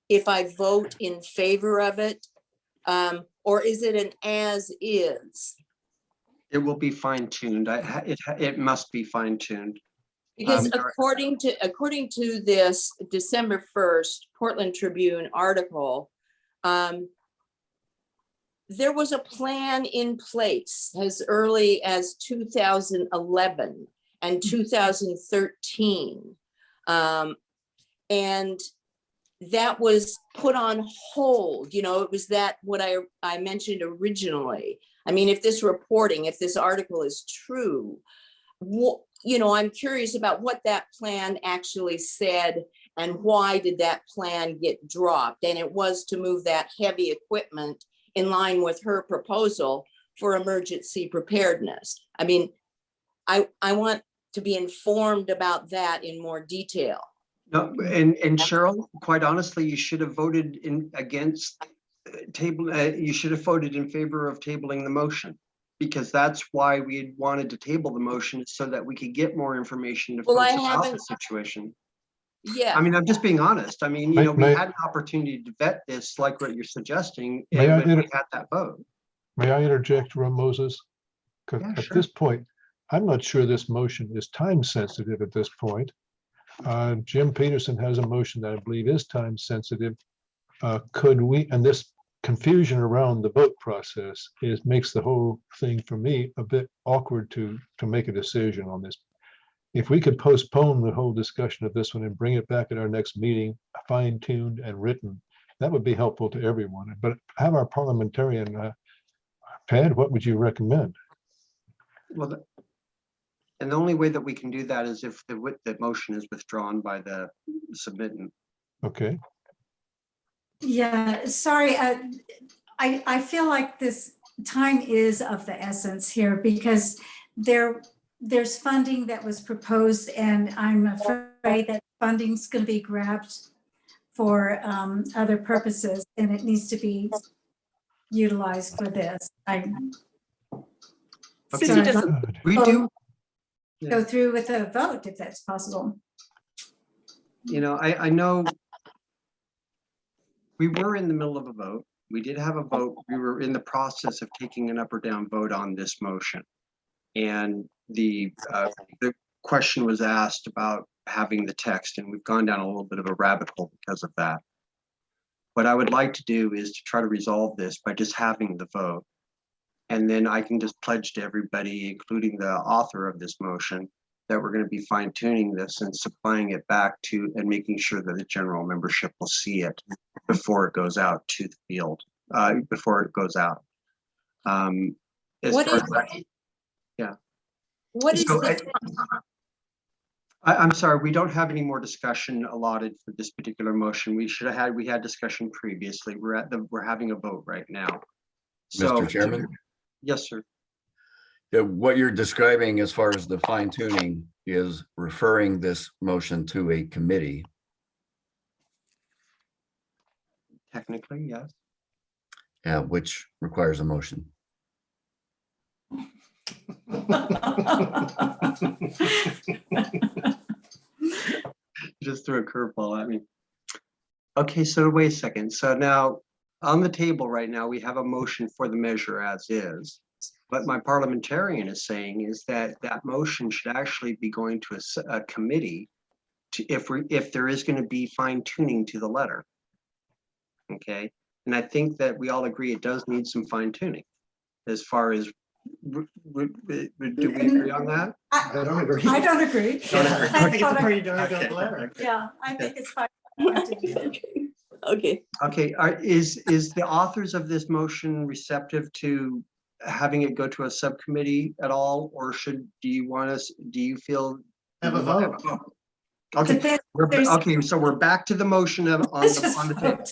if I vote in favor of it? Or is it an as is? It will be fine tuned. It must be fine tuned. Because There- according to this December 1st Portland Tribune article, there was a plan in place as early as 2011 and 2013. And that was put on hold. It was that what I mentioned originally. I mean, if this article is true, I'm curious about what that plan actually said and why did that plan get dropped? And it was to move that heavy equipment in line with her proposal for emergency preparedness. I mean, I want to be informed about that in more detail. No, and Cheryl, quite honestly, you should have voted you should have voted in favor of tabling the motion, because that's why we had wanted to table the motion, so that we could get more information to Well, folks I about the haven't- situation. Yeah. I mean, I'm just being honest. I mean, we May- had an opportunity to vet this, like what you're suggesting, May I and we inter- had that vote. May I interject, Ron Moses? Because Yeah, at sure. this point, I'm not sure this motion is time sensitive at this point. Jim Peterson has a motion that I believe is time sensitive. Could we, and this confusion around the vote process makes the whole thing for me a bit awkward to make a decision on this. If we could postpone the whole discussion of this one and bring it back at our next meeting, fine-tuned and written, that would be helpful to everyone. But have our parliamentarian, Pat, what would you recommend? Well, and the only way that we can do that is if the motion is withdrawn by the submittant. Okay, Yeah, sorry, I feel like this time is of the essence here because there's funding that was proposed and I'm afraid that funding's going to be grabbed for other purposes and it needs to be utilized for this. Okay. So I'd like good. We do, to go through with a vote if that's possible. I know we were in the middle of a vote. We did have a vote. We were in the process of taking an up or down vote on this motion. And the question was asked about having the text, and we've gone down a little bit of a rabbit hole because of that. What I would like to do is to try to resolve this by just having the vote. And then I can just pledge to everybody, including the author of this motion, that we're going to be fine tuning this and supplying it back to and making sure that the general membership will see it before it goes out to the field, before it goes out. As What far is as that- yeah. What is So the, I'm sorry, we don't have any more discussion allotted for this particular motion. We had discussion previously. We're having a vote right now. So, Mr. Chairman? Yes, sir. Yeah, what you're describing as far as the fine tuning is referring this motion to a committee. Technically, yes. Which requires a motion. Just threw a curveball at me. Okay, so wait a second. So now on the table right now, we have a motion for the measure as is. What my parliamentarian is saying is that that motion should actually be going to a committee to, if there is going to be fine tuning to the letter. Okay, and I think that we all agree it does need some fine tuning as far as, do we agree on that? I don't agree. I don't agree. Don't agree. I Okay. thought I- Pretty darn good letter. Yeah, I think it's fine. okay. Okay, is the authors of this motion receptive to having it go to a subcommittee at all, or do you feel? Have a vote. Okay, There's- okay, so we're back to the motion on the table.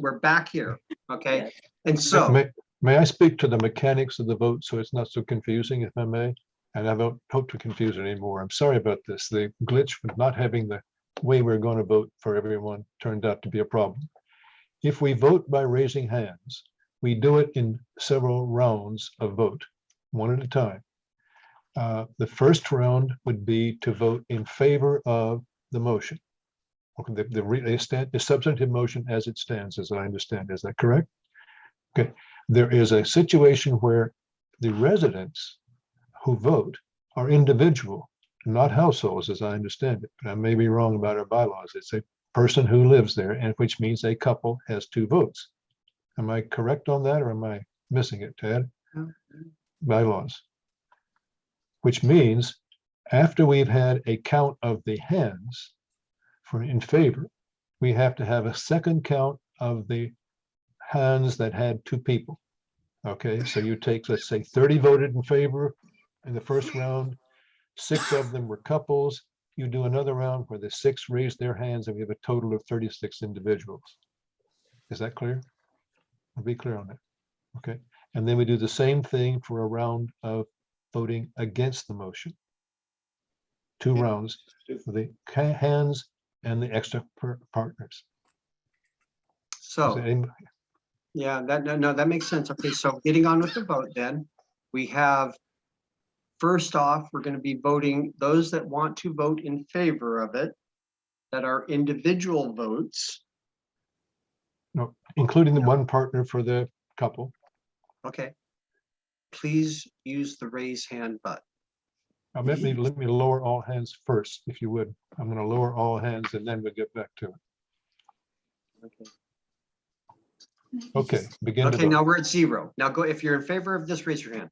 We're back here, okay? And so, May I speak to the mechanics of the vote so it's not so confusing, if I may? And I don't hope to confuse it anymore. I'm sorry about this. The glitch with not having the way we're going to vote for everyone turned out to be a problem. If we vote by raising hands, we do it in several rounds of vote, one at a time. The first round would be to vote in favor of the motion. Okay, the substantive motion as it stands, as I understand. Is that correct? Okay. There is a situation where The residents who vote are individual, not households, as I understand it. But I may be wrong about our bylaws. It's a person who lives there, and which means a couple has 2 votes. Am I correct on that, or am I missing it, Ted? Bylaws. Which means after we've had a count of the hands for in favor, we have to have a second count of the hands that had 2 people. Okay, so you take, let's say 30 voted in favor in the first round, 6 of them were couples. You do another round where the 6 raised their hands and we have a total of 36 individuals. Is that clear? I'll be clear on that. Okay, and then we do the same thing for a round of voting against the motion. 2 rounds for the hands and the extra partners. So, yeah, that makes sense. Okay, so getting on with the vote then, we have, first off, we're going to be voting those that want to vote in favor of it, that are individual votes. No, including the 1 partner for the couple. Okay. Please use the raise hand button. Let me lower all hands first, if you would. I'm going to lower all hands and then we'll get back to it. Okay. Okay, begin. Okay, now we're at 0. Now go, if you're in favor of this, raise your hand.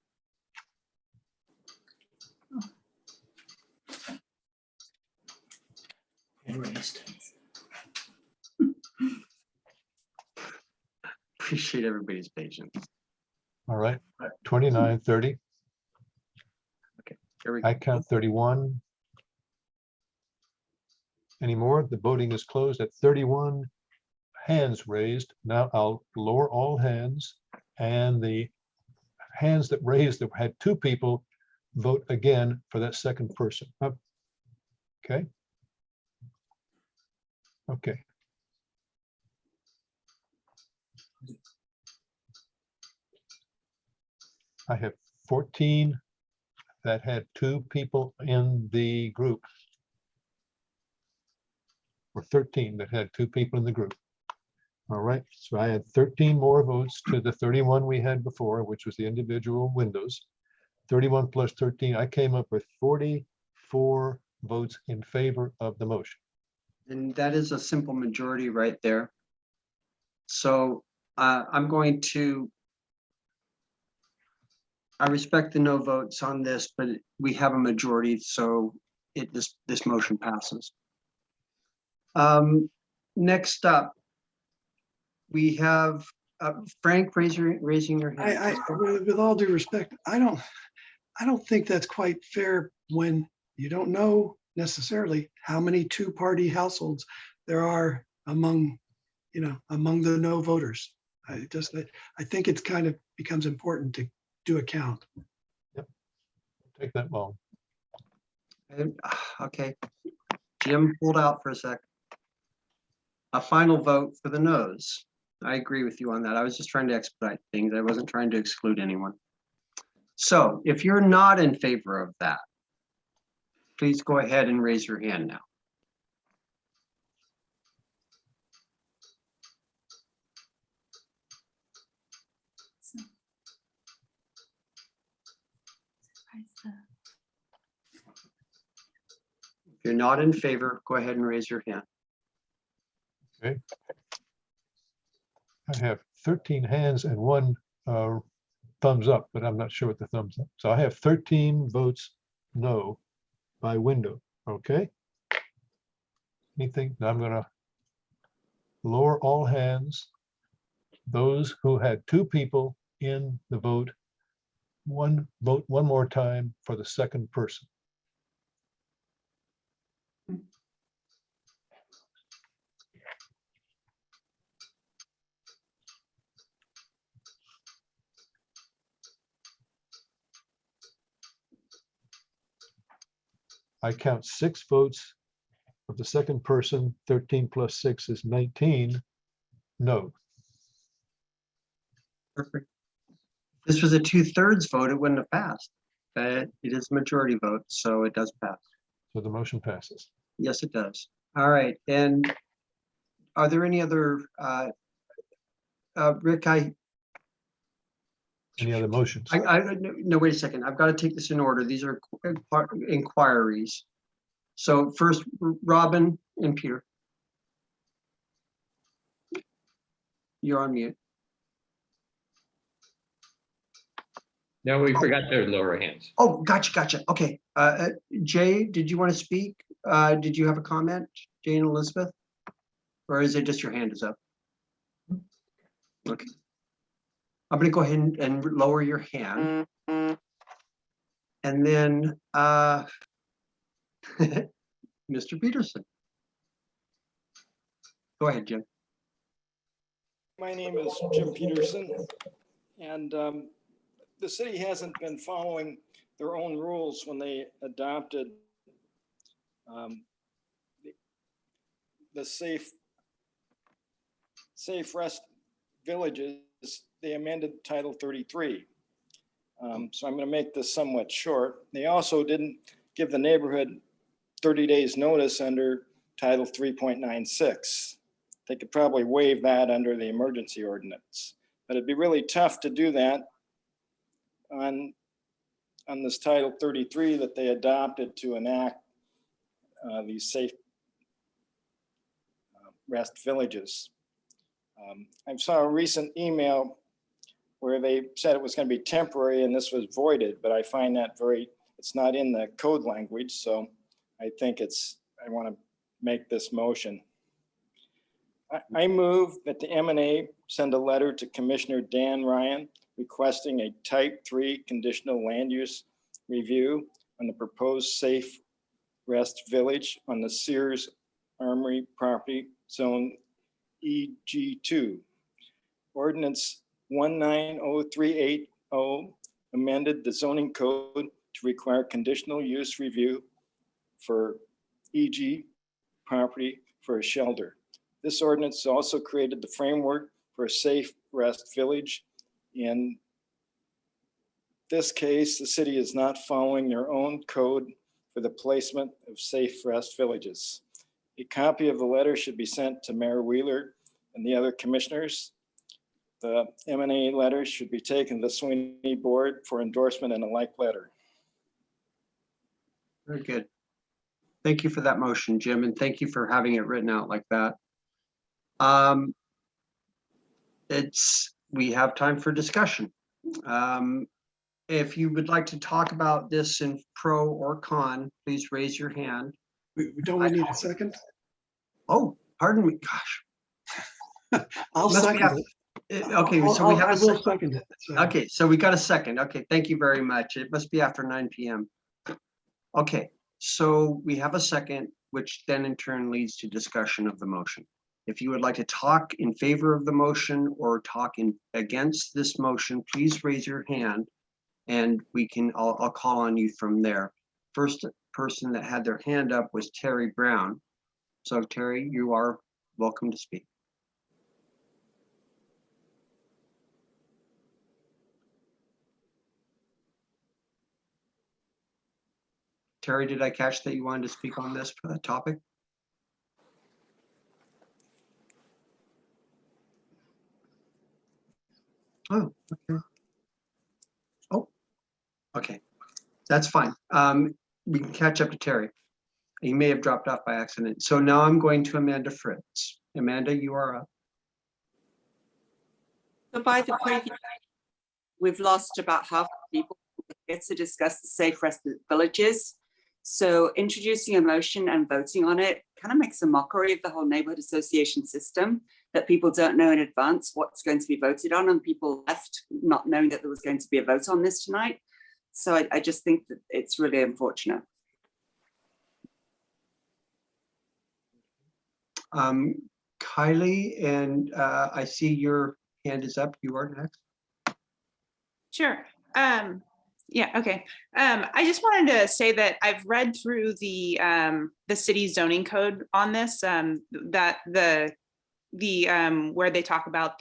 Appreciate everybody's patience. All right, 29, 30. Okay, here we go. I count 31. Any more? The voting is closed at 31 hands raised. Now I'll lower all hands, and the hands that raised that had 2 people vote again for that second person. Up. Okay. Okay. I have 14 that had 2 people in the group. Or 13 that had 2 people in the group. All right, so I had 13 more votes to the 31 we had before, which was the individual windows. 31 plus 13, I came up with 44 votes in favor of the motion. And that is a simple majority right there. So I'm going to, I respect the no votes on this, but we have a majority, so this motion passes. Next up, we have Frank raising your hand. With all due respect, I don't think that's quite fair when you don't know necessarily how many 2-party households there are among the no voters. I think it's kind of becomes important to do a count. Yep. Take that long. Okay. Jim pulled out for a sec. A final vote for the noes. I agree with you on that. I was just trying to expedite things. I wasn't trying to exclude anyone. So if you're not in favor of that, please go ahead and raise your hand now. If you're not in favor, go ahead and raise your hand. Okay. I have 13 hands and 1 thumbs up, but I'm not sure what the thumbs up. So I have 13 votes no by window. Okay. Anything? Now I'm going to lower all hands. Those who had 2 people in the vote, 1 vote one more time for the second person. I count 6 votes of the second person. 13 plus 6 is 19. No. Perfect. If this was a 2/3 vote, it wouldn't have passed. But it is a majority vote, so it does pass. So the motion passes. Yes, it does. All right. And are there any other, Rick, Any other motions? No, wait a second. I've got to take this in order. These are inquiries. So first, Robin and Peter. You're on mute. No, we forgot to lower hands. Oh, gotcha. Okay. Jay, did you want to speak? Did you have a comment, Jay and Elizabeth? Or is it just your hand is up? Okay. I'm going to go ahead and lower your hand. And then Mr. Peterson. Go ahead, Jim. My name is Jim Peterson, and the city hasn't been following their own rules when they adopted the Safe Rest Villages. They amended Title 33. So I'm going to make this somewhat short. They also didn't give the neighborhood 30 days notice under Title 3.96. They could probably waive that under the emergency ordinance, but it'd be really tough to do that on this Title 33 that they adopted to enact these safe rest villages. I saw a recent email where they said it was going to be temporary and this was voided, but I find that it's not in the code language. So I think I want to make this motion. I move that the M&A send a letter to Commissioner Dan Ryan requesting a Type 3 conditional land use review on the proposed Safe Rest Village on the Sears Armory property zone EG2. Ordinance 190380 amended the zoning code to require conditional use review for EG property for a shelter. This ordinance also created the framework for a safe rest village. In this case, the city is not following their own code for the placement of safe rest villages. A copy of the letter should be sent to Mayor Wheeler and the other commissioners. The M&A letter should be taken to the Sweeney Board for endorsement in a like letter. Very good. Thank you for that motion, Jim, and thank you for having it written out like that. We have time for discussion. If you would like to talk about this in pro or con, please raise your hand. Don't we need a second? Oh, pardon me, gosh. I'll Must be second after- it. Okay, so we have I a will second. second it. So- Okay, so we got a second. Okay, thank you very much. It must be after 9 p.m. Okay, so we have a second, which then in turn leads to discussion of the motion. If you would like to talk in favor of the motion or talk against this motion, please raise your hand and I'll call on you from there. First person that had their hand up was Terry Brown. So Terry, you are welcome to speak. Terry, did I catch that you wanted to speak on this topic? Oh, okay. Oh, okay. That's fine. We can catch up to Terry. He may have dropped off by accident. So now I'm going to Amanda Fritz. Amanda, you are up. So by the previous, we've lost about half the people who get to discuss the safe rest villages. So introducing a motion and voting on it kind of makes a mockery of the whole neighborhood association system, that people don't know in advance what's going to be voted on, and people left not knowing that there was going to be a vote on this tonight. So I just think that it's really unfortunate. Kylie, and I see your hand is up. You are next. Sure. Yeah, okay. I just wanted to say that I've read through the city zoning code on this, that where they talk about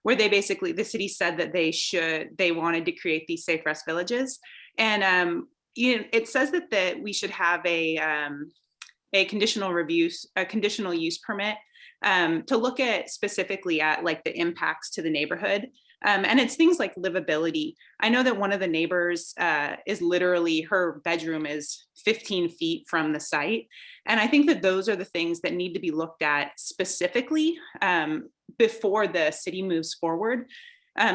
where they basically, the city said that they wanted to create these safe rest villages. And it says that we should have a conditional use permit to look at specifically at like the impacts to the neighborhood. And it's things like livability. I know that one of the neighbors is literally, her bedroom is 15 feet from the site. And I think that those are the things that need to be looked at specifically before the city moves forward.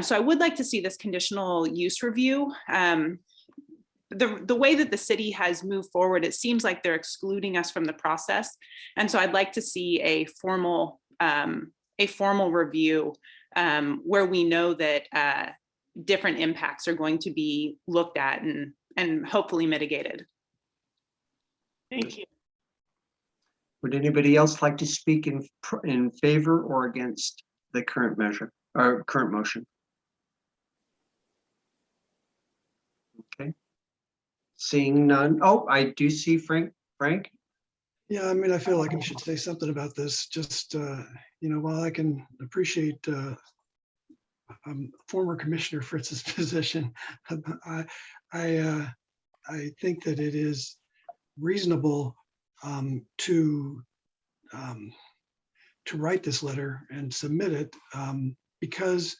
So I would like to see this conditional use review. The way that the city has moved forward, it seems like they're excluding us from the process. And so I'd like to see a formal review where we know that different impacts are going to be looked at and hopefully mitigated. Thank you. Would anybody else like to speak in favor or against the current measure or current motion? Okay. Seeing none. Oh, I do see Frank. Frank? Yeah, I mean, I feel like I should say something about this. Just, while I can appreciate former Commissioner Fritz's position, I think that it is reasonable to write this letter and submit it because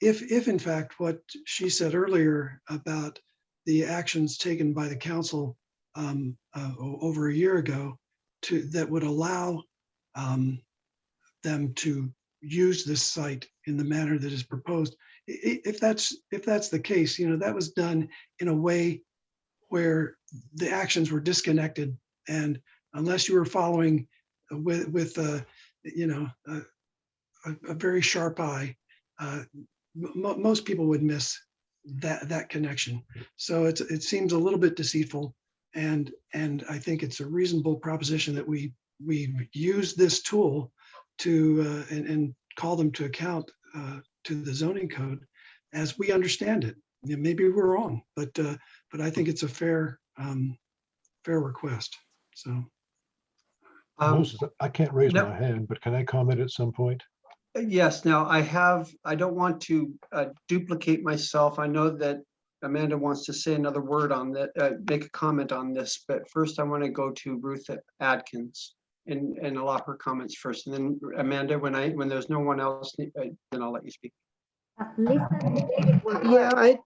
if in fact what she said earlier about the actions taken by the council over a year ago that would allow them to use this site in the manner that is proposed. If that's the case, that was done in a way where the actions were disconnected, and unless you were following with a very sharp eye, most people would miss that connection. So it seems a little bit deceitful, and I think it's a reasonable proposition that we use this tool to and call them to account to the zoning code as we understand it. Maybe we're wrong, but I think it's a fair request. So Moses, I can't raise my hand, but can I comment at some point? Yes. Now I don't want to duplicate myself. I know that Amanda wants to say another word on that, make a comment on this, but first I want to go to Ruth Adkins and allow her comments first. And then Amanda, when there's no one else, then I'll let you speak. Yeah,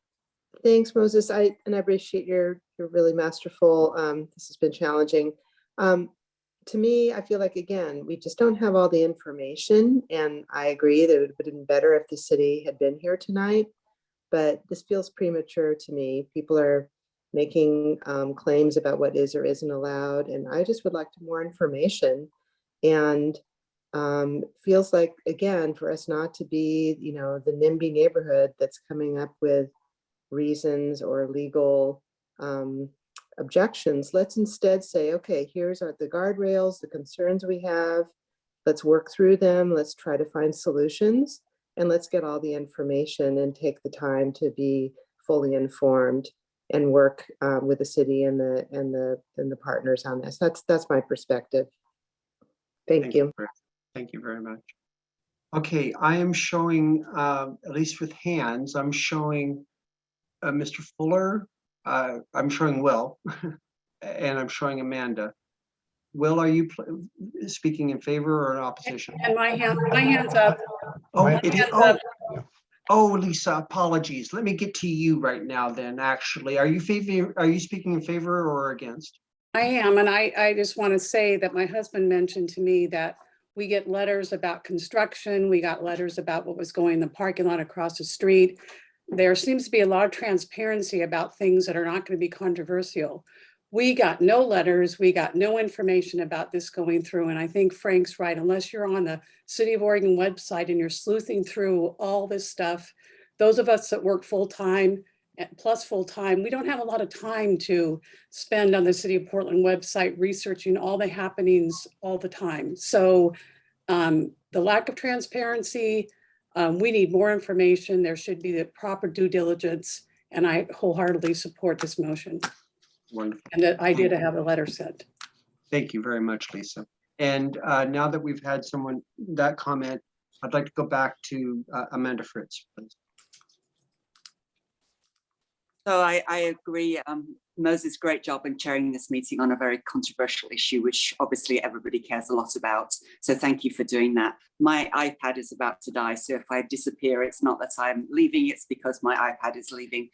thanks, Moses. I appreciate you're really masterful. This has been challenging. To me, I feel like, again, we just don't have all the information, and I agree that it would have been better if the city had been here tonight, but this feels premature to me. People are making claims about what is or isn't allowed, and I just would like more information. And feels like, again, for us not to be, the NIMBY neighborhood that's coming up with reasons or legal objections. Let's instead say, okay, here's the guardrails, the concerns we have. Let's work through them. Let's try to find solutions, and let's get all the information and take the time to be fully informed and work with the city and the partners on this. That's my perspective. Thank you. Thank you very much. Okay, I am showing, at least with hands, I'm showing Mr. Fuller, I'm showing Will, and I'm showing Amanda. Will, are you speaking in favor or in opposition? And my hand's up. Oh, Lisa, apologies. Let me get to you right now then, actually. Are you speaking in favor or against? I am, and I just want to say that my husband mentioned to me that we get letters about construction. We got letters about what was going in the parking lot across the street. There seems to be a lot of transparency about things that are not going to be controversial. We got no letters. We got no information about this going through. And I think Frank's right. Unless you're on the City of Oregon website and you're sleuthing through all this stuff, those of us that work full-time plus full-time, we don't have a lot of time to spend on the City of Portland website researching all the happenings all the time. So the lack of transparency, we need more information. There should be the proper due diligence, and I wholeheartedly support this motion. Wonderful. And the idea to have a letter sent. Thank you very much, Lisa. And now that we've had that comment, I'd like to go back to Amanda Fritz, please. So I agree. Moses, great job in chairing this meeting on a very controversial issue, which obviously everybody cares a lot about. So thank you for doing that. My iPad is about to die. So if I disappear, it's not that I'm leaving, it's because my iPad is leaving.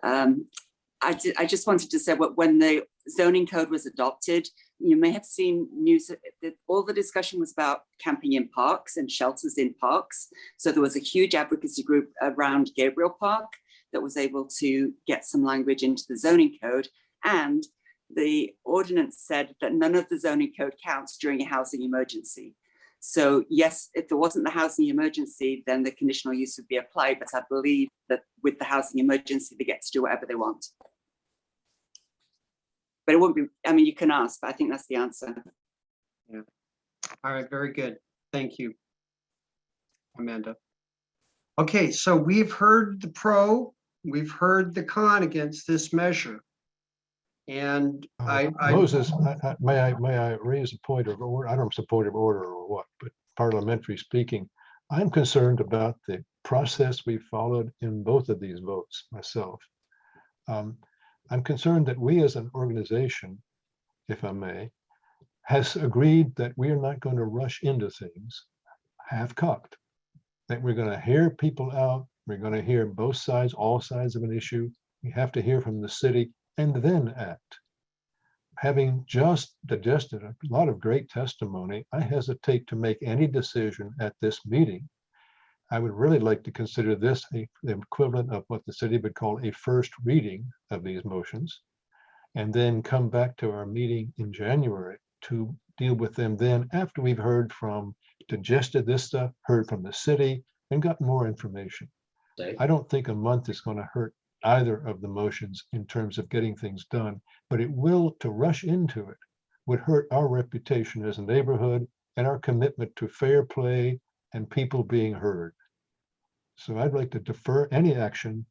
I just wanted to say when the zoning code was adopted, you may have seen news that all the discussion was about camping in parks and shelters in parks. So there was a huge advocacy group around Gabriel Park that was able to get some language into the zoning code. And the ordinance said that none of the zoning code counts during a housing emergency. So yes, if there wasn't the housing emergency, then the conditional use would be applied. But I believe that with the housing emergency, they get to do whatever they want. But it wouldn't be, I mean, you can ask, but I think that's the answer. Yeah. All right, very good. Thank you, Amanda. Okay, so we've heard the pro, we've heard the con against this measure. And Moses, may I raise a point of order? I don't support of order or what, but parliamentary speaking, I'm concerned about the process we followed in both of these votes myself. I'm concerned that we as an organization, if I may, has agreed that we are not going to rush into things half-cocked, that we're going to hear people out, we're going to hear both sides, all sides of an issue. We have to hear from the city and then act. Having just digested a lot of great testimony, I hesitate to make any decision at this meeting. I would really like to consider this the equivalent of what the city would call a first reading of these motions, and then come back to our meeting in January to deal with them then after we've digested this stuff, heard from the city, and got more information. I don't think a month is going to hurt either of the motions in terms of getting things done, but it will, to rush into it, would hurt our reputation as a neighborhood and our commitment to fair play and people being heard. So I'd like to defer any action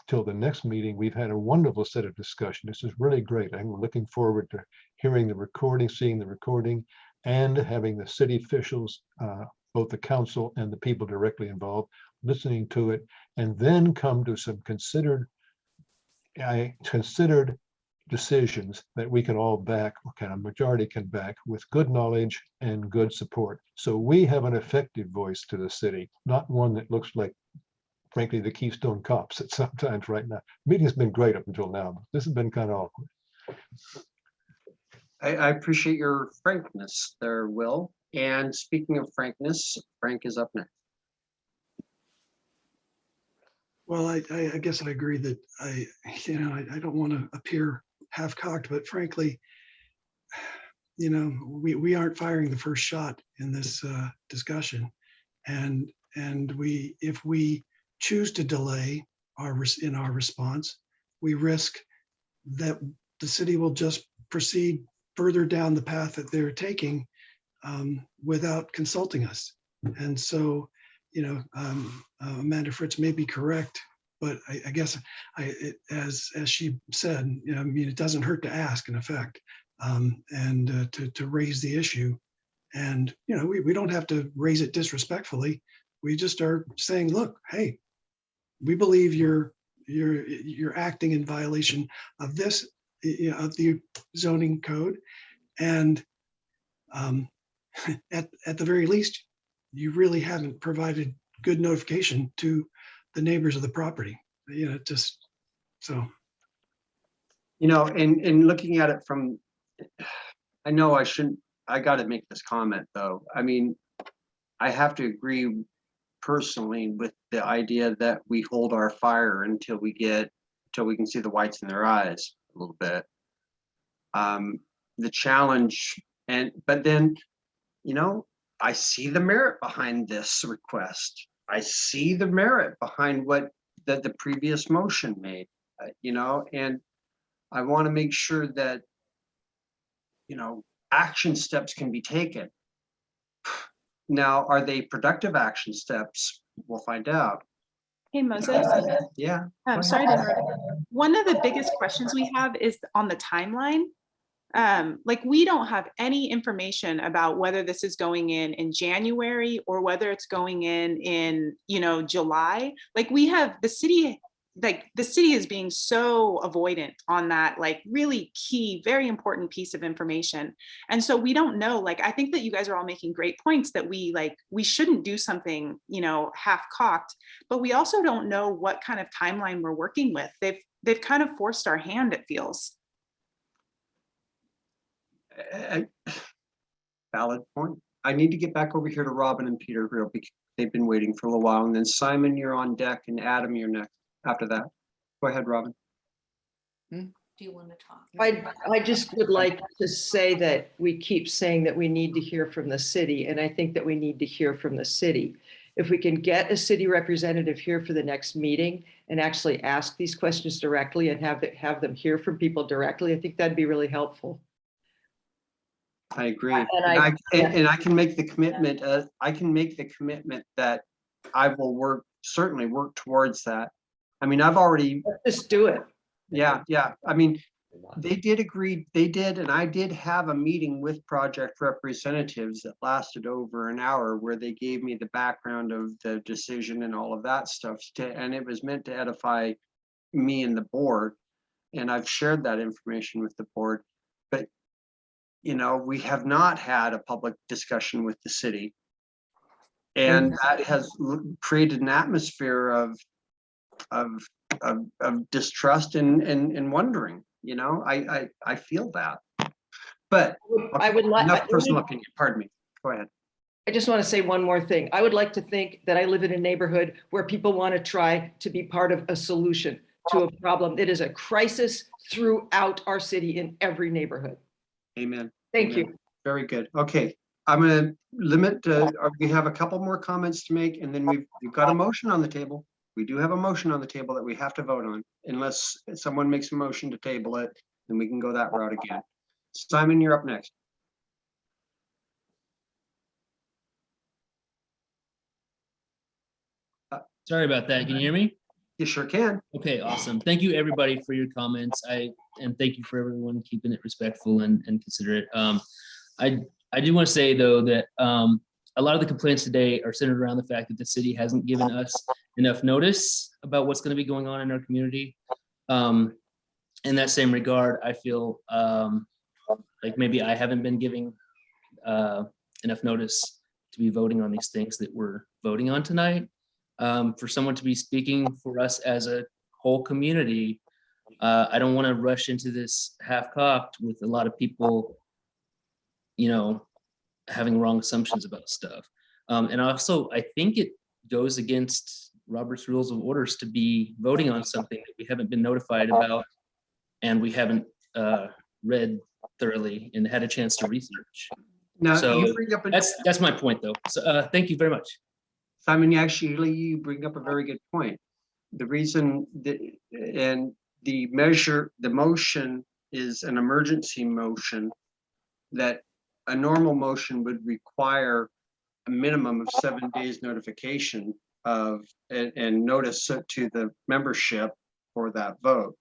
till the next meeting. We've had a wonderful set of discussion. This is really great. I'm looking forward to hearing the recording, seeing the recording, and having the city officials, both the council and the people directly involved, listening to it, and then come to some considered decisions that we can all back, or kind of majority can back, with good knowledge and good support. So we have an effective voice to the city, not one that looks like, frankly, the Keystone Cops at sometimes right now. Meeting's been great up until now, but this has been kind of awkward. I appreciate your frankness there, Will. And speaking of frankness, Frank is up next. Well, I guess I agree that I don't want to appear half-cocked, but frankly, we aren't firing the first shot in this discussion, and if we choose to delay in our response, we risk that the city will just proceed further down the path that they're taking without consulting us. And so, Amanda Fritz may be correct, but I guess as she said, it doesn't hurt to ask, in effect, and to raise the issue. And we don't have to raise it disrespectfully. We just are saying, look, hey, we believe you're acting in violation of this, of the zoning code, and at the very least, you really haven't provided good notification to the neighbors of the property. Just so. And looking at it from, I know I got to make this comment though. I mean, I have to agree personally with the idea that we hold our fire until we can see the whites in their eyes a little bit. The challenge, but then, I see the merit behind this request. I see the merit behind what the previous motion made, and I want to make sure that, action steps can be taken. Now, are they productive action steps? We'll find out. Hey, Moses. Yeah. I'm sorry to interrupt. One of the biggest questions we have is on the timeline. We don't have any information about whether this is going in January or whether it's going in July. We have, the city like the city is being so avoidant on that, like really key, very important piece of information. And so we don't know, like, I think that you guys are all making great points that we shouldn't do something, you know, half cocked, but we also don't know what kind of timeline we're working with. They've kind of forced our hand, it feels. Valid point. I need to get back over here to Robin and Peter real because they've been waiting for a little while. And then Simon, you're on deck, and Adam, you're next after that. Go ahead, Robin. Do you want to talk? I just would like to say that we keep saying that we need to hear from the city, and I think that we need to hear from the city. If we can get a city representative here for the next meeting and actually ask these questions directly and have them hear from people directly, I think that'd be really helpful. I agree. And And I can make the commitment, that I will certainly work towards that. I mean, I've already. Let's just do it. Yeah. I mean, they did agree, and I did have a meeting with project representatives that lasted over an hour where they gave me the background of the decision and all of that stuff. And it was meant to edify me and the board. And I've shared that information with the board. But you know, we have not had a public discussion with the city. And that has created an atmosphere of distrust and wondering, you know, I feel that. But I would like enough personal opinion, pardon me, go ahead. I just want to say one more thing. I would like to think that I live in a neighborhood where people want to try to be part of a solution to a problem. It is a crisis throughout our city in every neighborhood. Amen. Thank Amen. you. Very good. Okay, I'm going to limit. We have a couple more comments to make, and then we've got a motion on the table. We do have a motion on the table that we have to vote on. Unless someone makes a motion to table it, then we can go that route again. Simon, you're up next. Sorry about that. Can you hear me? You sure can. Okay, awesome. Thank you everybody for your comments. And thank you for everyone keeping it respectful and considerate. I do want to say though that a lot of the complaints today are centered around the fact that the city hasn't given us enough notice about what's going to be going on in our community. In that same regard, I feel like maybe I haven't been giving enough notice to be voting on these things that we're voting on tonight. For someone to be speaking for us as a whole community, I don't want to rush into this half-cocked with a lot of people, you know, having wrong assumptions about stuff. And also, I think it goes against Robert's Rules of Orders to be voting on something that we haven't been notified about and we haven't read thoroughly and had a chance to research. Now, So you bring up that's my point though. So thank you very much. Simon, actually, you bring up a very good point. The reason that, and the motion is an emergency motion that a normal motion would require a minimum of 7 days notification of and notice to the membership for that vote.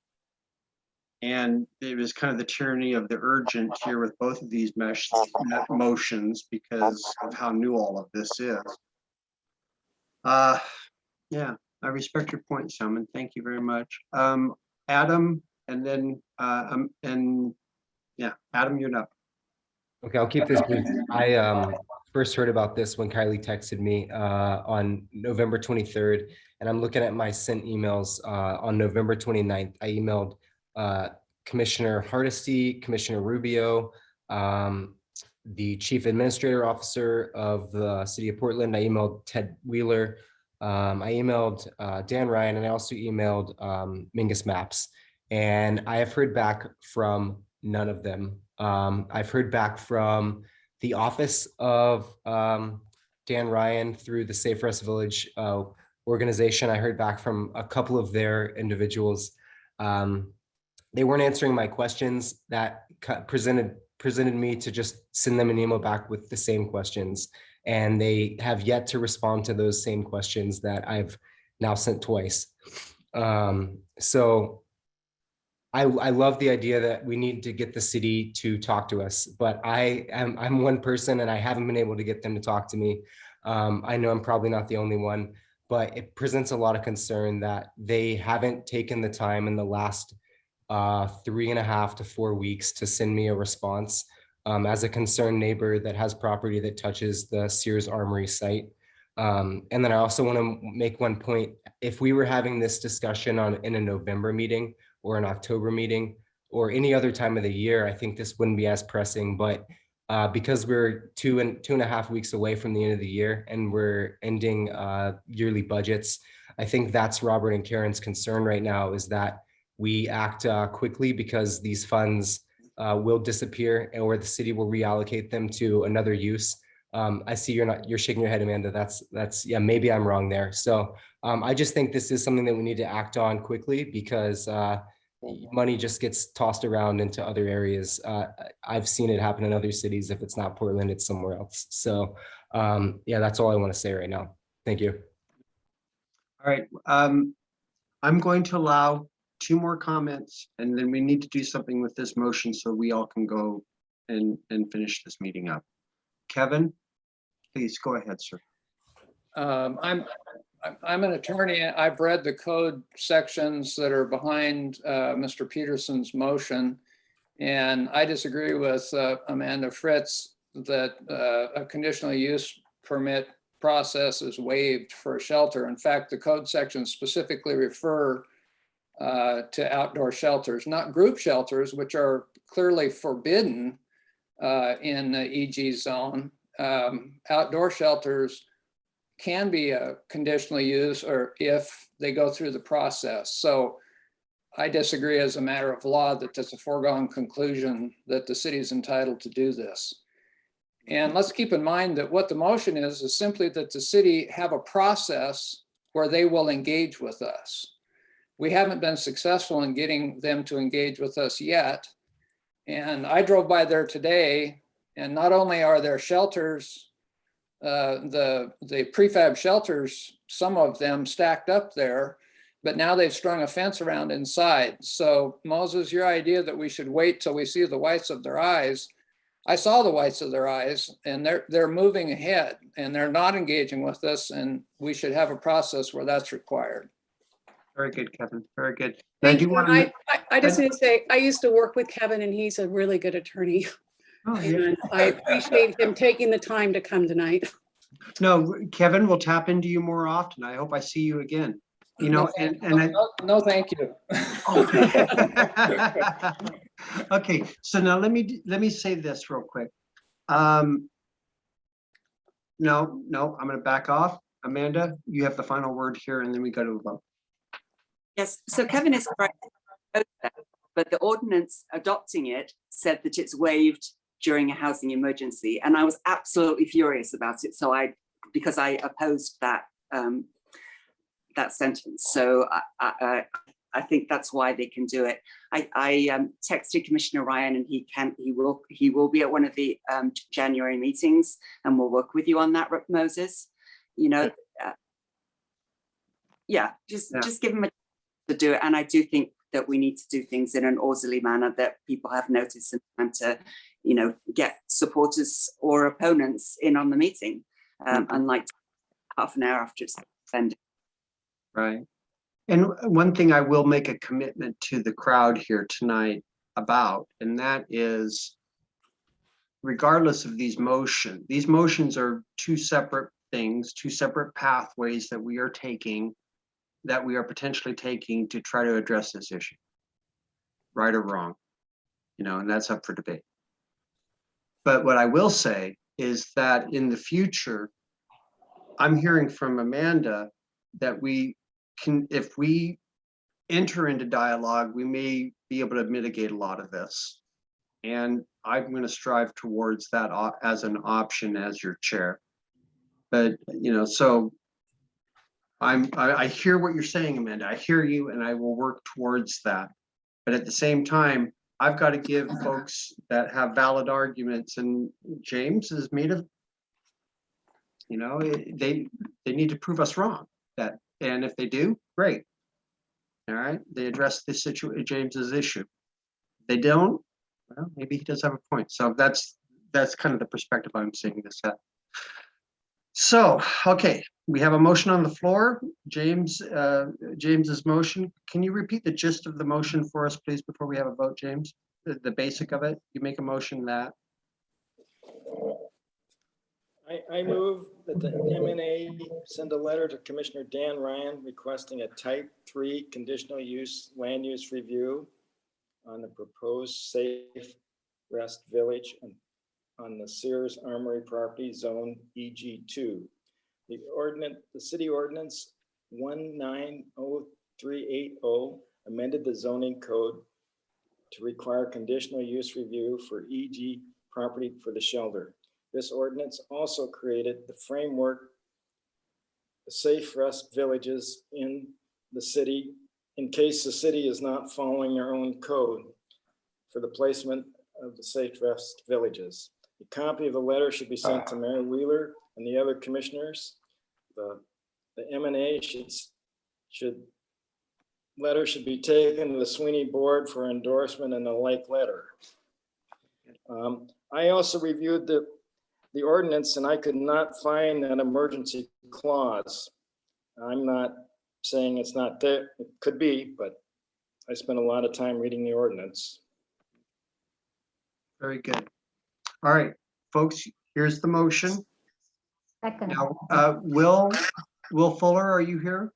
And it was kind of the tyranny of the urgent here with both of these motions because of how new all of this is. Yeah, I respect your point, Simon. Thank you very much. Adam, and then yeah, Adam, you're up. Okay, I'll keep this brief. I first heard about this when Kylie texted me on November 23rd, and I'm looking at my sent emails on November 29th. I emailed Commissioner Hardesty, Commissioner Rubio, the Chief Administrator Officer of the City of Portland. I emailed Ted Wheeler. I emailed Dan Ryan, and I also emailed Mingus Maps. And I have heard back from none of them. I've heard back from the office of Dan Ryan through the Safe Rest Village organization. I heard back from a couple of their individuals. They weren't answering my questions that presented me to just send them an email back with the same questions. And they have yet to respond to those same questions that I've now sent twice. So I love the idea that we need to get the city to talk to us, but I'm one person and I haven't been able to get them to talk to me. I know I'm probably not the only one. but it presents a lot of concern that they haven't taken the time in the last 3.5 to 4 weeks to send me a response as a concerned neighbor that has property that touches the Sears Armory site. And then I also want to make one point. If we were having this discussion in a November meeting or an October meeting or any other time of the year, I think this wouldn't be as pressing, but because we're 2.5 weeks away from the end of the year and we're ending yearly budgets, I think that's Robert and Karen's concern right now, is that we act quickly because these funds will disappear or the city will reallocate them to another use. I see you're shaking your head, Amanda. That's yeah, maybe I'm wrong there. So I just think this is something that we need to act on quickly because money just gets tossed around into other areas. I've seen it happen in other cities. If it's not Portland, it's somewhere else. So yeah, that's all I want to say right now. Thank you. All right. I'm going to allow 2 more comments, and then we need to do something with this motion so we all can go and finish this meeting up. Kevin, please go ahead, sir. I'm an attorney. I've read the code sections that are behind Mr. Peterson's motion, and I disagree with Amanda Fritz that a conditional use permit process is waived for a shelter. In fact, the code sections specifically refer to outdoor shelters, not group shelters, which are clearly forbidden in the EG zone. Outdoor shelters can be a conditional use or if they go through the process. So I disagree as a matter of law that that's a foregone conclusion that the city is entitled to do this. And let's keep in mind that what the motion is simply that the city have a process where they will engage with us. We haven't been successful in getting them to engage with us yet. And I drove by there today, and not only are there shelters, the prefab shelters, some of them stacked up there, but now they've strung a fence around inside. So Moses, your idea that we should wait till we see the whites of their eyes, I saw the whites of their eyes, and they're moving ahead and they're not engaging with us, and we should have a process where that's required. Very good, Kevin. Very good. Thank you. I just need to say, I used to work with Kevin and he's a really good attorney. Oh, yeah. And I appreciate him taking the time to come tonight. No, Kevin, we'll tap into you more often. I hope I see you again. You know, No, thank you. Okay, so now let me say this real quick. No, I'm going to back off. Amanda, you have the final word here, and then we go to a vote. Yes, so Kevin is correct, but the ordinance adopting it said that it's waived during a housing emergency, and I was absolutely furious about it. So because I opposed that that sentence. So I think that's why they can do it. I texted Commissioner Ryan, and he will be at one of the January meetings, and we'll work with you on that, Moses. You know, just give him a to do it. And I do think that we need to do things in an orderly manner that people have noticed and to, you know, get supporters or opponents in on the meeting, unlike half an hour after it's ended. Right. And one thing I will make a commitment to the crowd here tonight about, and that is, regardless of these motions are 2 separate things, 2 separate pathways that we are potentially taking to try to address this issue, right or wrong, you know, and that's up for debate. But what I will say is that in the future, I'm hearing from Amanda that if we enter into dialogue, we may be able to mitigate a lot of this. And I'm going to strive towards that as an option as your chair. But, you know, so I hear what you're saying, Amanda. I hear you, and I will work towards that. But at the same time, I've got to give folks that have valid arguments, and James is made of, you know, they need to prove us wrong. And if they do, great. All right, they address this James's issue. They don't, well, maybe he does have a point. So that's kind of the perspective I'm seeing this at. So, okay, we have a motion on the floor. James's motion. Can you repeat the gist of the motion for us, please, before we have a vote, James? The basic of it. You make a motion that. I move that the M&A send a letter to Commissioner Dan Ryan requesting a type 3 conditional use land use review on the proposed Safe Rest Village on the Sears Armory property zone EG2. The city ordinance 190380 amended the zoning code to require conditional use review for EG property for the shelter. This ordinance also created the framework, the Safe Rest Villages in the city, in case the city is not following their own code for the placement of the Safe Rest Villages. A copy of the letter should be sent to Mayor Wheeler and the other commissioners. The M&A letter should be taken to the Sweeney Board for endorsement in the like letter. I also reviewed the ordinance and I could not find an emergency clause. I'm not saying it's not there, it could be, but I spent a lot of time reading the ordinance. Very good. All right, folks, here's the motion. Second. Now, Will Fuller, are you here?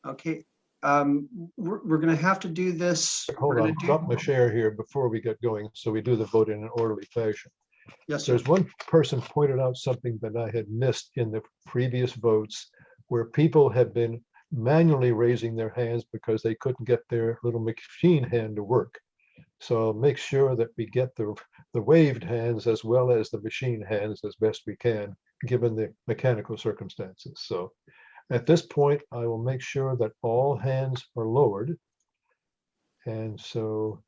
Okay, we're gonna have to do this. Hold on, drop my share here before we get going, so we do the vote in an orderly fashion. Yes, sir. There's one person pointed out something that I had missed in the previous votes, where people have been manually raising their hands because they couldn't get their little machine hand to work. So make sure that we get the waved hands as well as the machine hands as best we can, given the mechanical circumstances. So at this point, I will make sure that all hands are lowered. And so,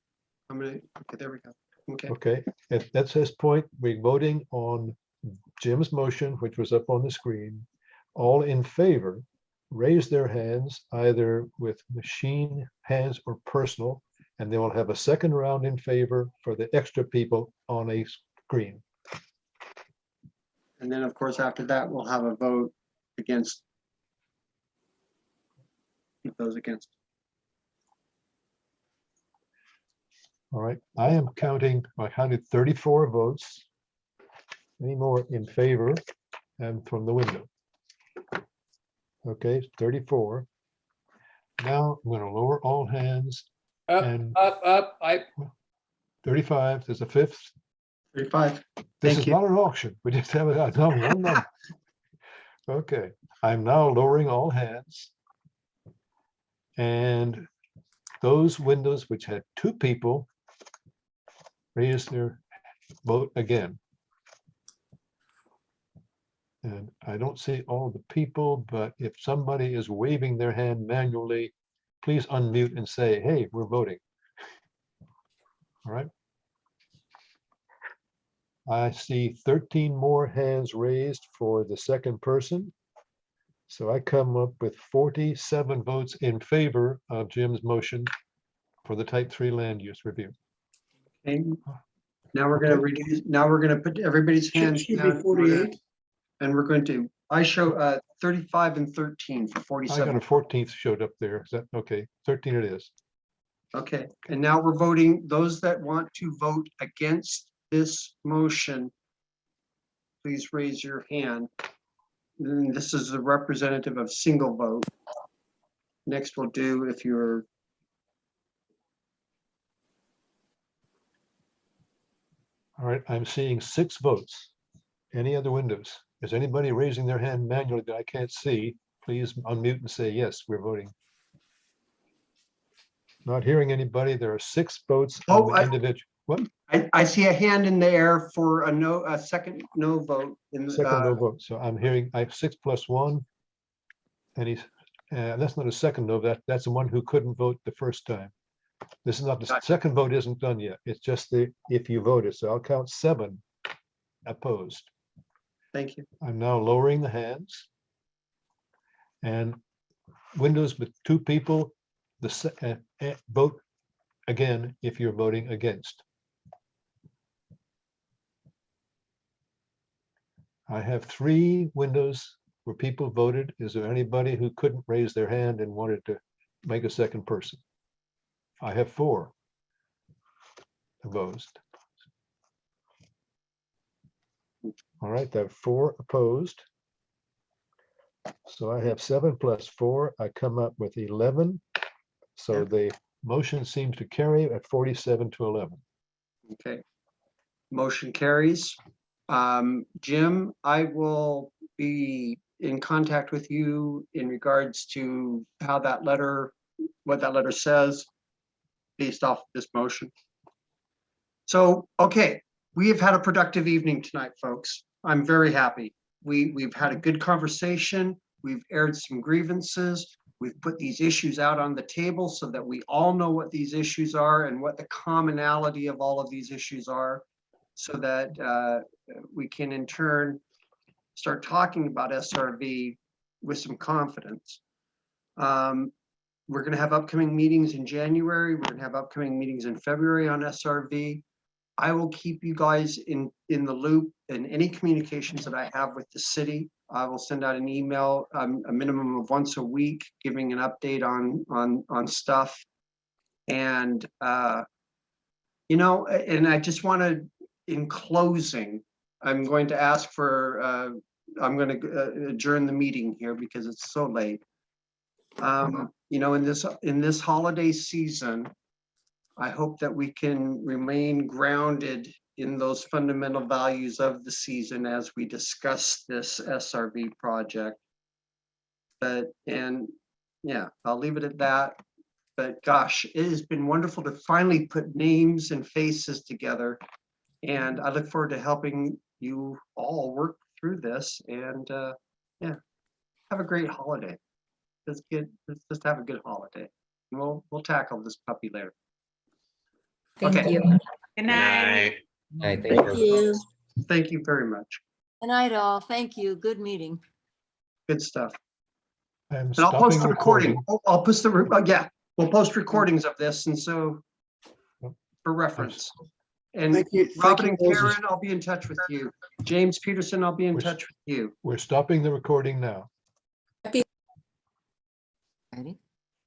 okay, there we go. Okay. okay, at this point, we're voting on Jim's motion, which was up on the screen. All in favor, raise their hands either with machine hands or personal, and they will have a second round in favor for the extra people on a screen. And then, of course, after that, we'll have a vote against. Keep those against. All right, I am counting, I counted 34 votes. Any more in favor and from the window? Okay, 34. Now I'm going to lower all hands. And Up. 35, there's a fifth. 35. This is not an auction. We just have it on one number. Okay, I'm now lowering all hands. And those windows which had 2 people raise their vote again. And I don't see all the people, but if somebody is waving their hand manually, please unmute and say, hey, we're voting. All right. I see 13 more hands raised for the second person. So I come up with 47 votes in favor of Jim's motion for the type 3 land use review. Okay. Now we're going to reduce. Now we're going to put everybody's hands Should be down. 48. And we're going to. I show 35 and 13 for I 47. got a 14th showed up there. Is that okay? 13 it is. Okay, and now we're voting. Those that want to vote against this motion, please raise your hand. And this is a representative of single vote. Next, we'll do if you're. All right, I'm seeing 6 votes. Any other windows? Is anybody raising their hand manually that I can't see? Please unmute and say, yes, we're voting. Not hearing anybody. There are 6 votes on the individual. What? I see a hand in the air for a second no vote. Second no vote. So I'm hearing, I have 6 plus 1. And he's, that's not a second no, that's the one who couldn't vote the first time. This is not, the second vote isn't done yet. It's just the, if you voted. So I'll count 7 opposed. Thank you. I'm now lowering the hands. And windows with 2 people, vote again if you're voting against. I have 3 windows where people voted. Is there anybody who couldn't raise their hand and wanted to make a second person? I have 4 opposed. All right, there are 4 opposed. So I have 7 plus 4, I come up with 11. So the motion seems to carry at 47 to 11. Okay. Motion carries. Jim, I will be in contact with you in regards to how that letter, what that letter says based off this motion. So, okay, we have had a productive evening tonight, folks. I'm very happy. We've had a good conversation. We've aired some grievances. We've put these issues out on the table so that we all know what these issues are and what the commonality of all of these issues are, so that we can in turn start talking about SRV with some confidence. We're going to have upcoming meetings in January. We're going to have upcoming meetings in February on SRV. I will keep you guys in the loop in any communications that I have with the city. I will send out an email a minimum of once a week, giving an update on stuff. And you know, and I just want to, in closing, I'm going to ask for I'm going to adjourn the meeting here because it's so late. You know, in this holiday season, I hope that we can remain grounded in those fundamental values of the season as we discuss this SRV project. And yeah, I'll leave it at that. But gosh, it has been wonderful to finally put names and faces together. And I look forward to helping you all work through this. And yeah, have a great holiday. Let's just have a good holiday. And we'll tackle this puppy later. Thank you. Good night. Thank you. Thank you very much. Good night, all. Thank you. Good meeting. Good stuff. I'm And I'll post stopping the recording. recording. I'll post the, yeah, we'll post recordings of this, and so for reference. And Thank you. Robin and Moses. Karen, I'll be in touch with you. James Peterson, I'll be in touch with you. We're stopping the recording now. Ready?